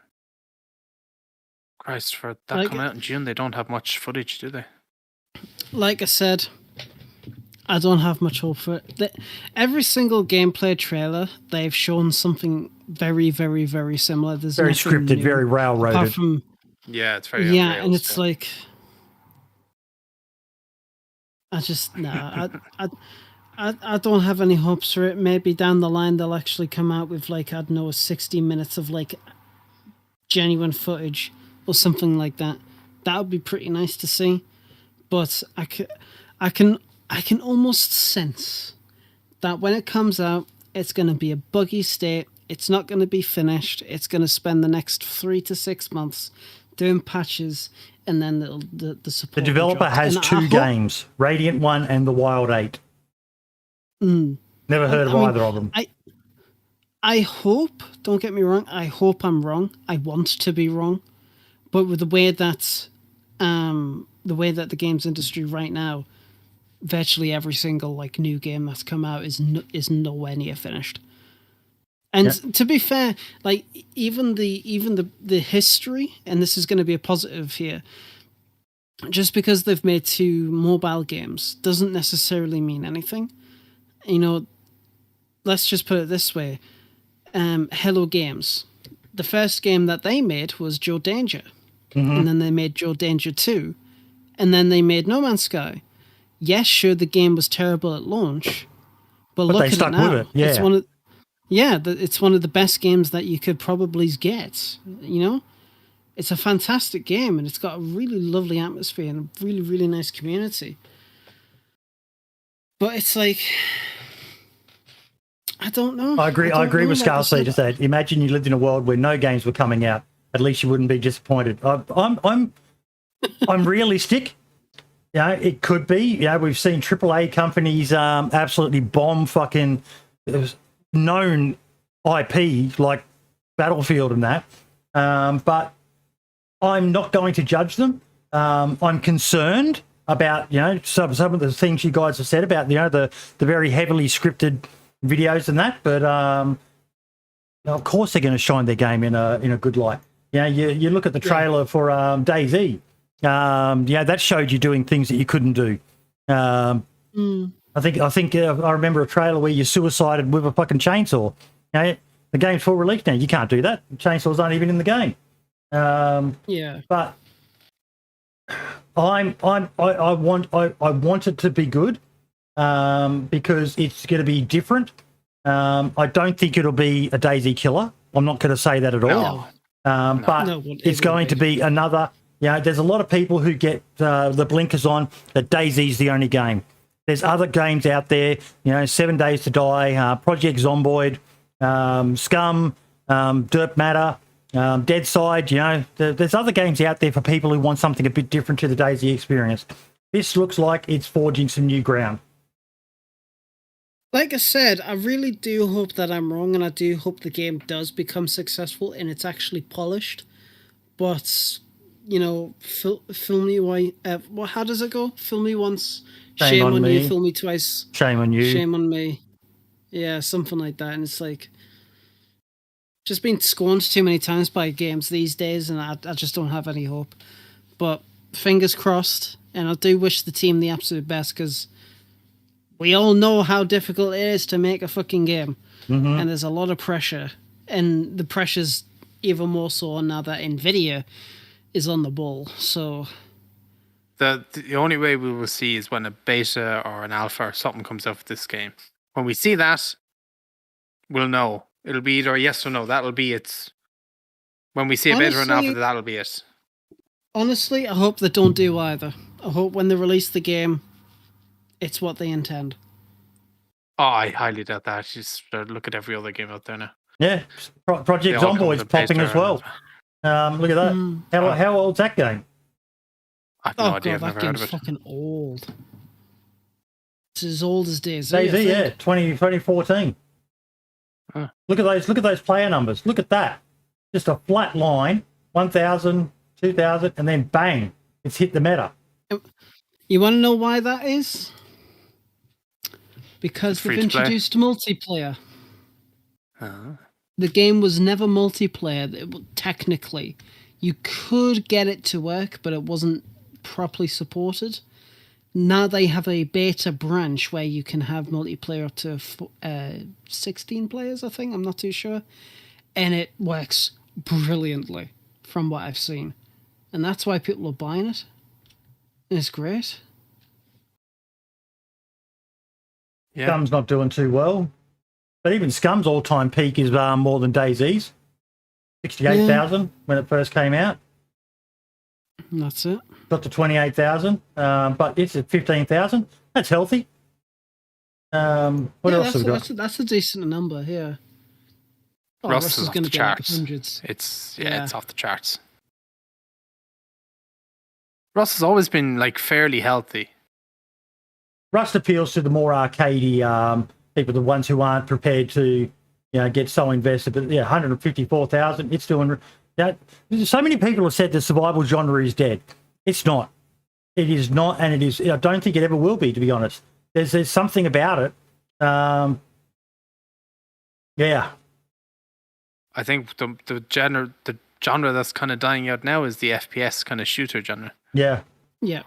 Christ, for that coming out in June, they don't have much footage, do they? Like I said, I don't have much hope for it. Every single gameplay trailer, they've shown something very, very, very similar. There's very scripted, new, very railroaded. Apart from, it's very and it's like, I don't have any hopes for it. Maybe down the line they'll actually come out with 60 minutes of genuine footage or something like that. That would be pretty nice to see. But I can almost sense that when it comes out, it's going to be a buggy state. It's not going to be finished. It's going to spend the next 3 to 6 months doing patches, and then the support. The developer has two games, Radiant 1 and the Wild 8. Never heard of either of them. I hope, don't get me wrong, I hope I'm wrong. I want to be wrong. But with the way that the games industry right now, virtually every single like new game that's come out is nowhere near finished. And to be fair, like even the history, and this is going to be a positive here, just because they've made 2 mobile games doesn't necessarily mean anything. You know, let's just put it this way. Hello Games, the first game that they made was Joe Danger. And then they made Joe Danger 2. And then they made No Man's Sky. Yes, sure, the game was terrible at launch. But look at it now. With it. Yeah. It's one of the best games that you could probably get. You know? It's a fantastic game, and it's got a really lovely atmosphere and a really, really nice community. But it's like, I don't know. I agree with Scarcely to say, imagine you lived in a world where no games were coming out. At least you wouldn't be disappointed. I'm realistic. Yeah, it could be. Yeah, we've seen AAA companies absolutely bomb fucking known IP like Battlefield and that. But I'm not going to judge them. I'm concerned about some of the things you guys have said about the very heavily scripted videos and that. But of course they're going to shine their game in a good light. You look at the trailer for DayZ. That showed you doing things that you couldn't do. I think I remember a trailer where you suicided with a fucking chainsaw. The game's full release now. You can't do that. The chainsaws aren't even in the game. But I want it to be good because it's going to be different. I don't think it'll be a DayZ killer. I'm not going to say that at all. But it's going to be another. There's a lot of people who get the blinkers on that DayZ's the only game. There's other games out there, 7 Days to Die, Project Zomboid, Scum, Dirt Matter, Dead Side. There's other games out there for people who want something a bit different to the DayZ experience. This looks like it's forging some new ground. Like I said, I really do hope that I'm wrong, and I do hope the game does become successful and it's actually polished. But, fool me how does it go? Fool me once, shame on you, fool me twice. Shame on you. Shame on me. Yeah, something like that. And it's like, just been scorned too many times by games these days, and I just don't have any hope. But fingers crossed, and I do wish the team the absolute best, because we all know how difficult it is to make a fucking game. And there's a lot of pressure, and the pressure's even more so now that NVIDIA is on the ball. So the only way we will see is when a beta or an alpha or something comes out of this game. When we see that, we'll know. It'll be either a yes or no. That'll be it. When we see a beta or an alpha, that'll be it. Honestly, I hope they don't do either. I hope when they release the game, it's what they intend. Oh, I highly doubt that. Just look at every other game out there now. Yeah, Project Zomboid's popping as well. Look at that. How old's that game? I have no idea. I've that never heard of game's it. fucking old. It's as old as DayZ. DayZ, 2014. Huh. Look at those player numbers. Look at that. Just a flat line, 1,000, 2,000, and then bang, it's hit the meta. You want to know why that is? Because they've introduced multiplayer. The game was never multiplayer. Technically, you could get it to work, but it wasn't properly supported. Now they have a beta branch where you can have multiplayer up to 16 players, I think. I'm not too sure. And it works brilliantly from what I've seen. And that's why people are buying it. And it's great. Yeah. Scum's not doing too well. But even Scum's all-time peak is more than DayZ's. 68,000 when it first came out. That's it. Got to 28,000, but it's at 15,000. That's healthy. What else have we got? That's a decent number, yeah. Rust is off going the to be like charts. hundreds. It's off the charts. Rust has always been like fairly healthy. Rust appeals to the more arcadey people, the ones who aren't prepared to, get so invested. But 154,000. It's doing that. So many people have said the survival genre is dead. It's not. It is not, and it is. I don't think it ever will be. To be honest, there's something about it. Yeah. I think the genre that's kind of dying out now is the FPS kind of shooter genre. Yeah. Yeah.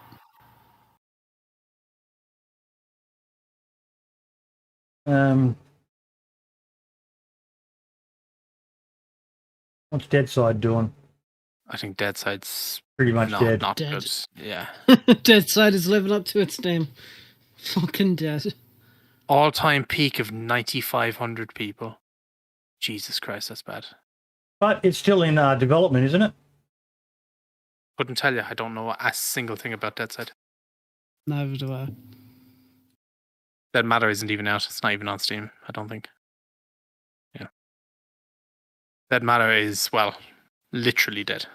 What's Deadside doing? I think Deadside's pretty much dead. Not dead. good. Yeah. Deadside is living up to its name. Fucking dead. All-time peak of 9,500 people. Jesus Christ, that's bad. But it's still in development, isn't it? Couldn't tell you. I don't know a single thing about Deadside. Neither do I. Dead Matter isn't even out. It's not even on Steam, I don't think. Yeah. Dead Matter is, well, literally dead.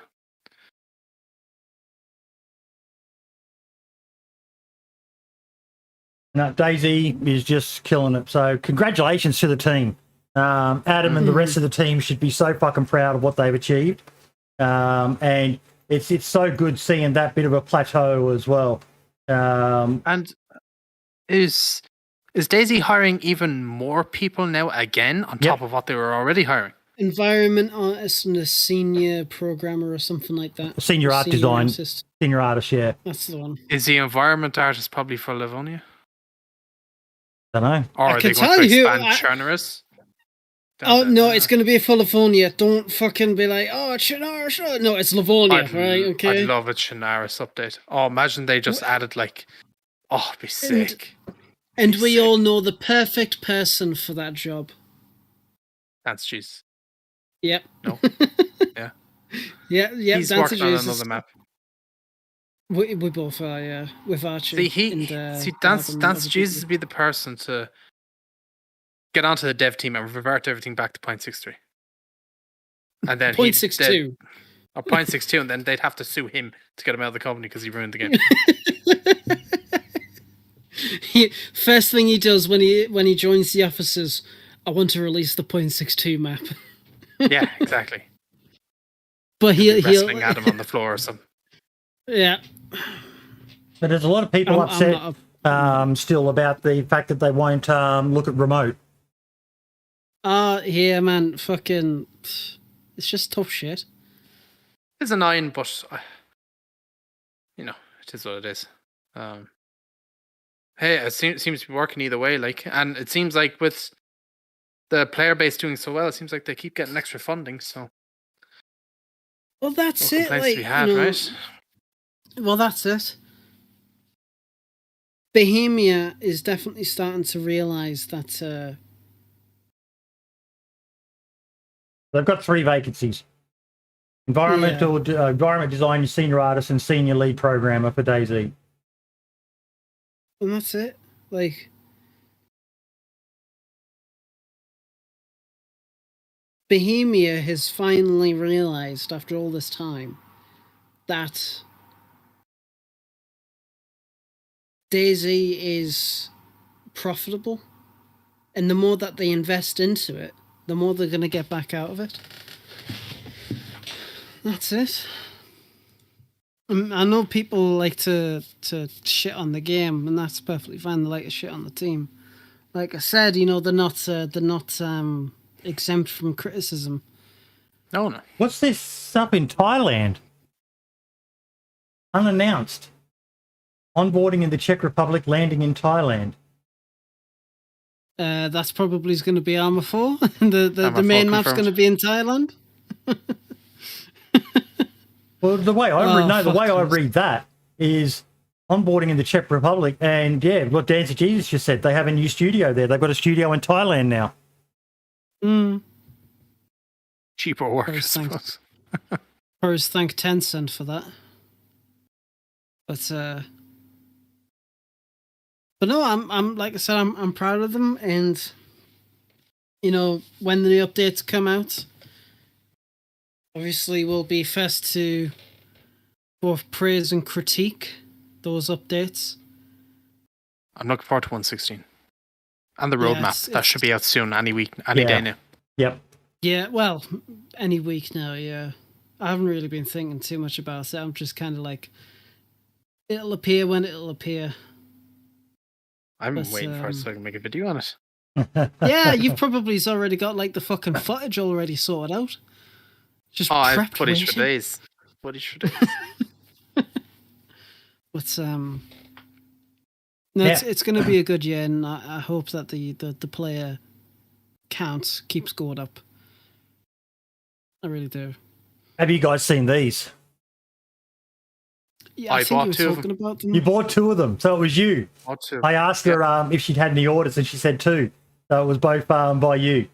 No, DayZ is just killing it. So congratulations to the team. Adam and the rest of the team should be so fucking proud of what they've achieved. And it's so good seeing that bit of a plateau as well. And is DayZ hiring even more people now again on top of what they were already hiring? Environment artist and a senior programmer or something like that. Senior art design. Artist. Senior artist, yeah. That's the one. Is the environment artist probably for Livonia? I don't know. Or are they going to expand Chernarus? Oh, no, it's going to be a Livonia. Don't fucking be like, oh, it's Chernarus. No, it's Livonia, right? Okay. I'd love a Chernarus update. Oh, imagine they just added like, it'd be sick. And we all know the perfect person for that job. DanceofJesus. Yep. No. Yeah. Yeah. He's working on another map. We both are, yeah. With Archie. DanceofJesus would be the person to get onto the dev team and revert everything back to 0.63. And then 0.62. Or 0.62, and then they'd have to sue him to get him out of the company because he ruined the game. First thing he does when he joins the officers, I want to release the 0.62 map. Yeah, exactly. But he'll wrestling Adam on the floor or something. Yeah. But there's a lot of people upset still about the fact that they won't look at remote. Yeah, man. Fucking... It's just tough shit. It's annoying, but... it is what it is. Hey, it seems to be working either way, and it seems like with the player base doing so well, it seems like they keep getting extra funding, so... Well, that's it, right? Well, that's it. Bohemia is definitely starting to realise that... They've got 3 vacancies. Environment design, senior artist, and senior lead programmer for DayZ. And that's it. Bohemia has finally realised, after all this time, that DayZ is profitable. And the more that they invest into it, the more they're going to get back out of it. That's it. I know people like to shit on the game, and that's perfectly fine. They like to shit on the team. Like I said, they're not exempt from criticism. No. What's this up in Thailand? Unannounced. Onboarding in the Czech Republic, landing in Thailand. That's probably going to be Arma 4. the main map's going to be in Thailand. Well, the way I read that is onboarding in the Czech Republic, and what DanceofJesus just said, they have a new studio there. They've got a studio in Thailand now. Cheaper work, I suppose. First, thank Tencent for that. But no, I'm like I said, I'm proud of them, and you know, when the new updates come out, obviously we'll be first to both praise and critique those updates. I'm looking forward to 1.16. And the roadmap. That should be out soon, any week, any day now. Yep. Yeah, well, any week now, yeah. I haven't really been thinking too much about it. I'm just kind of like, it'll appear when it'll appear. I'm waiting for it so I can make a video on it. Yeah, you've probably already got like the fucking footage already sorted out. Just I have prepped footage waiting. for days. Footage for days. But no, it's going to be a good year, and I hope that the player count keeps going up. I really do. Have you guys seen these? Yeah, I think you were talking about them. You bought 2 of them, so it was you. I asked her if she'd had any orders, and she said 2. So it was both by you.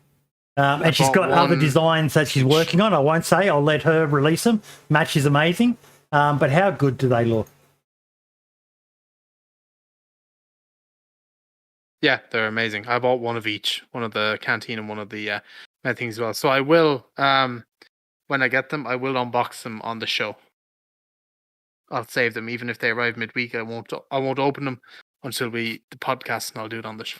And she's got other designs that she's working on. I won't say. I'll let her release them. Match is amazing. But how good do they look? Yeah, they're amazing. I bought one of each. One of the canteen and one of the things as well. So I will, when I get them, I will unbox them on the show. I'll save them, even if they arrive midweek. I won't open them until the podcast, and I'll do it on the show.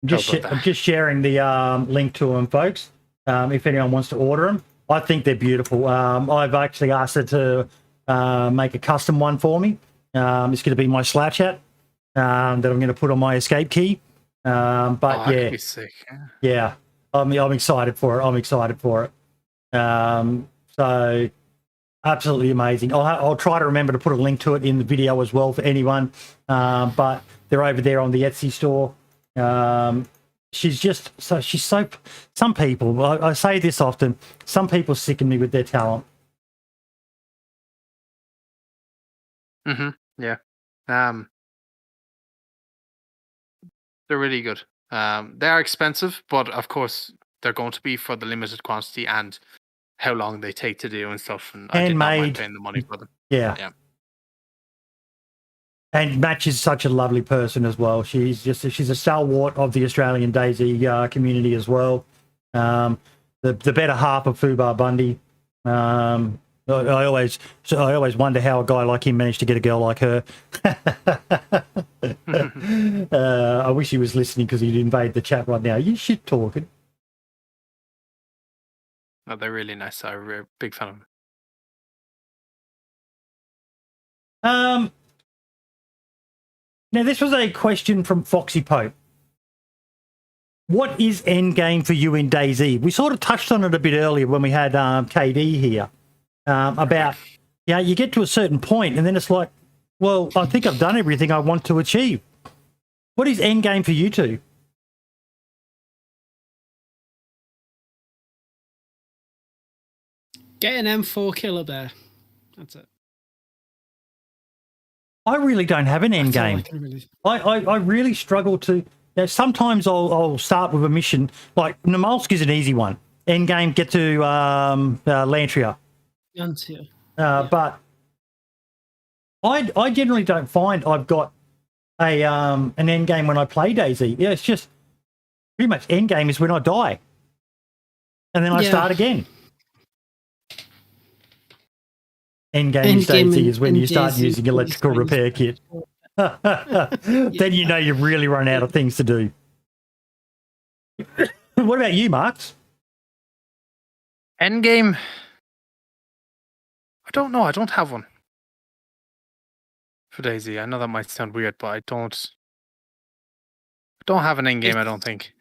I'm just sharing the link to them, folks. If anyone wants to order them, I think they're beautiful. I've actually asked her to make a custom one for me. It's going to be my slouch hat that I'm going to put on my escape key. But that could be sick. Yeah, I'm excited for it. So. Absolutely amazing. I'll try to remember to put a link to it in the video as well for anyone. But they're over there on the Etsy store. She's so. Some people, I say this often. Some people sicken me with their talent. Yeah. They're really good. They are expensive, but of course they're going to be for the limited quantity and how long they take to do and stuff, and I did not mind paying the money for them. Yeah. And Match is such a lovely person as well. She's a stalwart of the Australian DayZ community as well. The better half of Fubar Bundy. I always wonder how a guy like him managed to get a girl like her. I wish he was listening, because he'd invade the chat right now. You shit talking. No, they're really nice. I'm a big fan of them. Now, this was a question from Foxypote. What is endgame for you in DayZ? We sort of touched on it a bit earlier when we had KD here about, you get to a certain point and then it's like, well, I think I've done everything I want to achieve. What is endgame for you two? Get an M4 killer bear. That's it. I really don't have an end game. I really struggle to. Sometimes I'll start with a mission. Like Namalsk is an easy one. End game, get to Lantria. But I generally don't find I've got an end game when I play DayZ. Yeah, it's just pretty much end game is when I die, and then I start again. End game DayZ is when you start using electrical repair kit. Then you know you've really run out of things to do. What about you, Marks? Endgame? I don't know. I don't have one for DayZ. I know that might sound weird, but I don't have an endgame, I don't think.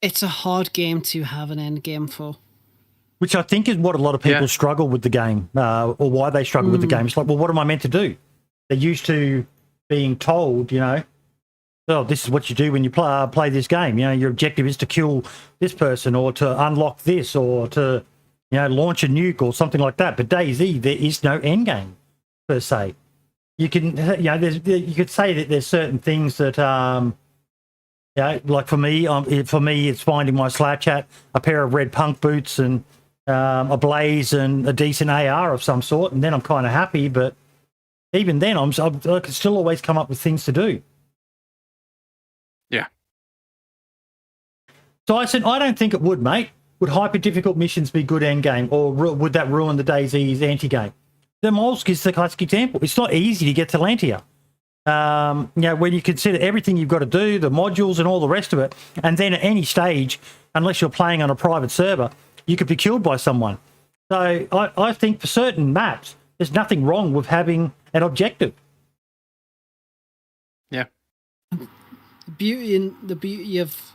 It's a hard game to have an endgame for. Which I think is what a lot of people struggle with the game, or why they struggle with the game. It's like, well, what am I meant to do? They're used to being told, oh, this is what you do when you play this game. Your objective is to kill this person or to unlock this or to, launch a nuke or something like that. But DayZ, there is no end game per se. You can, you could say that there's certain things that, like for me, it's finding my slouch hat, a pair of red punk boots, and a blaze and a decent AR of some sort, and then I'm kind of happy. But even then, I can still always come up with things to do. Yeah. So I said, I don't think it would, mate. Would hyper difficult missions be good end game, or would that ruin the DayZ's anti game? The Molsk is the classic example. It's not easy to get to Lantia. When you consider everything you've got to do, the modules and all the rest of it, and then at any stage, unless you're playing on a private server, you could be killed by someone. So I think for certain maps, there's nothing wrong with having an objective. Yeah. The beauty of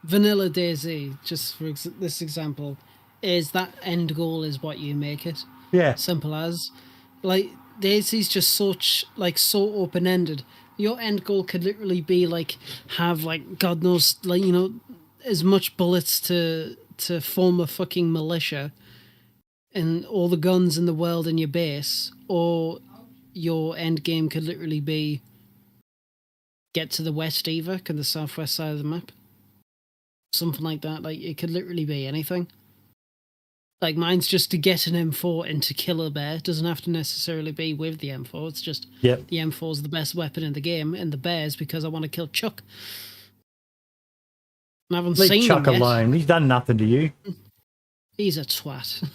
vanilla DayZ, just for this example, is that end goal is what you make it. Yeah. Simple as. Like, DayZ's just so open-ended. Your end goal could literally be like have like God knows as much bullets to form a fucking militia and all the guns in the world in your base, or your end game could literally be get to the West Evok and the southwest side of the map. Something like that. Like, it could literally be anything. Like, mine's just to get an M4 and to kill a bear. It doesn't have to necessarily be with the M4. It's just the M4 is the best weapon in the game, and the bears because I want to kill Chuck. I haven't Leave seen Chuck him yet. alone. He's done nothing to you. He's a twat.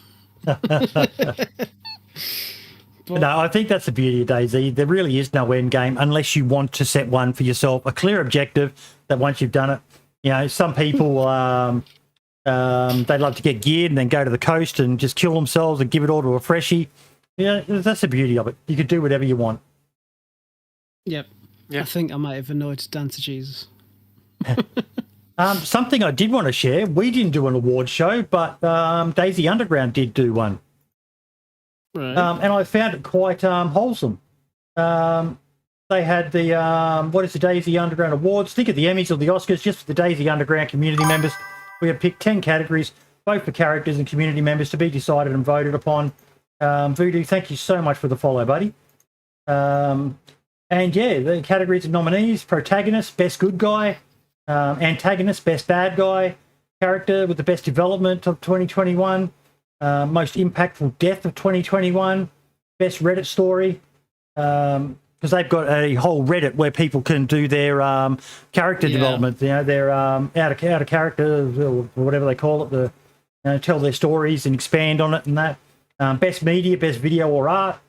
No, I think that's the beauty of DayZ. There really is no end game unless you want to set one for yourself, a clear objective that once you've done it, some people they love to get geared and then go to the coast and just kill themselves and give it all to a freshie. Yeah, that's the beauty of it. You could do whatever you want. Yep. Yeah. I think I might have annoyed DanceofJesus. Something I did want to share. We didn't do an award show, but DayZ Underground did do one. Right. And I found it quite wholesome. They had the the DayZ Underground Awards. Think of the Emmys or the Oscars just for the DayZ Underground community members. We have picked 10 categories, both for characters and community members, to be decided and voted upon. Voodoo, thank you so much for the follow, buddy. And yeah, the categories of nominees: protagonist, best good guy; antagonist, best bad guy; character with the best development of 2021; most impactful death of 2021; best Reddit story. Because they've got a whole Reddit where people can do their character development, their out of character, or whatever they call it, tell their stories and expand on it and that. Best media, best video or art.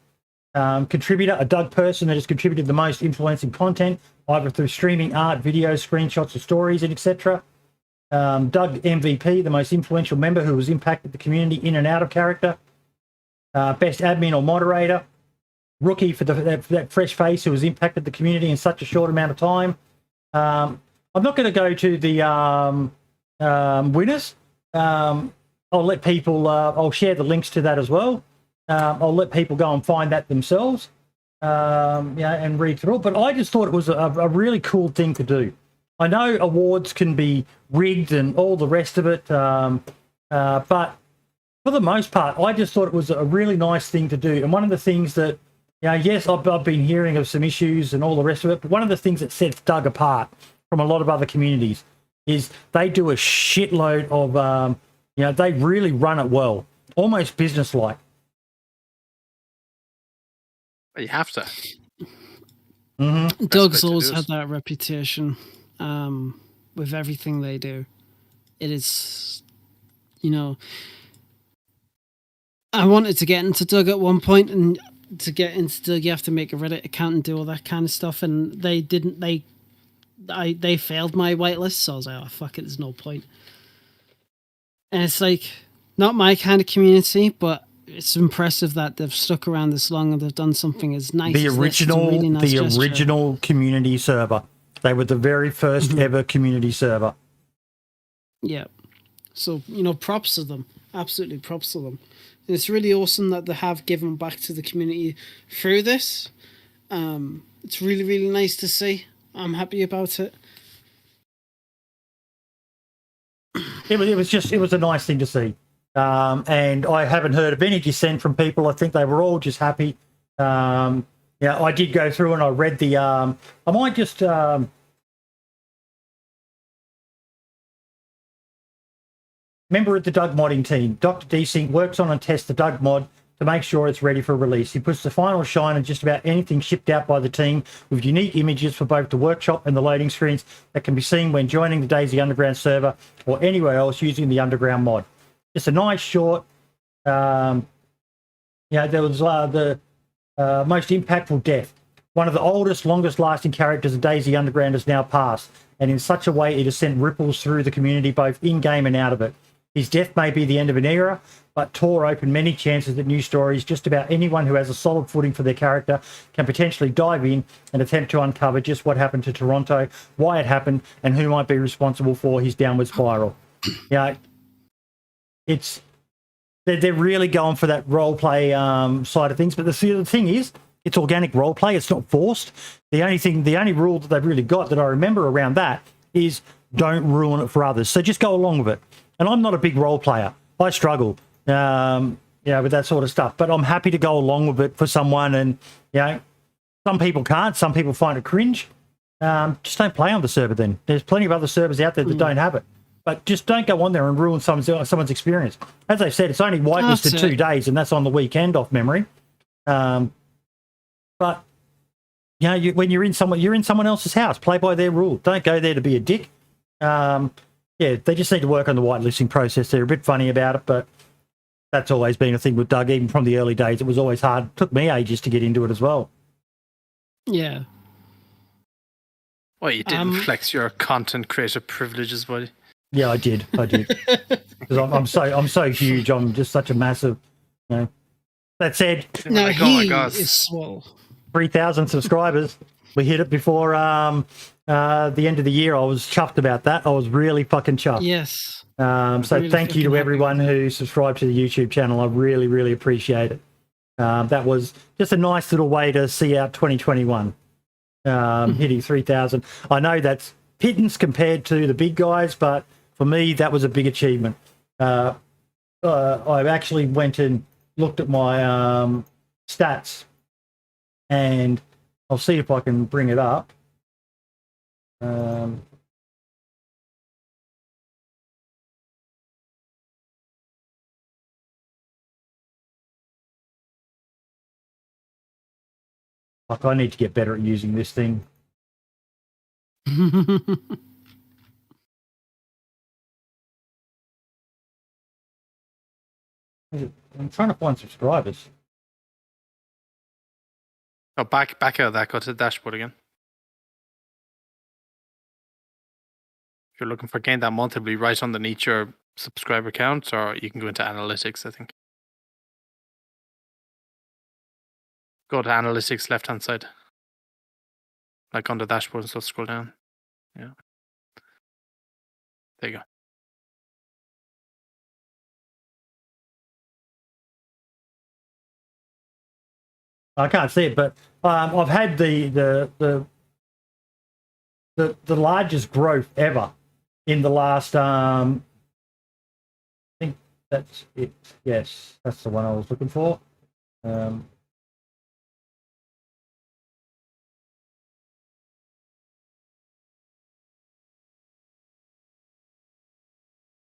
Contributor, a Doug person that has contributed the most influencing content, either through streaming art, videos, screenshots, or stories, and etc. Doug MVP, the most influential member who has impacted the community in and out of character. Best admin or moderator. Rookie for that fresh face who has impacted the community in such a short amount of time. I'm not going to go to the winners. I'll let people, I'll share the links to that as well. I'll let people go and find that themselves and read through it. But I just thought it was a really cool thing to do. I know awards can be rigged and all the rest of it, but for the most part, I just thought it was a really nice thing to do. And one of the things that, yes, I've been hearing of some issues and all the rest of it, but one of the things that sets Doug apart from a lot of other communities is they do a shitload of, they really run it well, almost business-like. You have to. Mm-hmm. Doug's always had that reputation with everything they do. It is, I wanted to get into Doug at one point, and to get into Doug, you have to make a Reddit account and do all that kind of stuff, and they didn't. They failed my whitelist, so I was like, oh fuck it, there's no point. And it's like not my kind of community, but it's impressive that they've stuck around this long and they've done something as nice. The original community server. They were the very first ever community server. Yeah. So props to them. Absolutely props to them. And it's really awesome that they have given back to the community through this. It's really, really nice to see. I'm happy about it. It was a nice thing to see. And I haven't heard of any dissent from people. I think they were all just happy. I did go through and I read the... I might just... member of the Doug modding team, Dr. Desync works on and tests the Doug mod to make sure it's ready for release. He puts the final shine on just about anything shipped out by the team, with unique images for both the workshop and the loading screens that can be seen when joining the DayZ Underground server or anywhere else using the Underground mod. Just a nice short. There was the most impactful death. One of the oldest, longest-lasting characters of DayZ Underground has now passed, and in such a way it has sent ripples through the community both in-game and out of it. His death may be the end of an era, but tore open many chances that new stories. Just about anyone who has a solid footing for their character can potentially dive in and attempt to uncover just what happened to Toronto, why it happened, and who might be responsible for his downward spiral. They're really going for that role play side of things, but the thing is, it's organic role play. It's not forced. The only rule that they've really got that I remember around that is don't ruin it for others. So just go along with it. And I'm not a big role player. I struggle, with that sort of stuff. But I'm happy to go along with it for someone. And some people can't. Some people find it cringe. Just don't play on the server. Then there's plenty of other servers out there that don't have it. But just don't go on there and ruin someone's experience. As I said, it's only whitelisted 2 days, and that's on the weekend off memory. But when you're in someone else's house, play by their rules. Don't go there to be a dick. They just need to work on the whitelisting process. They're a bit funny about it, but that's always been a thing with Doug. Even from the early days, it was always hard. It took me ages to get into it as well. Yeah. Well, you didn't flex your content creator privileges, buddy. Yeah, I did. Because I'm so huge. I'm just such a massive. That said, no, he is swole. 3,000 subscribers. We hit it before the end of the year. I was chuffed about that. I was really fucking chuffed. Yes. So really thank you to everyone who subscribed to the YouTube channel. I really, really appreciate it. That was just a nice little way to see out 2021. Hitting 3,000. I know that's pittance compared to the big guys, but for me, that was a big achievement. I actually went and looked at my stats, and I'll see if I can bring it up. I need to get better at using this thing. I'm trying to find subscribers. Oh, back out of that. Go to the dashboard again. If you're looking for gain that month, it'll be right underneath your subscriber count, or you can go into analytics, I think. Go to analytics, left-hand side. Like on the dashboard, so scroll down. Yeah. There you go. I can't see it, but I've had the largest growth ever in the last. I think that's it. Yes, that's the one I was looking for.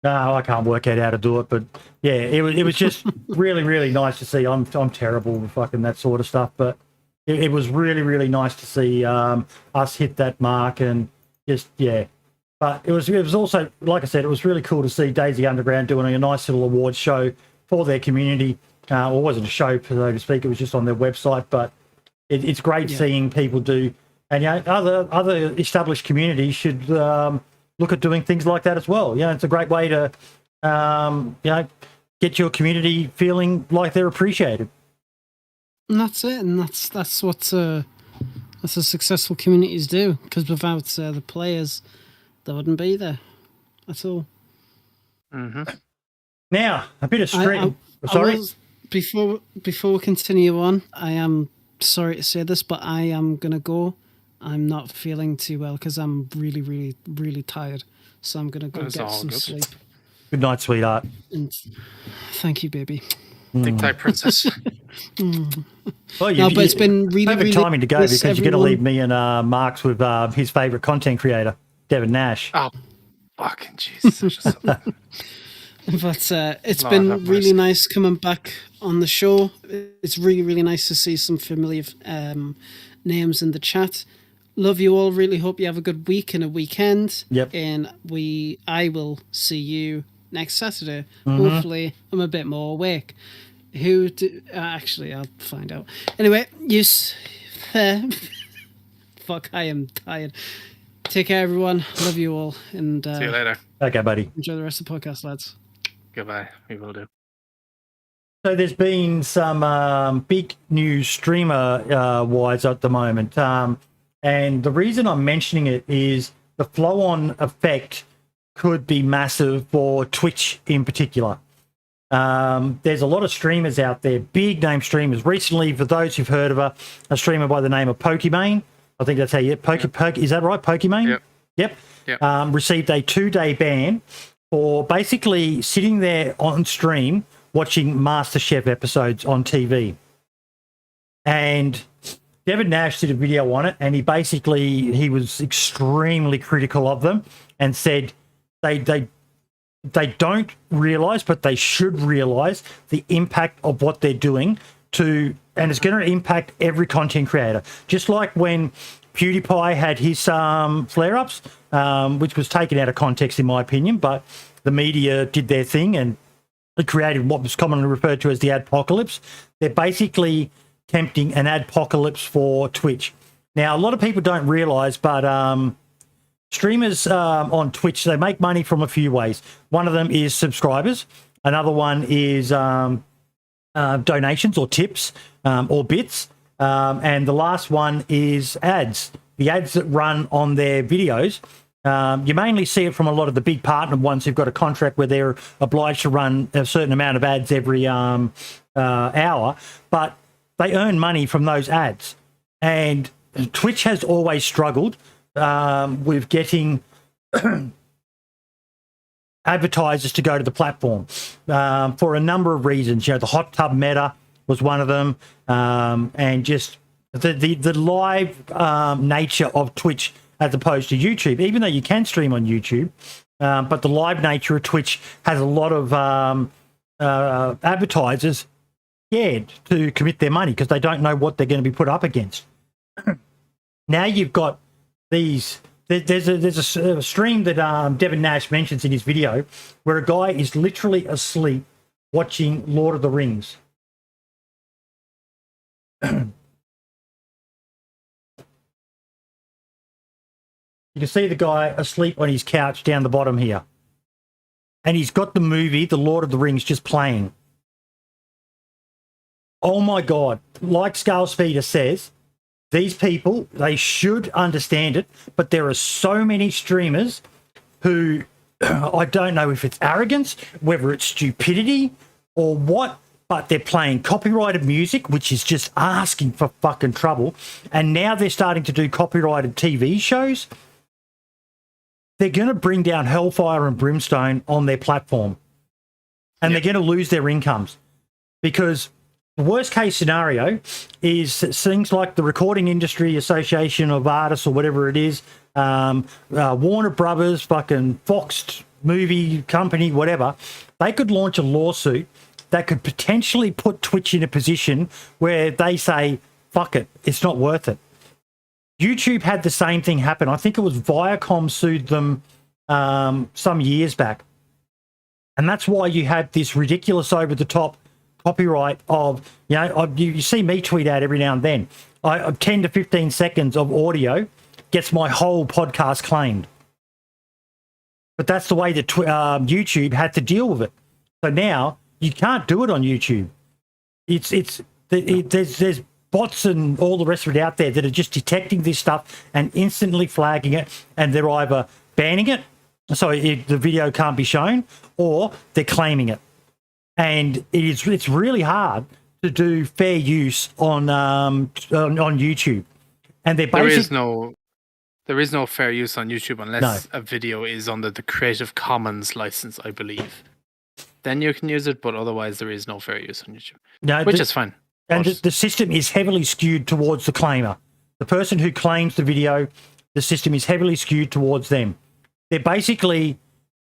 No, I can't work out how to do it, but yeah, it was just really, really nice to see. I'm terrible with fucking that sort of stuff, but it was really, really nice to see us hit that mark, and just But it was also, like I said, it was really cool to see DayZ Underground doing a nice little awards show for their community. It wasn't a show, so to speak; it was just on their website. But it's great seeing people do, and other established communities should. Look at doing things like that as well. It's a great way to, get your community feeling like they're appreciated. And that's it. And that's what successful communities do. Because without the players, they wouldn't be there at all. Mm-hmm. Now, a bit of stream. Sorry. Before we continue on, I am sorry to say this, but I am gonna go. I'm not feeling too well because I'm really, really, really tired. So I'm going to go get some sleep. Good night, sweetheart. And thank you, baby. Big type princess. Well, but it's been really, really timing to go because you're going to leave me and Marks with his favourite content creator, Devin Nash. Oh, fucking Jesus. But it's been really nice coming back on the show. It's really, really nice to see some familiar names in the chat. Love you all. Really hope you have a good week and a weekend. Yep. And I will see you next Saturday. Hopefully, I'm a bit more awake. Actually, I'll find out. Anyway, fuck, I am tired. Take care, everyone. Love you all. And see you later. Okay, buddy. Enjoy the rest of the podcast, lads. Goodbye. We will do. So there's been some big news streamer-wise at the moment. And the reason I'm mentioning it is the flow-on effect could be massive for Twitch in particular. There's a lot of streamers out there, big name streamers. Recently, for those who've heard of a streamer by the name of Pokimane, I think that's how you is that right? Pokimane? Yep. Received a 2-day ban for basically sitting there on stream watching MasterChef episodes on TV. And Devin Nash did a video on it, and he was extremely critical of them and said they don't realise, but they should realise the impact of what they're doing and it's going to impact every content creator. Just like when PewDiePie had his flare-ups, which was taken out of context in my opinion, but the media did their thing and it created what was commonly referred to as the adpocalypse. They're basically tempting an adpocalypse for Twitch. Now, a lot of people don't realise, but streamers on Twitch, they make money from a few ways. One of them is subscribers. Another one is donations or tips or bits. And the last one is ads. The ads that run on their videos. You mainly see it from a lot of the big partner ones who've got a contract where they're obliged to run a certain amount of ads every hour. But they earn money from those ads. And Twitch has always struggled with getting advertisers to go to the platform for a number of reasons. You know, the hot tub meta was one of them, and just the live nature of Twitch as opposed to YouTube, even though you can stream on YouTube, but the live nature of Twitch has a lot of advertisers scared to commit their money because they don't know what they're going to be put up against. Now you've got these. There's a stream that Devin Nash mentions in his video where a guy is literally asleep watching Lord of the Rings. You can see the guy asleep on his couch down the bottom here. And he's got the movie, The Lord of the Rings, just playing. Oh my God. Like Scalespeeder says, these people, they should understand it, but there are so many streamers who, I don't know if it's arrogance, whether it's stupidity or what, but they're playing copyrighted music, which is just asking for fucking trouble. And now they're starting to do copyrighted TV shows. They're going to bring down hellfire and brimstone on their platform. And they're going to lose their incomes. Because the worst case scenario is things like the Recording Industry Association of Artists or whatever it is, Warner Brothers, fucking Fox movie company, whatever, they could launch a lawsuit that could potentially put Twitch in a position where they say, fuck it, it's not worth it. YouTube had the same thing happen. I think it was Viacom sued them some years back. And that's why you have this ridiculous over-the-top copyright of, you know, you see me tweet out every now and then. 10 to 15 seconds of audio gets my whole podcast claimed. But that's the way that YouTube had to deal with it. So now you can't do it on YouTube. There's bots and all the rest of it out there that are just detecting this stuff and instantly flagging it, and they're either banning it, so the video can't be shown, or they're claiming it. And it's really hard to do fair use on YouTube. And they're basically, there is no fair use on YouTube unless a video is under the Creative Commons license, I believe. Then you can use it, but otherwise there is no fair use on YouTube, which is fine. And the system is heavily skewed towards the claimer. The person who claims the video, the system is heavily skewed towards them. They're basically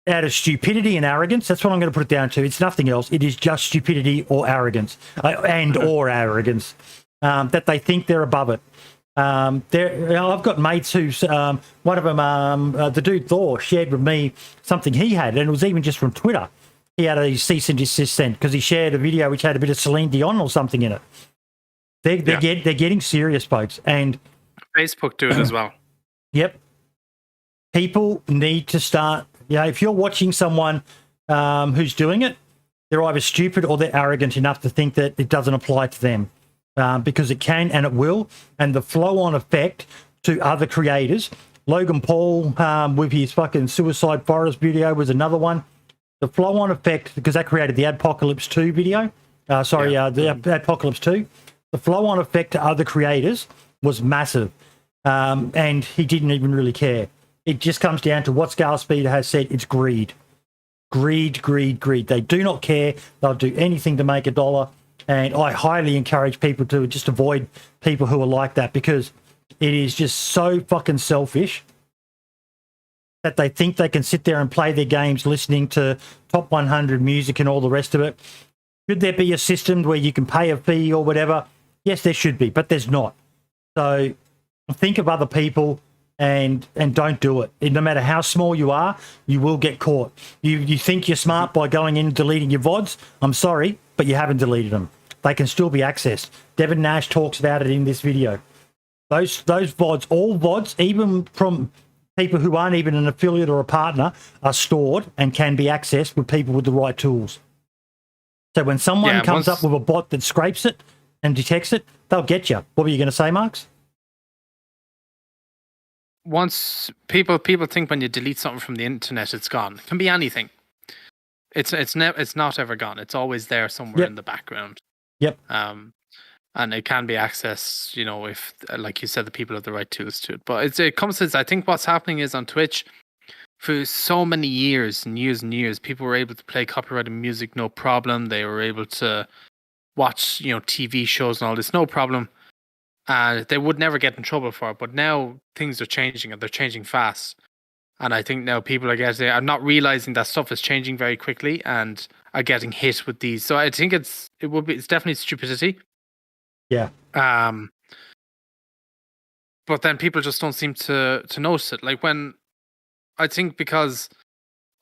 out of stupidity and arrogance. That's what I'm going to put it down to. It's nothing else. It is just stupidity or arrogance, or arrogance, that they think they're above it. I've got mates who's one of them, the dude Thor, shared with me something he had, and it was even just from Twitter. He had a cease and desist sent because he shared a video which had a bit of Celine Dion or something in it. They're getting serious, folks, and Facebook do it as well. Yep. People need to start. If you're watching someone who's doing it, they're either stupid or they're arrogant enough to think that it doesn't apply to them, because it can and it will. And the flow-on effect to other creators. Logan Paul with his fucking Suicide Forest video was another one. The flow-on effect, because that created the Adpocalypse 2 video. The Adpocalypse 2. The flow-on effect to other creators was massive, and he didn't even really care. It just comes down to what Scale Speeder has said. It's greed. Greed, greed, greed. They do not care. They'll do anything to make $1. And I highly encourage people to just avoid people who are like that, because it is just so fucking selfish that they think they can sit there and play their games listening to top 100 music and all the rest of it. Should there be a system where you can pay a fee or whatever? Yes, there should be, but there's not. So think of other people. And don't do it. No matter how small you are, you will get caught. You think you're smart by going in and deleting your VODs? I'm sorry, but you haven't deleted them. They can still be accessed. Devin Nash talks about it in this video. Those VODs, all VODs, even from people who aren't even an affiliate or a partner, are stored and can be accessed with people with the right tools. So when someone comes up with a bot that scrapes it and detects it, they'll get you. What were you going to say, Marks? Once people think when you delete something from the internet, it's gone. It can be anything. It's not ever gone. It's always there somewhere in the background. Yep. And it can be accessed, if, like you said, the people have the right tools to it. But it comes to, I think what's happening is on Twitch, for so many years and years and years, people were able to play copyrighted music, no problem. They were able to watch, TV shows and all this, no problem. They would never get in trouble for it, but now things are changing and they're changing fast. And I think now people are not realizing that stuff is changing very quickly and are getting hit with these. So I think it's definitely stupidity. Yeah. But then people just don't seem to notice it. Like because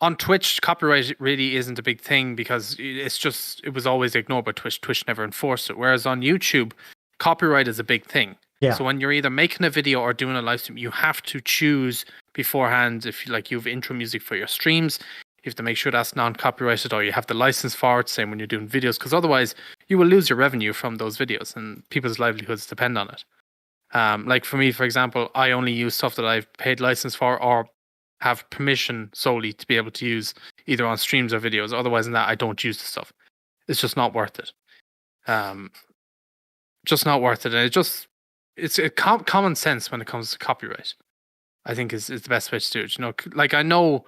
on Twitch, copyright really isn't a big thing because it was always ignored by Twitch. Twitch never enforced it. Whereas on YouTube, copyright is a big thing. Yeah. So when you're either making a video or doing a live stream, you have to choose beforehand if you have intro music for your streams. You have to make sure that's non-copyrighted, or you have the license for it, same when you're doing videos, because otherwise you will lose your revenue from those videos and people's livelihoods depend on it. Like for me, for example, I only use stuff that I've paid license for or have permission solely to be able to use either on streams or videos. Otherwise than that, I don't use the stuff. It's just not worth it. Just not worth it. And it's common sense when it comes to copyright, I think is the best way to do it. Like I know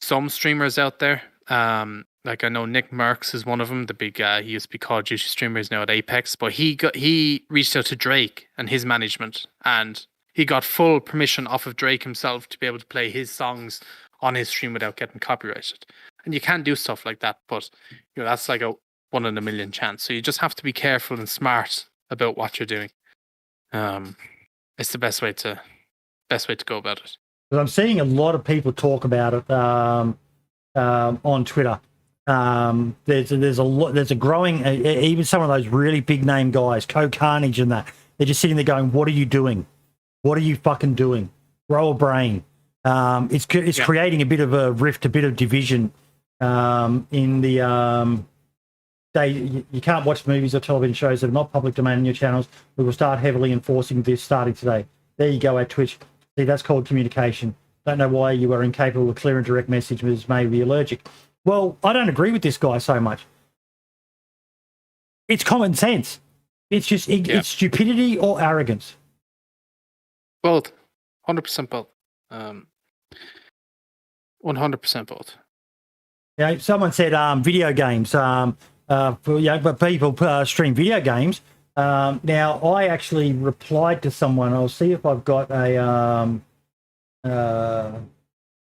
some streamers out there, like I know Nick Merckx is one of them, the big, he used to be Call of Duty streamer, he's now at Apex, but he reached out to Drake and his management, and he got full permission off of Drake himself to be able to play his songs on his stream without getting copyrighted. And you can do stuff like that, but that's like a 1 in a million chance. So you just have to be careful and smart about what you're doing. It's the best way to go about it. But I'm seeing a lot of people talk about it on Twitter. There's a growing, even some of those really big name guys, Co-Carnage and that, they're just sitting there going, "What are you doing? What are you fucking doing? Grow a brain." It's creating a bit of a rift, a bit of division in the. You can't watch movies or television shows that are not public domain on your channels. We will start heavily enforcing this starting today. There you go at Twitch. See, that's called communication. Don't know why you are incapable of clear and direct messages, may be allergic. Well, I don't agree with this guy so much. It's common sense. It's just it's stupidity or arrogance. Both. 100% both. 100% both. Someone said video games. But people stream video games. Now, I actually replied to someone. I'll see if I've got a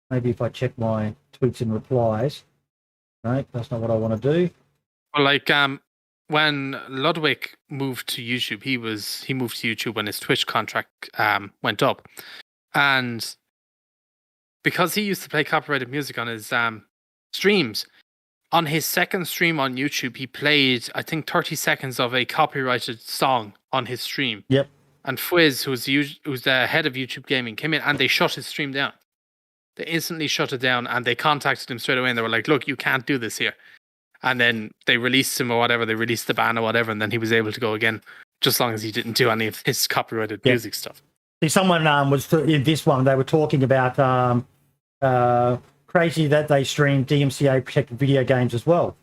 maybe if I check my tweets and replies. No, that's not what I want to do. Well, like when Ludwig moved to YouTube, he moved to YouTube when his Twitch contract went up, and because he used to play copyrighted music on his streams, on his second stream on YouTube, he played, I think, 30 seconds of a copyrighted song on his stream. Yep. And Fwiz, who's the head of YouTube Gaming, came in and they shut his stream down. They instantly shut it down, and they contacted him straight away, and they were like, look, you can't do this here. And then they released him or whatever, they released the ban or whatever, and then he was able to go again, just as long as he didn't do any of his copyrighted music stuff. See, someone was in this one, they were talking about crazy that they streamed DMCA protected video games as well.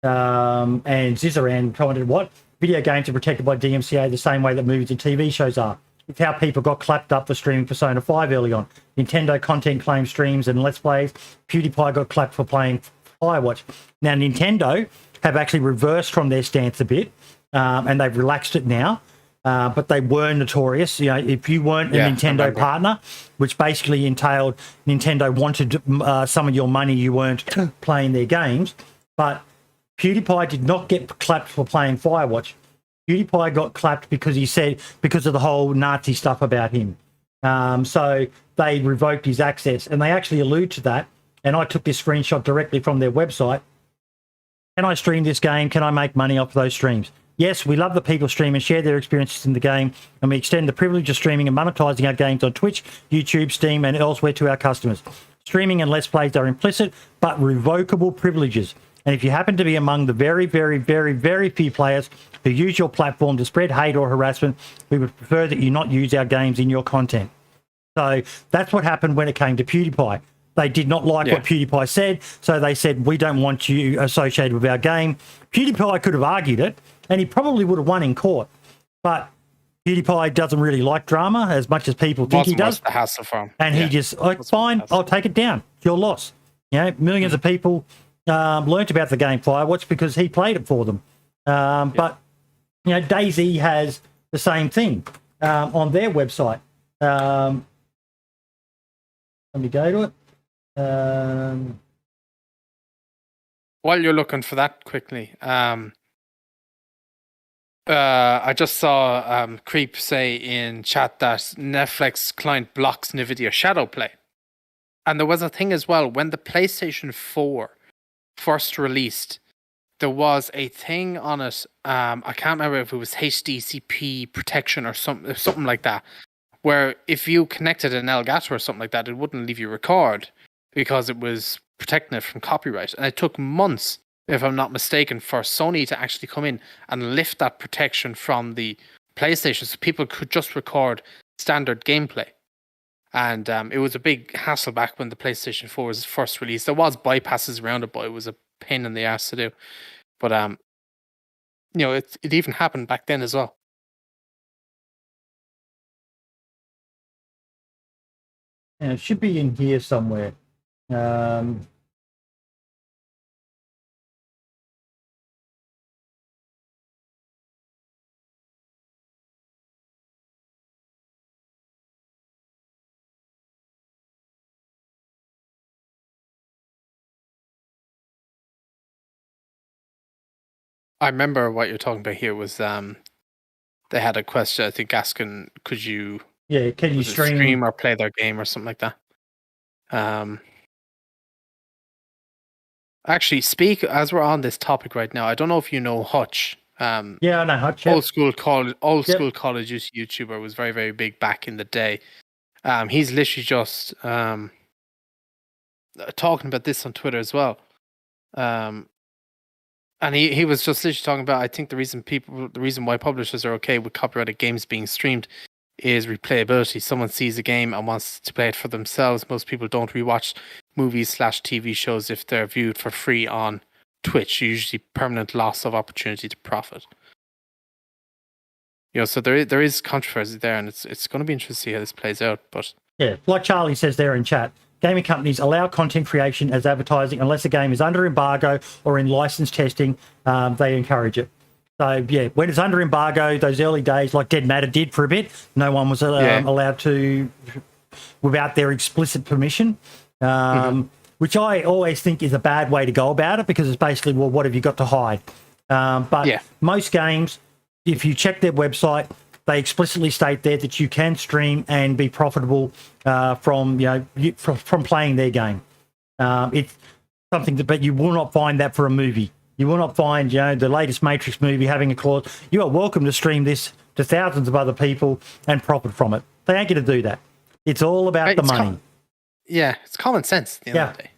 And Zizaran commented, what? Video games are protected by DMCA the same way that movies and TV shows are. It's how people got clapped up for streaming Persona 5 early on. Nintendo content claimed streams and Let's Plays. PewDiePie got clapped for playing Firewatch. Now, Nintendo have actually reversed from their stance a bit, and they've relaxed it now. But they were notorious. You know, if you weren't a Nintendo partner, which basically entailed Nintendo wanted some of your money, you weren't playing their games. But PewDiePie did not get clapped for playing Firewatch. PewDiePie got clapped because he said, because of the whole Nazi stuff about him. So they revoked his access, and they actually allude to that. And I took this screenshot directly from their website. Can I stream this game? Can I make money off those streams? Yes, we love that people stream and share their experiences in the game, and we extend the privilege of streaming and monetizing our games on Twitch, YouTube, Steam, and elsewhere to our customers. Streaming and Let's Plays are implicit but revocable privileges. And if you happen to be among the very, very, very, very few players who use your platform to spread hate or harassment, we would prefer that you not use our games in your content. So that's what happened when it came to PewDiePie. They did not like what PewDiePie said, so they said, we don't want you associated with our game. PewDiePie could have argued it, and he probably would have won in court. But PewDiePie doesn't really like drama as much as people think he does. The hassle for him. And he just, fine, I'll take it down. It's your loss. You know, millions of people learnt about the game Firewatch because he played it for them. But, you know, DayZ has the same thing on their website. Let me go to it. While you're looking for that quickly, I just saw Creep say in chat that Netflix client blocks NVIDIA Shadowplay. And there was a thing as well, when the PlayStation 4 first released, there was a thing on it, I can't remember if it was HDCP protection or something like that, where if you connected an Elgato or something like that, it wouldn't leave you record because it was protecting it from copyright. And it took months, if I'm not mistaken, for Sony to actually come in and lift that protection from the PlayStation so people could just record standard gameplay. And it was a big hassle back when the PlayStation 4 was first released. There was bypasses around it, but it was a pain in the ass to do. But, you know, it even happened back then as well. And it should be in here somewhere. I remember what you're talking about here was they had a question, I think, asking, could you can you stream or play their game or something like that? Actually, as we're on this topic right now, I don't know if you know Hutch. I know Hutch. Old school college YouTuber, was very, very big back in the day. He's literally just talking about this on Twitter as well. And he was just literally talking about, I think the reason why publishers are okay with copyrighted games being streamed is replayability. Someone sees a game and wants to play it for themselves. Most people don't rewatch movies/TV shows if they're viewed for free on Twitch. Usually permanent loss of opportunity to profit. You know, so there is controversy there, and it's going to be interesting to see how this plays out. But like Charlie says there in chat, gaming companies allow content creation as advertising unless a game is under embargo or in license testing. They encourage it. So, when it's under embargo, those early days, like Dead Matter did for a bit, no one was allowed to, without their explicit permission. which I always think is a bad way to go about it, because it's basically, well, what have you got to hide? But most games, if you check their website, they explicitly state there that you can stream and be profitable from playing their game. It's something that, but you will not find that for a movie. You will not find, the latest Matrix movie having a clause. You are welcome to stream this to thousands of other people and profit from it. They ain't going to do that. It's all about the money. It's common sense at the end of the day,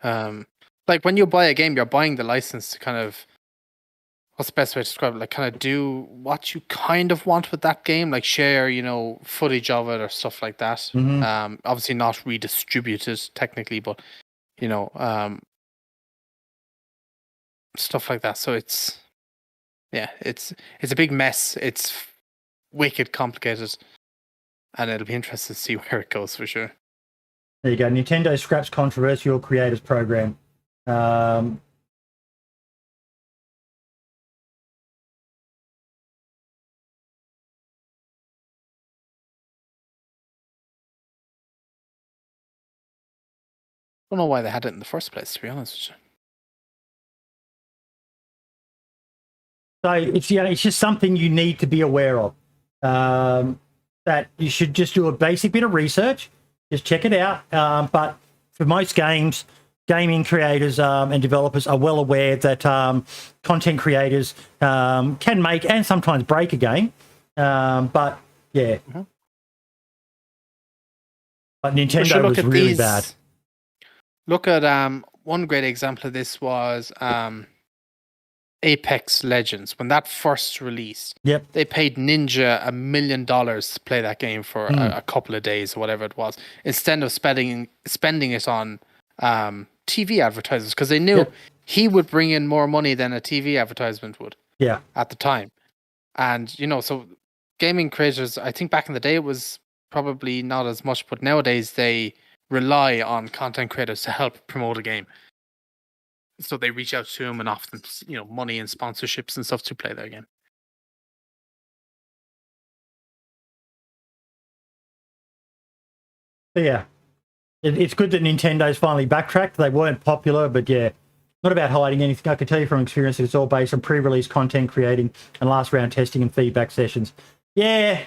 Yeah. Like when you buy a game, you're buying the license to kind of, what's the best way to describe it? Like kind of do what you kind of want with that game, like share, footage of it or stuff like that. Mm-hmm. Obviously not redistributed technically, but, stuff like that. So it's a big mess. It's wicked complicated, and it'll be interesting to see where it goes for sure. There you go. Nintendo scraps controversial creators program. I don't know why they had it in the first place, to be honest with you. So it's just something you need to be aware of. That you should just do a basic bit of research, just check it out. But for most games, gaming creators and developers are well aware that content creators can make and sometimes break a game. But yeah, but Nintendo was really bad. Look at one great example of this was Apex Legends. When that first released, they paid Ninja $1 million to play that game for a couple of days or whatever it was, instead of spending it on TV advertisements, because they knew he would bring in more money than a TV advertisement would. Yeah, at the time. And so gaming creators, I think back in the day it was probably not as much, but nowadays they rely on content creators to help promote a game. So they reach out to them and offer them, money and sponsorships and stuff to play their game. But yeah, it's good that Nintendo's finally backtracked. They weren't popular, but yeah, not about hiding anything. I can tell you from experience that it's all based on pre-release content creating and last round testing and feedback sessions. Yeah,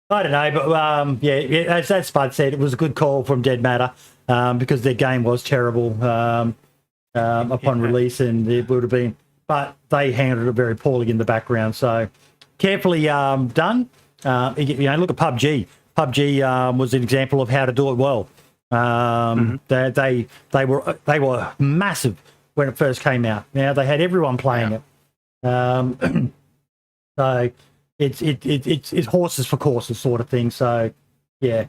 I don't know, but as Spud said, it was a good call from Dead Matter because their game was terrible upon release, and it would have been, but they handled it very poorly in the background. So carefully done. Look at PUBG. PUBG was an example of how to do it well. They were massive when it first came out. Now they had everyone playing it. So it's horses for courses sort of thing. So yeah,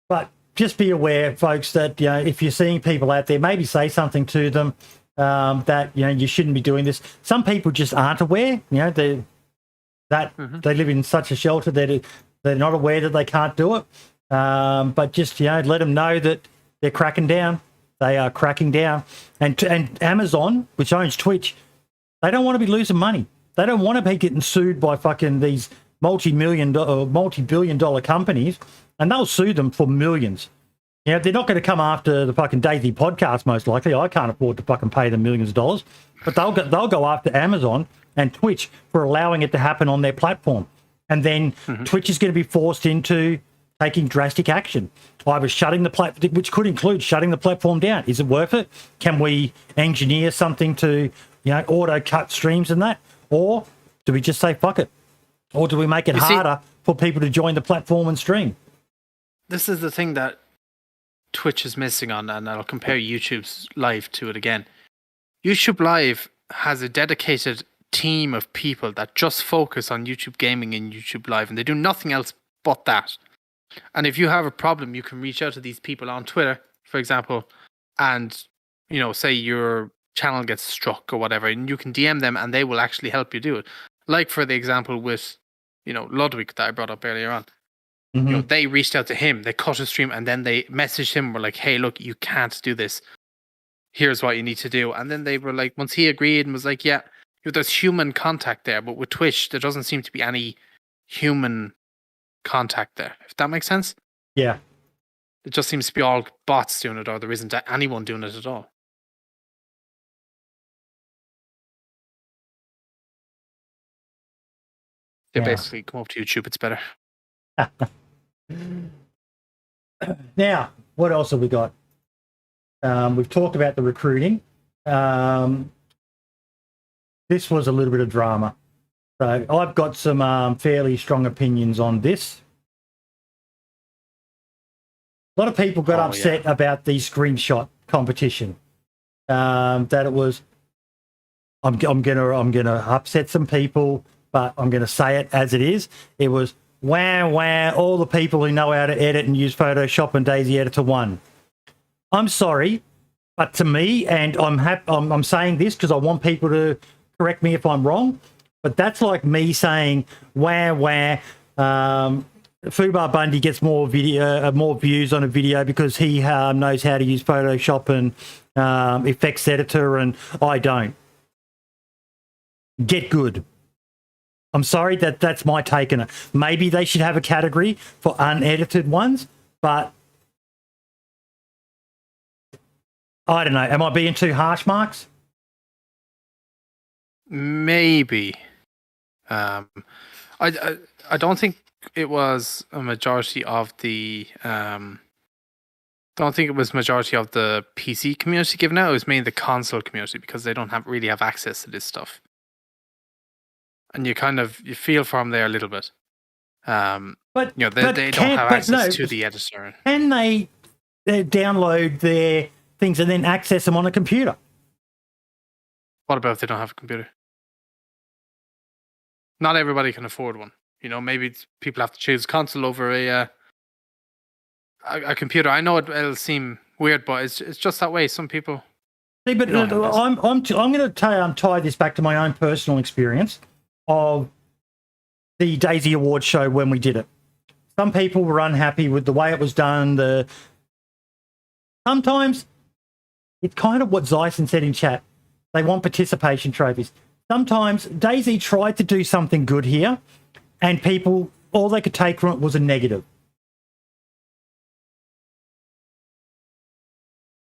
but just be aware, folks, that if you're seeing people out there, maybe say something to them that you shouldn't be doing this. Some people just aren't aware. They live in such a shelter that they're not aware that they can't do it. But just let them know that they're cracking down. They are cracking down, and Amazon, which owns Twitch, they don't want to be losing money. They don't want to be getting sued by fucking these multi-billion dollar companies, and they'll sue them for millions. They're not going to come after the fucking DayZ podcast, most likely. I can't afford to fucking pay them millions of dollars, but they'll go after Amazon and Twitch for allowing it to happen on their platform, and then Twitch is going to be forced into taking drastic action, either shutting the platform, which could include shutting the platform down. Is it worth it? Can we engineer something to auto cut streams and that? Or do we just say fuck it? Or do we make it harder for people to join the platform and stream? This is the thing that Twitch is missing on, and I'll compare YouTube's Live to it again. YouTube Live has a dedicated team of people that just focus on YouTube Gaming and YouTube Live, and they do nothing else but that. And if you have a problem, you can reach out to these people on Twitter, for example, and say your channel gets struck or whatever, and you can DM them and they will actually help you do it. Like for the example with Ludwig that I brought up earlier on. They reached out to him, they cut his stream, and then they messaged him, were like, hey, look, you can't do this, here's what you need to do. And then they were like, once he agreed and was like, yeah, there's human contact there, but with Twitch there doesn't seem to be any human contact there, if that makes sense. Yeah, it just seems to be all bots doing it, or there isn't anyone doing it at all. They basically come up to YouTube, it's better. Now, what else have we got? We've talked about the recruiting. This was a little bit of drama. So I've got some fairly strong opinions on this. A lot of people got upset about the screenshot competition. That it was, I'm gonna upset some people, but I'm gonna say it as it is. It was wow, all the people who know how to edit and use Photoshop and DayZ Editor won. I'm sorry, but to me, and I'm saying this because I want people to correct me if I'm wrong, but that's like me saying Fubar Bundy gets more views on a video because he knows how to use Photoshop and effects editor, and I don't. Get good. I'm sorry, that's my take on it. Maybe they should have a category for unedited ones, but I don't know. Am I being too harsh, Marks? Maybe. I don't think it was a majority of the PC community giving out. It was mainly the console community because they don't really have access to this stuff. And you feel for them there a little bit. But they don't have access to the editor. Can they download their things and then access them on a computer? What about if they don't have a computer? Not everybody can afford one. Maybe people have to choose console over a computer. I know it'll seem weird, but it's just that way. Some people. See, but I'm going to tie this back to my own personal experience of the DayZ Awards show when we did it. Some people were unhappy with the way it was done. Sometimes it's kind of what Zyson said in chat. They want participation trophies. Sometimes DayZ tried to do something good here, and people, all they could take from it was a negative.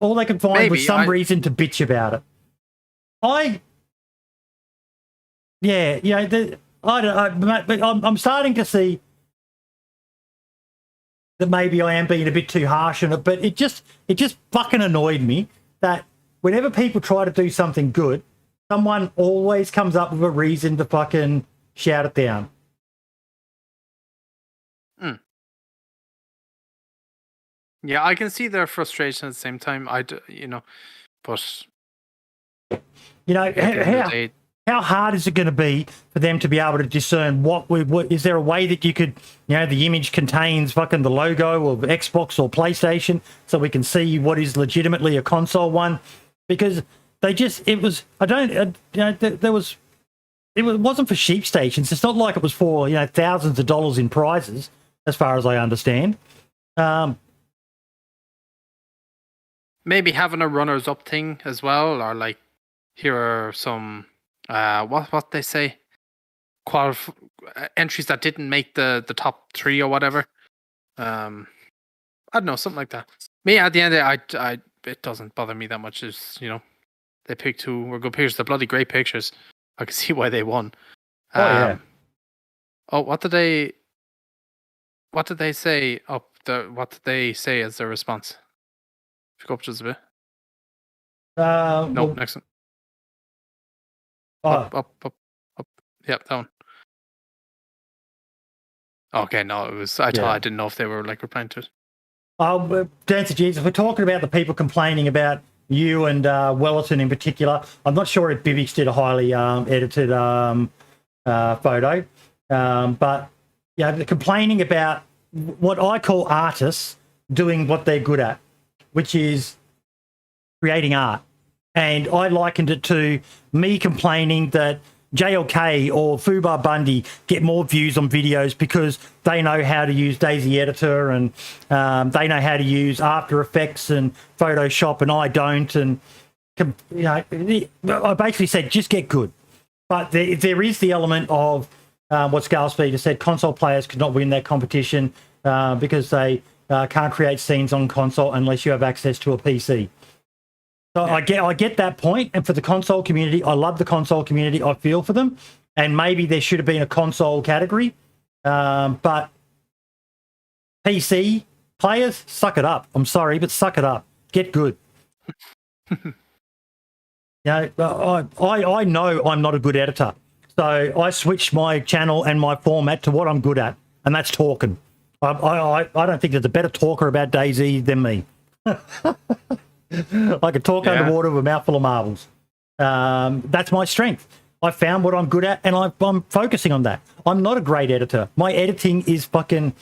All they could find was some reason to bitch about it. I'm starting to see that maybe I am being a bit too harsh on it, but it just fucking annoyed me that whenever people try to do something good, someone always comes up with a reason to fucking shout it down. Yeah, I can see their frustration at the same time. But how hard is it going to be for them to be able to discern what is there a way that you could, the image contains fucking the logo of Xbox or PlayStation so we can see what is legitimately a console one? Because it wasn't for sheep stations. It's not like it was for, thousands of dollars in prizes, as far as I understand. Maybe having a runners-up thing as well, or like, here are some, what they say, entries that didn't make the top 3 or whatever. I don't know, something like that. Me, at the end of it, it doesn't bother me that much. It's, they picked 2 were good pictures. They're bloody great pictures. I can see why they won. Yeah. Oh, what did they say what did they say as their response? If you go up just a bit. No, next one. Up. Yep, that one. Okay, no, it was. I didn't know if they were replying to it. DanceofJesus, we're talking about the people complaining about you and Wellerton in particular. I'm not sure if Bibix did a highly edited photo, but they're complaining about what I call artists doing what they're good at, which is creating art. And I likened it to me complaining that JLK or Fubar Bundy get more views on videos because they know how to use DayZ Editor and they know how to use After Effects and Photoshop and I don't. And I basically said, just get good. But there is the element of what Scalespeed has said, console players could not win that competition because they can't create scenes on console unless you have access to a PC. So I get that point, and for the console community, I love the console community. I feel for them, and maybe there should have been a console category, but PC players, suck it up. I'm sorry, but suck it up. Get good. I know I'm not a good editor, so I switched my channel and my format to what I'm good at, and that's talking. I don't think there's a better talker about DayZ than me. I could talk underwater with a mouthful of marbles. That's my strength. I found what I'm good at, and I'm focusing on that. I'm not a great editor. My editing is fucking,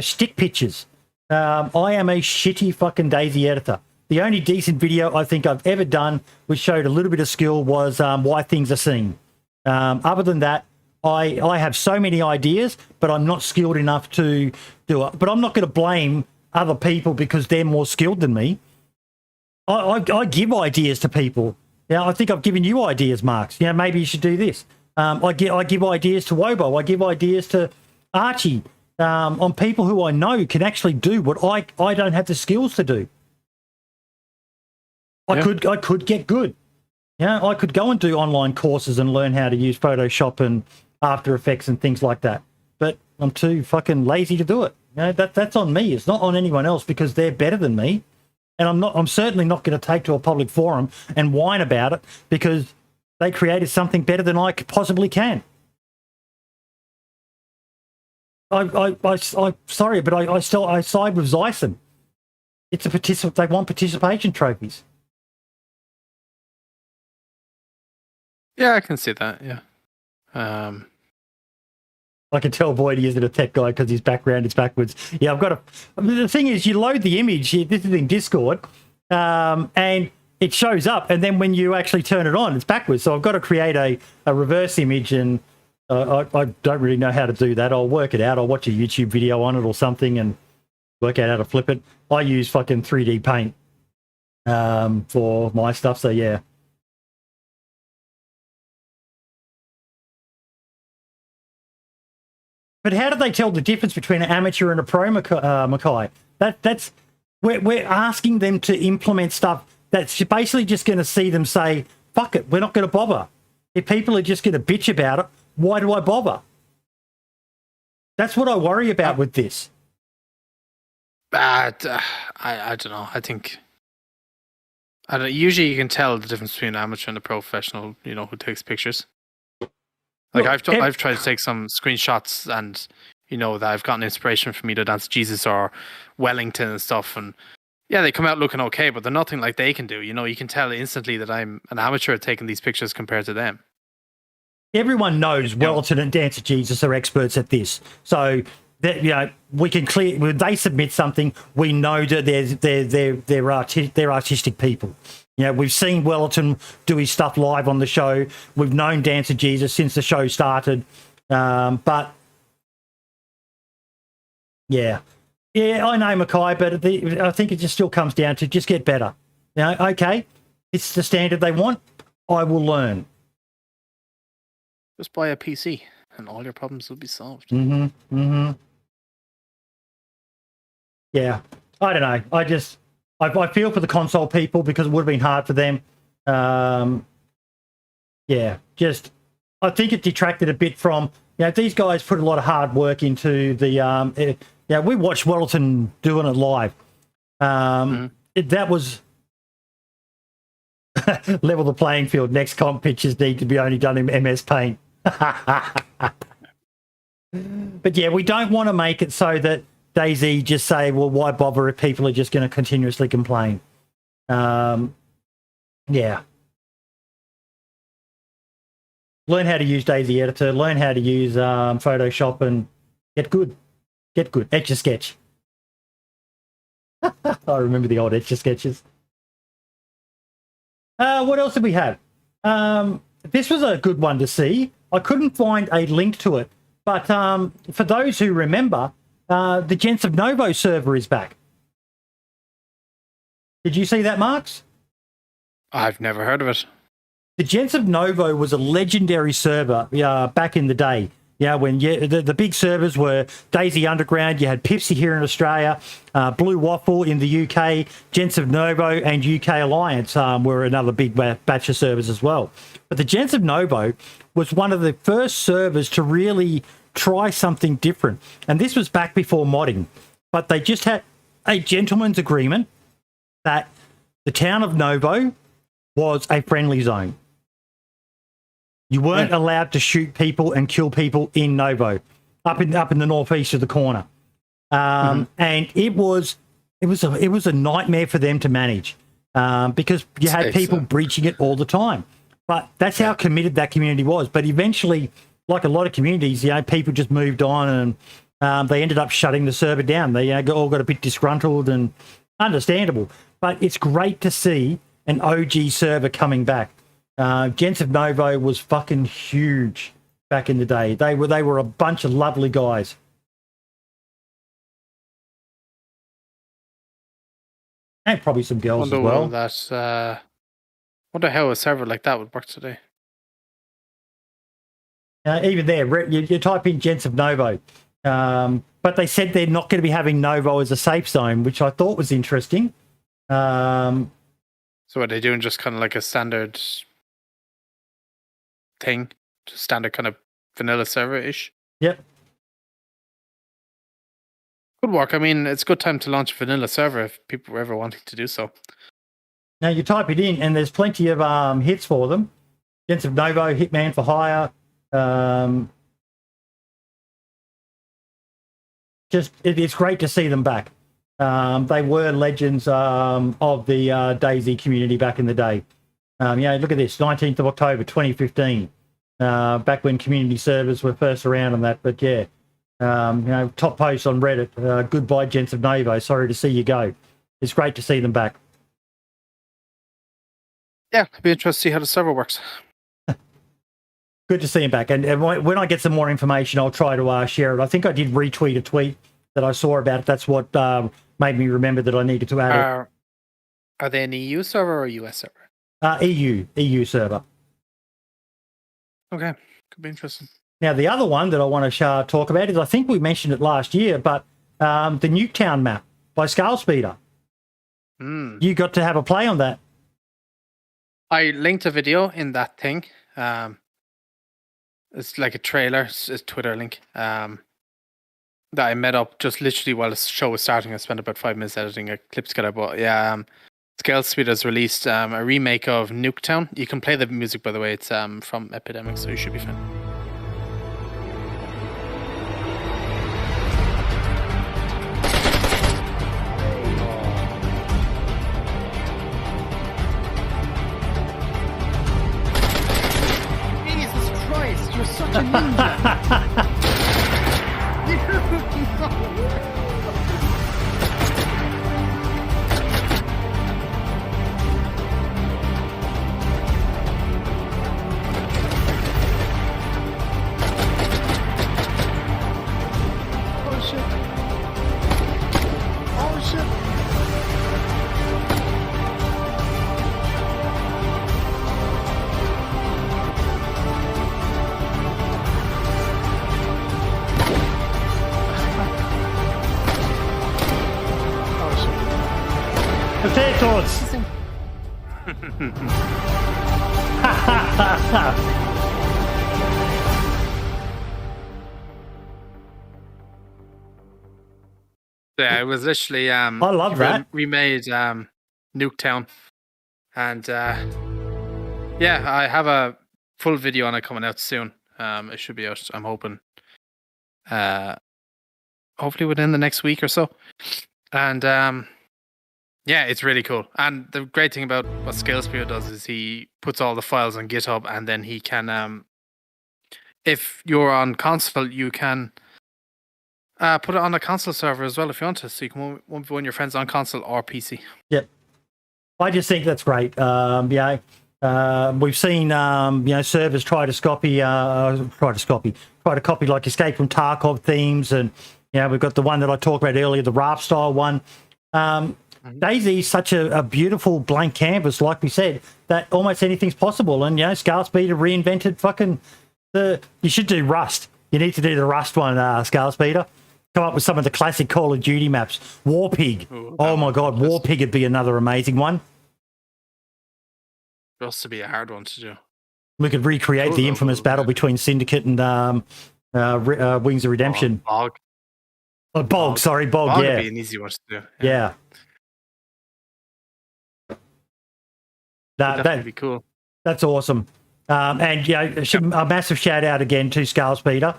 stick pictures. I am a shitty fucking DayZ editor. The only decent video I think I've ever done, which showed a little bit of skill, was why things are seen. Other than that, I have so many ideas, but I'm not skilled enough to do it. But I'm not going to blame other people because they're more skilled than me. I give ideas to people. I think I've given you ideas, Marks. Maybe you should do this. I give ideas to Wobo. I give ideas to Archie on people who I know can actually do what I don't have the skills to do. I could get good. I could go and do online courses and learn how to use Photoshop and After Effects and things like that. But I'm too fucking lazy to do it. That's on me. It's not on anyone else because they're better than me. And I'm certainly not going to take to a public forum and whine about it because they created something better than I possibly can. I'm sorry, but I side with Zyson. It's they want participation trophies. Yeah, I can see that. Yeah. I can tell Void he isn't a tech guy because his background is backwards. Yeah, the thing is, you load the image. This is in Discord, and it shows up, and then when you actually turn it on, it's backwards. So I've got to create a reverse image, and I don't really know how to do that. I'll work it out. I'll watch a YouTube video on it or something and work out how to flip it. I use fucking 3D Paint for my stuff, so yeah. But how do they tell the difference between an amateur and a pro, Mackay? We're asking them to implement stuff that's basically just going to see them say, fuck it, we're not going to bother. If people are just going to bitch about it, why do I bother? That's what I worry about with this. I don't know. I think usually you can tell the difference between an amateur and a professional, who takes pictures. Like I've tried to take some screenshots and that I've gotten inspiration from either DanceofJesus or Wellington and stuff, and they come out looking okay, but they're nothing like they can do. You can tell instantly that I'm an amateur at taking these pictures compared to them. Everyone knows Wellington and DanceofJesus are experts at this, so that we can when they submit something, we know that they're artistic people. We've seen Wellington do his stuff live on the show. We've known DanceofJesus since the show started. But, I know, Mackay, but I think it just still comes down to just get better. Okay, it's the standard they want. I will learn. Just buy a PC and all your problems will be solved. Yeah, I don't know. I feel for the console people because it would have been hard for them. I think it detracted a bit from, these guys put a lot of hard work into the, we watched Wellington doing it live. That was level the playing field. Next comp pictures need to be only done in MS Paint. But we don't want to make it so that DayZ just say, well, why bother if people are just going to continuously complain? Learn how to use DayZ Editor, learn how to use Photoshop, and get good. Etch-a-Sketch. I remember the old Etch-a-Sketches. What else did we have? This was a good one to see. I couldn't find a link to it, but for those who remember, the Gents of Novo server is back. Did you see that, Marks? I've never heard of it. The Gents of Novo was a legendary server back in the day. when the big servers were DayZ Underground, you had Pipsy here in Australia, Blue Waffle in the UK, Gents of Novo and UK Alliance were another big batch of servers as well. But the Gents of Novo was one of the first servers to really try something different. And this was back before modding. But they just had a gentleman's agreement that the town of Novo was a friendly zone. You weren't allowed to shoot people and kill people in Novo, up in the northeast of the corner, and it was a nightmare for them to manage because you had people breaching it all the time. But that's how committed that community was. But eventually, like a lot of communities, people just moved on and they ended up shutting the server down. They all got a bit disgruntled, and understandable. But it's great to see an OG server coming back. Gents of Novo was fucking huge back in the day. They were a bunch of lovely guys. And probably some girls as well. Wonder how a server like that would work today. Even there, you type in Gents of Novo. But they said they're not going to be having Novo as a safe zone, which I thought was interesting. So are they doing just kind of like a standard thing? Just standard kind of vanilla server-ish? Yep. Good work. I mean, it's a good time to launch a vanilla server if people were ever wanting to do so. Now you type it in and there's plenty of hits for them. Gents of Novo, Hitman for Hire. It's great to see them back. They were legends of the DayZ community back in the day. Look at this, 19th of October, 2015, back when community servers were first around on that. But top post on Reddit, goodbye Gents of Novo, sorry to see you go. It's great to see them back. Yeah, it'd be interesting to see how the server works. Good to see him back. And when I get some more information, I'll try to share it. I think I did retweet a tweet that I saw about it. That's what made me remember that I needed to add it. Are they an EU server or a US server? EU server. Okay, could be interesting. Now, the other one that I want to talk about is, I think we mentioned it last year, but the Nuketown map by Scalespeeder. You got to have a play on that. I linked a video in that thing. It's like a trailer, it's a Twitter link that I made up just literally while the show was starting. I spent about 5 minutes editing a clip together. But Scalespeeder has released a remake of Nuketown. You can play the music, by the way. It's from Epidemic, so you should be fine. You're such a ninja. Oh shit. Oh shit. Potatoes! Yeah, it was literally I love that. Remade Nuketown. And I have a full video on it coming out soon. It should be out, I'm hoping. Hopefully within the next week or so. And it's really cool. And the great thing about what Scalespeeder does is he puts all the files on GitHub, and then he can, if you're on console, you can put it on a console server as well if you want to. So you can one your friends on console or PC. Yep. I just think that's great. We've seen servers try to copy like Escape from Tarkov themes, and we've got the one that I talked about earlier, the raft style one. DayZ is such a beautiful blank canvas, like we said, that almost anything's possible. And Scalespeeder reinvented you should do Rust. You need to do the Rust one, Scalespeeder. Come up with some of the classic Call of Duty maps. Warpig. Ooh, Oh my God, Warpig would be another amazing one. Rust to be a hard one to do. We could recreate the infamous battle between Syndicate and Wings of Redemption. Bog. Oh, Bog, sorry, Bog, Bog yeah. would be an easy one to do. Yeah. That'd be cool. That's awesome. And yeah, a massive shout out again to Scalespeeder.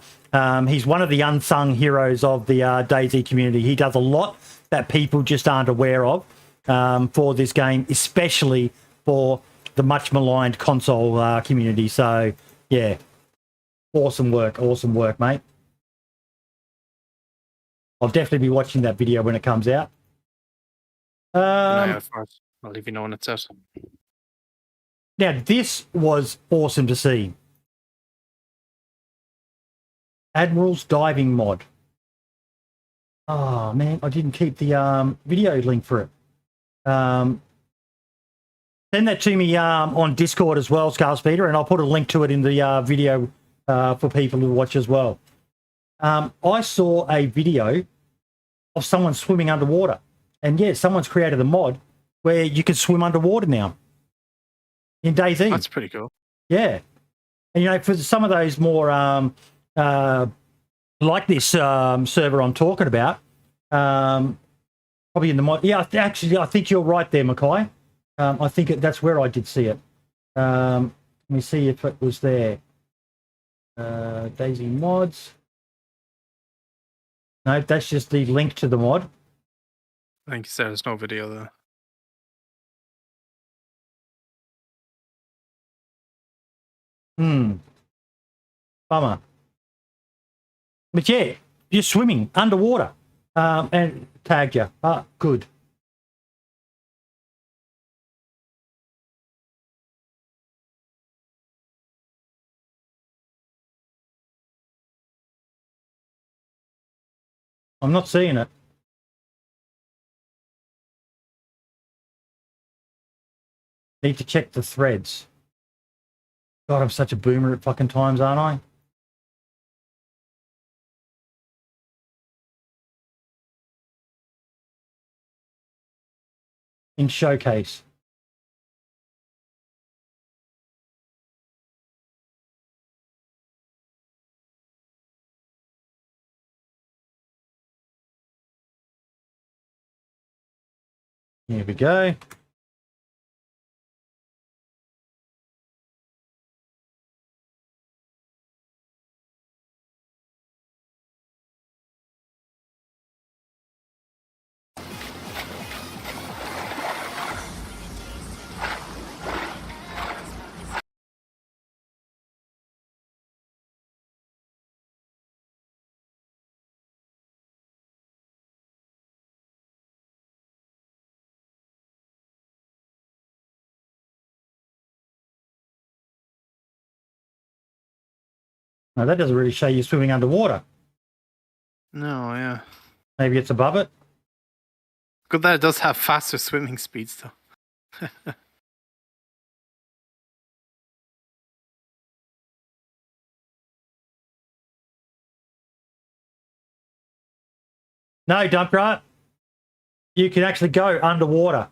He's one of the unsung heroes of the DayZ community. He does a lot that people just aren't aware of for this game, especially for the much maligned console community. So yeah, awesome work, mate. I'll definitely be watching that video when it comes out. I'll leave you know when it's out. Now, this was awesome to see. Admiral's diving mod. Oh, man, I didn't keep the video link for it. Send that to me on Discord as well, Scalespeeder, and I'll put a link to it in the video for people to watch as well. I saw a video of someone swimming underwater. And, yeah, someone's created a mod where you can swim underwater now. In DayZ. That's pretty cool. Yeah. And, you know, for some of those more like this server I'm talking about, probably in the mod. Yeah, actually, I think you're right there, Mackay. I think that's where I did see it. Let me see if it was there. DayZ mods. No, that's just the link to the mod. I think you said there's no video there. Bummer. But yeah, you're swimming underwater and tagged you. Good. I'm not seeing it. Need to check the threads. God, I'm such a boomer at fucking times, aren't I? In Showcase. Here we go. Now, that doesn't really show you swimming underwater. No, yeah. Maybe it's above it. Good that it does have faster swimming speeds, though. No, Dumpgrant. You can actually go underwater.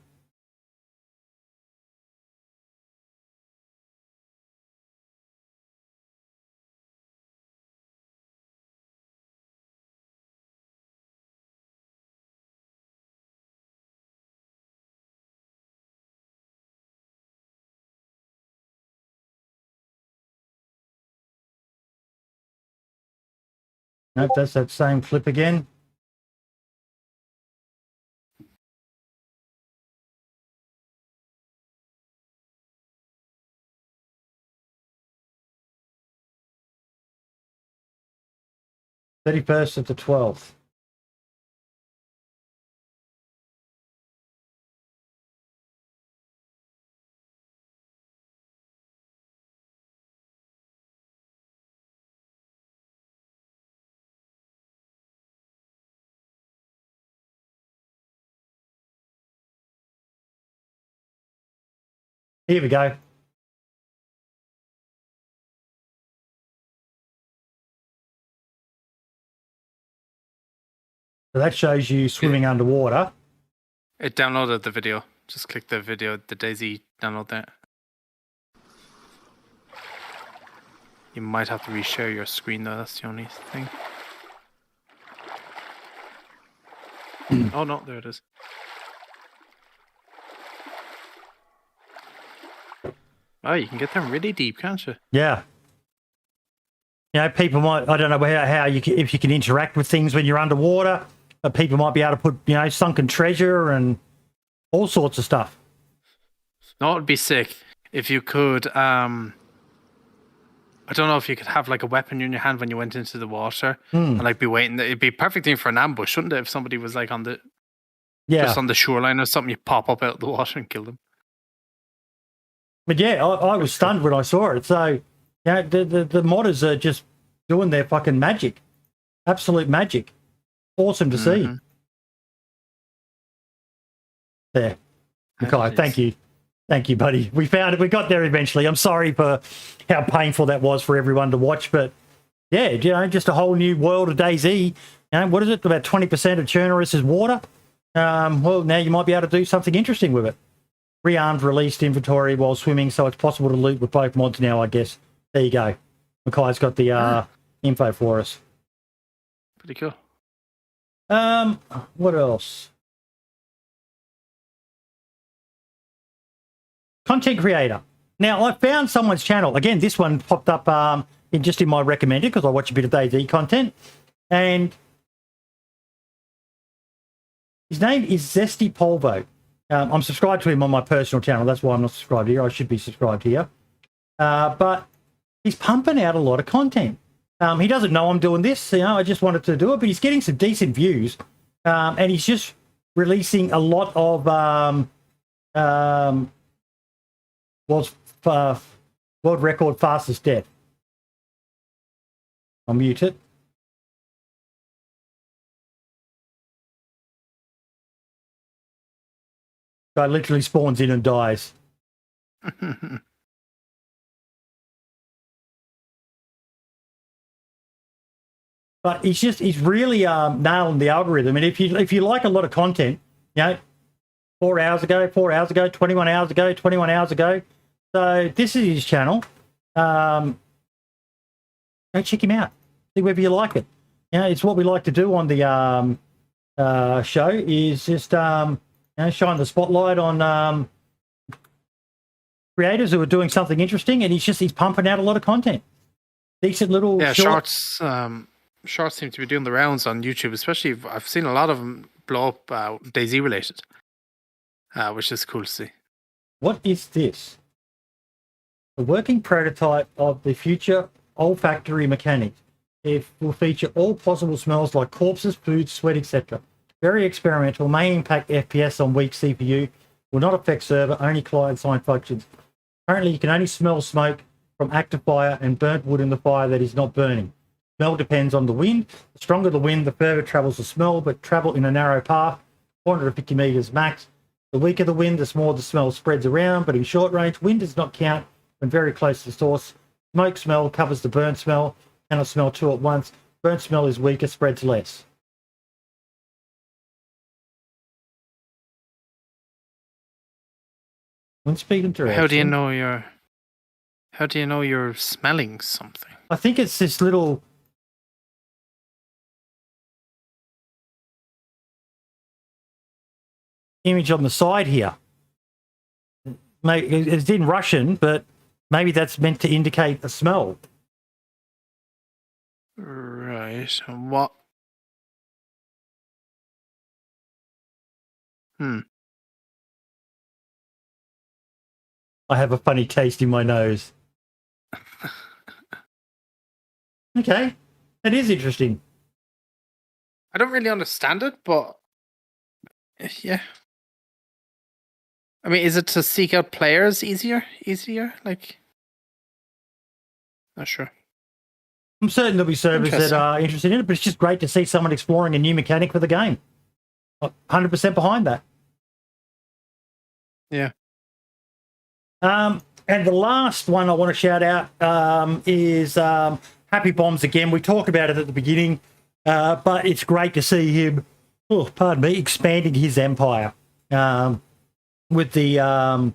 Nope, that's that same clip again. (31st of the 12th). Here we go. So that shows you swimming underwater. It downloaded the video. Just click the video, the DayZ download there. You might have to reshare your screen though, that's the only thing. Oh no, there it is. Oh, you can get them really deep, can't you? Yeah. You know, people might, I don't know how you can, if you can interact with things when you're underwater, but people might be able to put, you know, sunken treasure and all sorts of stuff. No, it'd be sick if you could, I don't know if you could have like a weapon in your hand when you went into the water and like be waiting. It'd be a perfect thing for an ambush, shouldn't it? If somebody was like on the, just on the shoreline or something, you pop up out of the water and kill them. But yeah, I was stunned when I saw it. So, yeah, the modders are just doing their fucking magic. Absolute magic. Awesome to see. There. Okay, thank you. Thank you, buddy. We found it. We got there eventually. I'm sorry for how painful that was for everyone to watch. But, yeah, you know, just a whole new world of DayZ. You know, what is it? About 20% of Churnerus is water. Well, now you might be able to do something interesting with it. Rearmed, released inventory while swimming, so it's possible to loot with both mods now, I guess. There you go. Mackay's got the info for us. Pretty cool. What else? Content creator. Now, I found someone's channel. Again, this one popped up in my recommended because I watch a bit of DayZ content. And his name is Zesty Polvo. I'm subscribed to him on my personal channel. That's why I'm not subscribed here. I should be subscribed here. But he's pumping out a lot of content. He doesn't know I'm doing this. You know, I just wanted to do it. But he's getting some decent views. And he's just releasing a lot of world record fastest death. I'll mute it. Guy literally spawns in and dies. But he's really nailing the algorithm. And if you like a lot of content, you know, 4 hours ago, 21 hours ago, 21 hours ago. So this is his channel. Go check him out. See whether you like it. You know, it's what we like to do on the show is just shine the spotlight on creators who are doing something interesting, and he's pumping out a lot of content. Decent little shorts. Shorts seem to be doing the rounds on YouTube, especially I've seen a lot of them blow up DayZ related, which is cool to see. What is this? A working prototype of the future olfactory mechanics. It will feature all possible smells like corpses, food, sweat, etc. Very experimental, may impact FPS on weak CPU, will not affect server, only client-side functions. Currently, you can only smell smoke from active fire and burnt wood in the fire that is not burning. Smell depends on the wind. The stronger the wind, the further travels the smell, but travel in a narrow path, 450 meters max. The weaker the wind, the more the smell spreads around, but in short range, wind does not count when very close to the source. Smoke smell covers the burnt smell, cannot smell two at once. Burnt smell is weaker, spreads less. When speaking to how do you know you're smelling something? I think it's this little image on the side here. Maybe it's in Russian, but maybe that's meant to indicate a smell. Right. What? I have a funny taste in my nose. Okay. That is interesting. I don't really understand it, but yeah. I mean, is it to seek out players easier? Like, not sure. I'm certain there'll be servers that are interested in it, but it's just great to see someone exploring a new mechanic for the game. 100% behind that. Yeah. And the last one I want to shout out is Happy Bombs again. We talked about it at the beginning, but it's great to see him pardon me, expanding his empire with the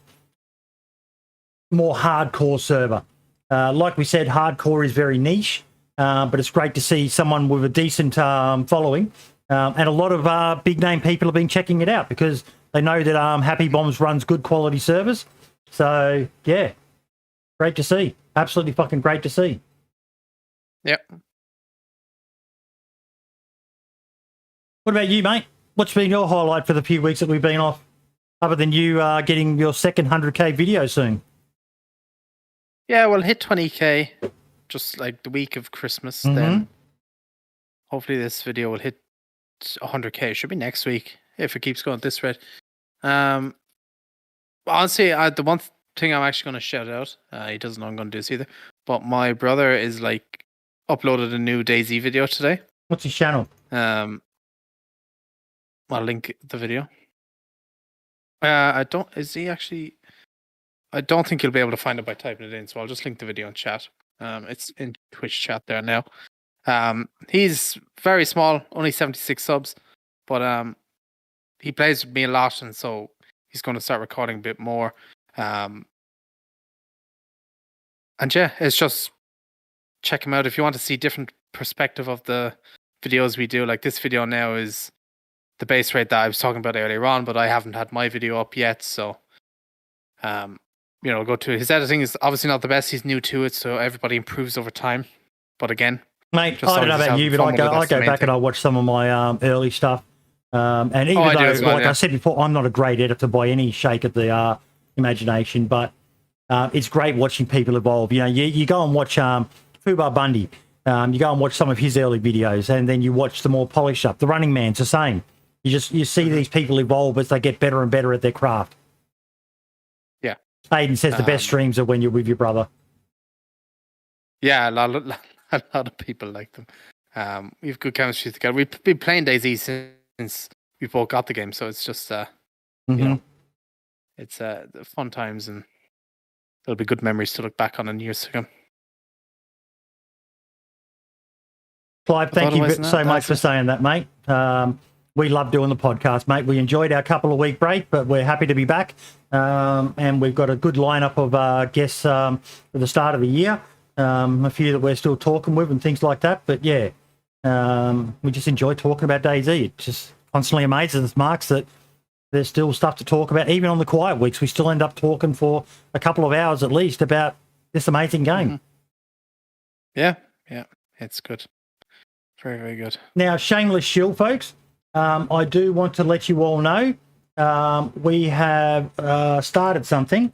more hardcore server. Like we said, hardcore is very niche, but it's great to see someone with a decent following. And a lot of big name people have been checking it out because they know that Happy Bombs runs good quality servers. So, yeah, great to see. Absolutely fucking great to see. Yep. What about you, mate? What's been your highlight for the few weeks that we've been off, other than you getting your second 100k video soon? Yeah, we'll hit 20k just like the week of Christmas. Then hopefully this video will hit 100k. Should be next week if it keeps going at this rate. Honestly, the one thing I'm actually going to shout out, he doesn't know I'm going to do this either, but my brother is like uploaded a new DayZ video today. What's his channel? I'll link the video. I don't think you'll be able to find it by typing it in, so I'll just link the video in chat. It's in Twitch chat there now. He's very small, only 76 subs, but he plays with me a lot, and so he's going to start recording a bit more. And yeah, it's just check him out if you want to see different perspective of the videos we do. Like this video now is the base rate that I was talking about earlier on, but I haven't had my video up yet, so go to his editing is obviously not the best. He's new to it, so everybody improves over time. But again, mate, I don't know about you, but I go back and I watch some of my early stuff. And even though, I said before, I'm not a great editor by any shake of the imagination, but it's great watching people evolve. You know, you go and watch Fubar Bundy. You go and watch some of his early videos, and then you watch the more polished stuff. The Running Man's the same. You see these people evolve as they get better and better at their craft. Yeah. Aiden says the best streams are when you're with your brother. Yeah, a lot of people like them. We have good chemistry together. We've been playing DayZ since we both got the game, so it's just it's fun times, and there'll be good memories to look back on in years to come. Clive, thank you so much for saying that, mate. We love doing the podcast, mate. We enjoyed our couple of week break, but we're happy to be back. And we've got a good lineup of guests for the start of the year. A few that we're still talking with and things like that. But yeah, we just enjoy talking about DayZ. It just constantly amazes us, Marks, that there's still stuff to talk about. Even on the quiet weeks, we still end up talking for a couple of hours at least about this amazing game. Yeah, it's good. Very, very good. Now, shameless shield, folks. I do want to let you all know we have started something.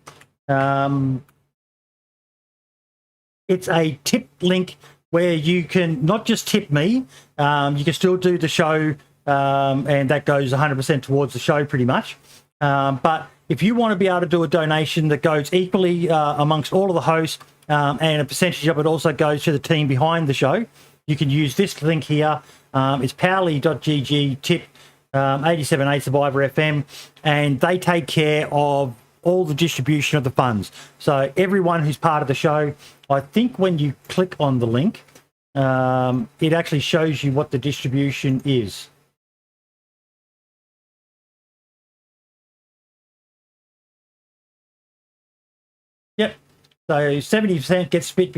It's a tip link where you can not just tip me, you can still do the show, and that goes 100% towards the show pretty much. But if you want to be able to do a donation that goes equally amongst all of the hosts, and a percentage of it also goes to the team behind the show, you can use this link here. It's powerly.gg tip 87A Survivor FM, and they take care of all the distribution of the funds. So everyone who's part of the show, I think when you click on the link, it actually shows you what the distribution is. Yep. So 70% gets split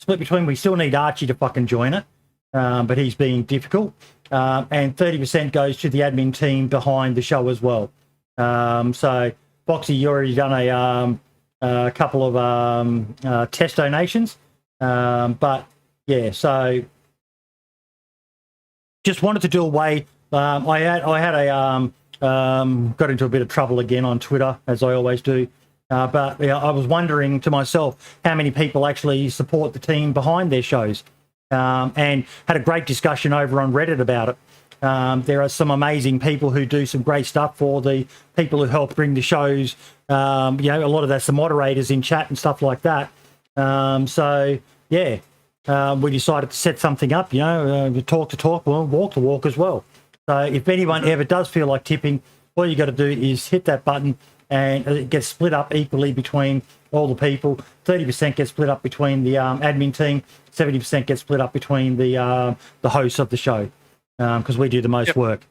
between, we still need Archie to fucking join it. But he's being difficult. And 30% goes to the admin team behind the show as well. So, Foxy, you already done a couple of test donations. But, yeah, so just wanted to do away. I had got into a bit of trouble again on Twitter, as I always do. But I was wondering to myself how many people actually support the team behind their shows. And had a great discussion over on Reddit about it. There are some amazing people who do some great stuff for the people who help bring the shows. A lot of that's the moderators in chat and stuff like that. So, yeah, we decided to set something up, talk to talk, well, walk to walk as well. So if anyone ever does feel like tipping, all you got to do is hit that button, and it gets split up equally between all the people. 30% gets split up between the admin team. 70% gets split up between the hosts of the show, because we do the most work.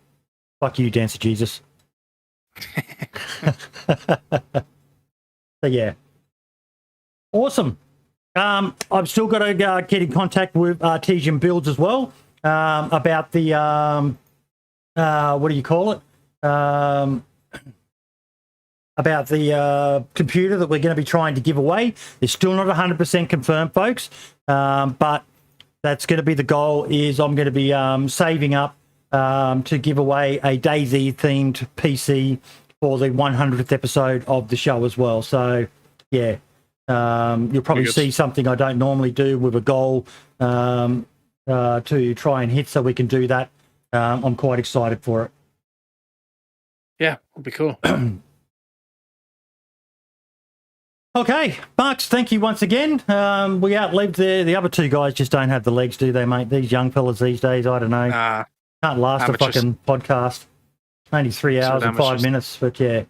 Fuck you, DanceofJesus. So yeah, awesome. I've still got to get in contact with Artesian Builds as well about the what do you call it? About the computer that we're going to be trying to give away. It's still not 100% confirmed, folks, but that's going to be the goal. Is I'm going to be saving up to give away a DayZ themed PC for the 100th episode of the show as well. So yeah, you'll probably see something I don't normally do with a goal to try and hit, so we can do that. I'm quite excited for it. Yeah, it'll be cool. Okay, Bucks, thank you once again. We outlived the other two guys. Just don't have the legs, do they, mate? These young fellas these days, I don't know. Can't last amateurs. A fucking podcast. Only 3 hours and 5 minutes, but yeah.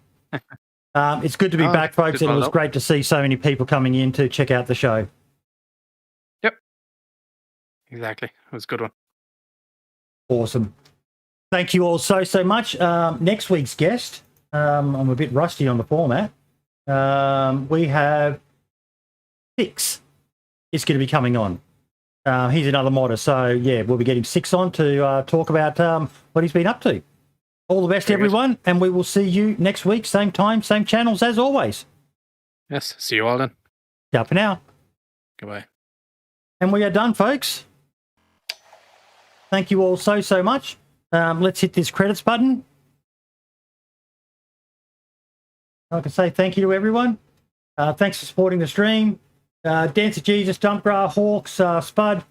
It's good to be back, folks, and it was great to see so many people coming in to check out the show. Yep. Exactly. It was a good one. Awesome. Thank you all so much. Next week's guest, I'm a bit rusty on the format. We have Six is going to be coming on. He's another modder, so yeah, we'll be getting Six on to talk about what he's been up to. All the best, everyone, and we will see you next week, same time, same channels as always. Yes, see you all then. Ciao for now. Goodbye. And we are done, folks. Thank you all so much. Let's hit this credits button. I can say thank you to everyone. Thanks for supporting the stream. DanceofJesus, Dumpgra, Hawks, Spud,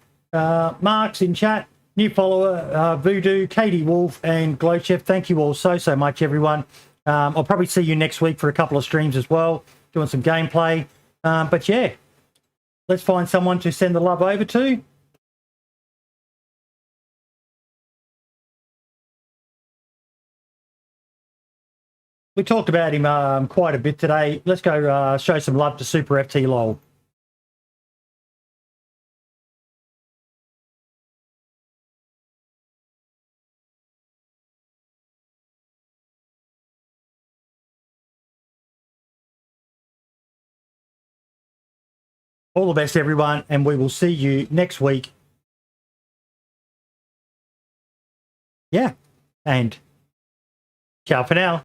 Marks in chat, new follower, Voodoo, Katie Wolf, and Glowchef. Thank you all so much, everyone. I'll probably see you next week for a couple of streams as well, doing some gameplay. But yeah, let's find someone to send the love over to. We talked about him quite a bit today. Let's go show some love to Super FT LOL. All the best, everyone, and we will see you next week. Yeah, and ciao for now.